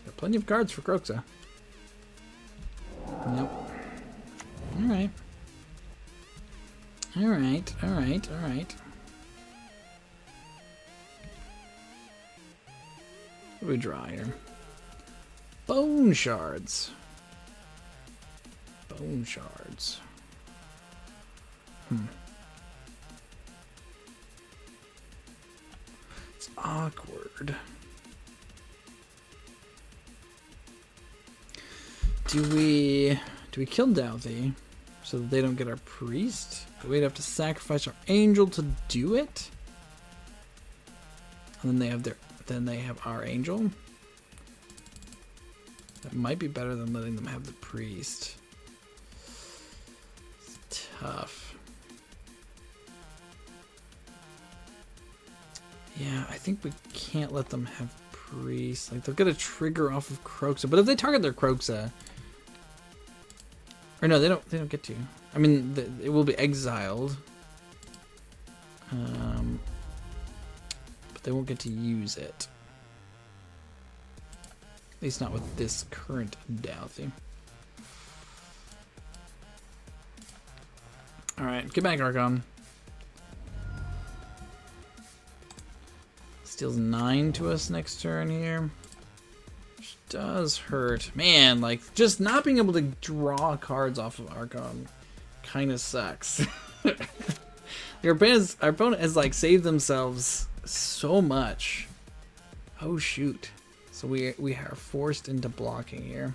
Got plenty of cards for Croxa. Yep. Alright. Alright. What do we draw here? Bone Shards. Bone Shards. awkward. Do we kill Douthie so that they don't get our priest? We'd have to sacrifice our angel to do it. And then they have our angel. That might be better than letting them have the priest. It's tough. Yeah, I think we can't let them have priest. Like, they'll get a trigger off of Kroxa, but if they target their Kroxa, or no, they don't get to. I mean, it will be exiled, but they won't get to use it. At least not with this current Douthie. All right, get back, Archon. Steals 9 to us next turn here. Which does hurt. Man, like, just not being able to draw cards off of Archon kind of sucks. Our opponent has, like, saved themselves so much. Oh, shoot. So we are forced into blocking here.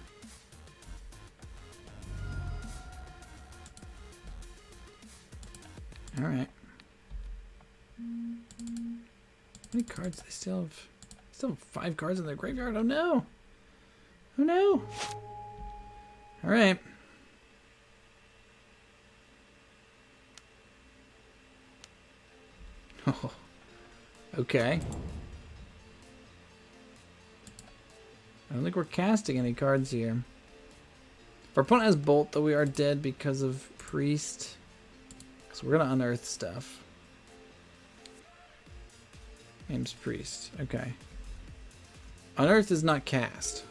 All right. How many cards? They still have 5 cards in their graveyard. Oh no! Oh no! All right. Oh, okay. I don't think we're casting any cards here. If our opponent has Bolt, though, we are dead because of Priest. So we're gonna unearth stuff. Name's Priest. Okay. Unearth is not cast.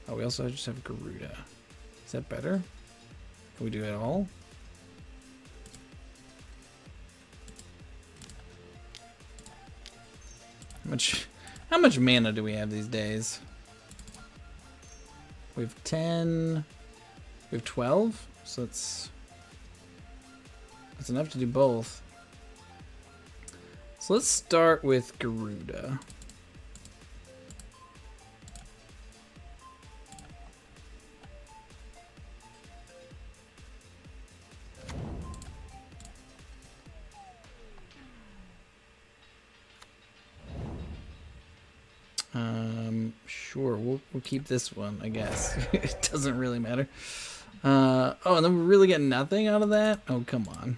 Oh, we also just have Gyruda. Is that better? Can we do it all? How much mana do we have these days? We have 10. We have 12. So that's enough to do both. So let's start with Gyruda. Sure, we'll keep this one, I guess. It doesn't really matter. Oh, and then we're really getting nothing out of that? Oh, come on.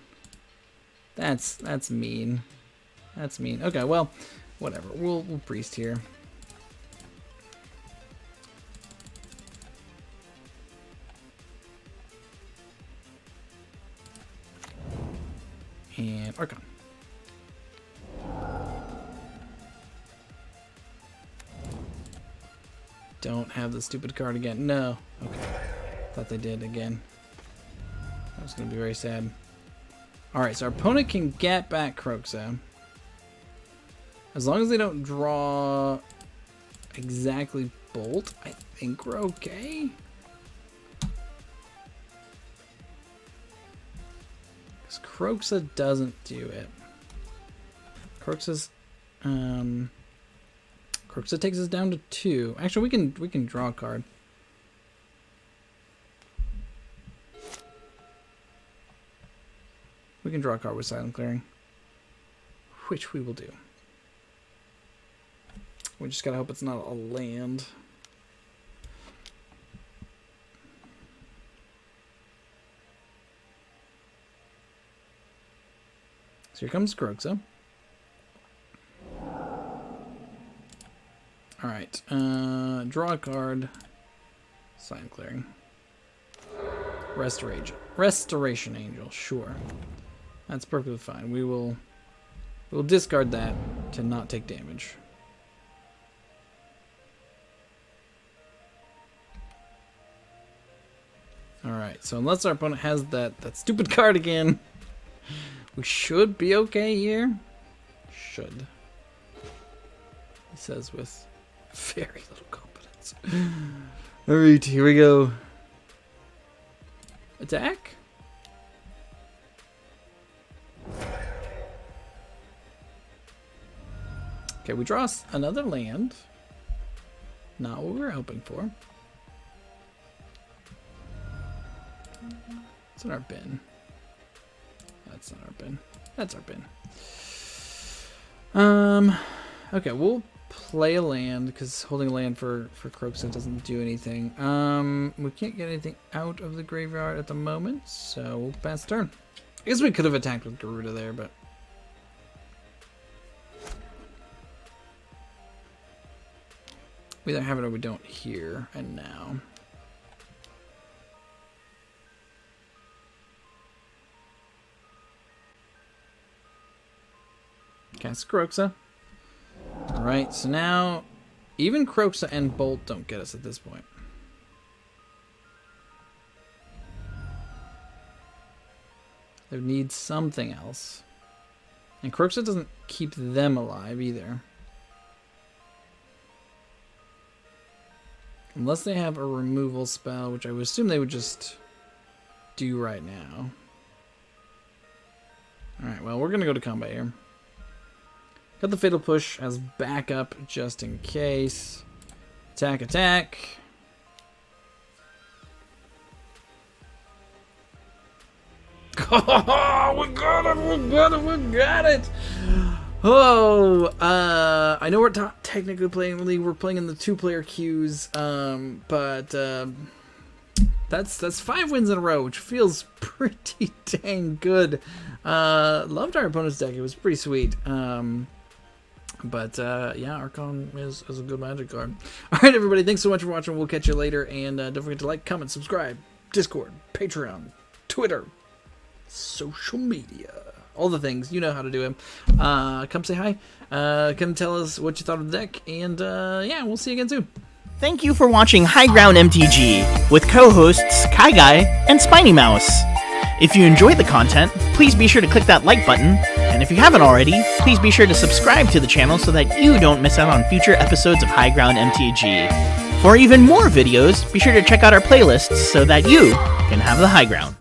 That's mean. That's mean. Okay, well, whatever. We'll priest here. And Archon. Don't have the stupid card again. No. Okay. Thought they did again. That was going to be very sad. Alright, so our opponent can get back Kroxa. As long as they don't draw exactly Bolt, I think we're okay. Because Kroxa doesn't do it. Kroxa takes us down to 2. Actually, we can draw a card. We can draw a card with Silent Clearing, which we will do. We just gotta hope it's not a land. So here comes Kroxa. Alright, draw a card. Silent Clearing. Restoration Angel, sure. That's perfectly fine. We'll discard that to not take damage. Alright, so unless our opponent has that stupid card again, we should be okay here. Should. He says with very little confidence. Alright, here we go. Attack? Okay, we draw another land. Not what we were hoping for. It's in our bin. That's not our bin. That's our bin. Okay, we'll play a land because holding a land for Kroxa doesn't do anything. We can't get anything out of the graveyard at the moment, so we'll pass turn. I guess we could have attacked with Gyruda there, but we either have it or we don't here and now. Cast Kroxa. Alright, so now even Kroxa and Bolt don't get us at this point. They would need something else. And Kroxa doesn't keep them alive either. Unless they have a removal spell, which I would assume they would just do right now. Alright, well, we're going to go to combat here. Got the Fatal Push as backup just in case. Attack, attack. Oh, we got it, we got it, we got it! Oh, I know we're technically we're playing in the 2-player queues, but that's 5 wins in a row, which feels pretty dang good. Loved our opponent's deck; it was pretty sweet. But yeah, Archon is a good Magic card. All right, everybody, thanks so much for watching. We'll catch you later, and don't forget to like, comment, subscribe, Discord, Patreon, Twitter, social media. All the things, you know how to do them. Come say hi. Come tell us what you thought of the deck. And yeah, we'll see you again soon. Thank you for watching High Ground MTG with co-hosts Kai Guy and Spiny Mouse. If you enjoyed the content, please be sure to click that like button. And if you haven't already, please be sure to subscribe to the channel so that you don't miss out on future episodes of High Ground MTG. For even more videos, be sure to check out our playlists so that you can have the high ground.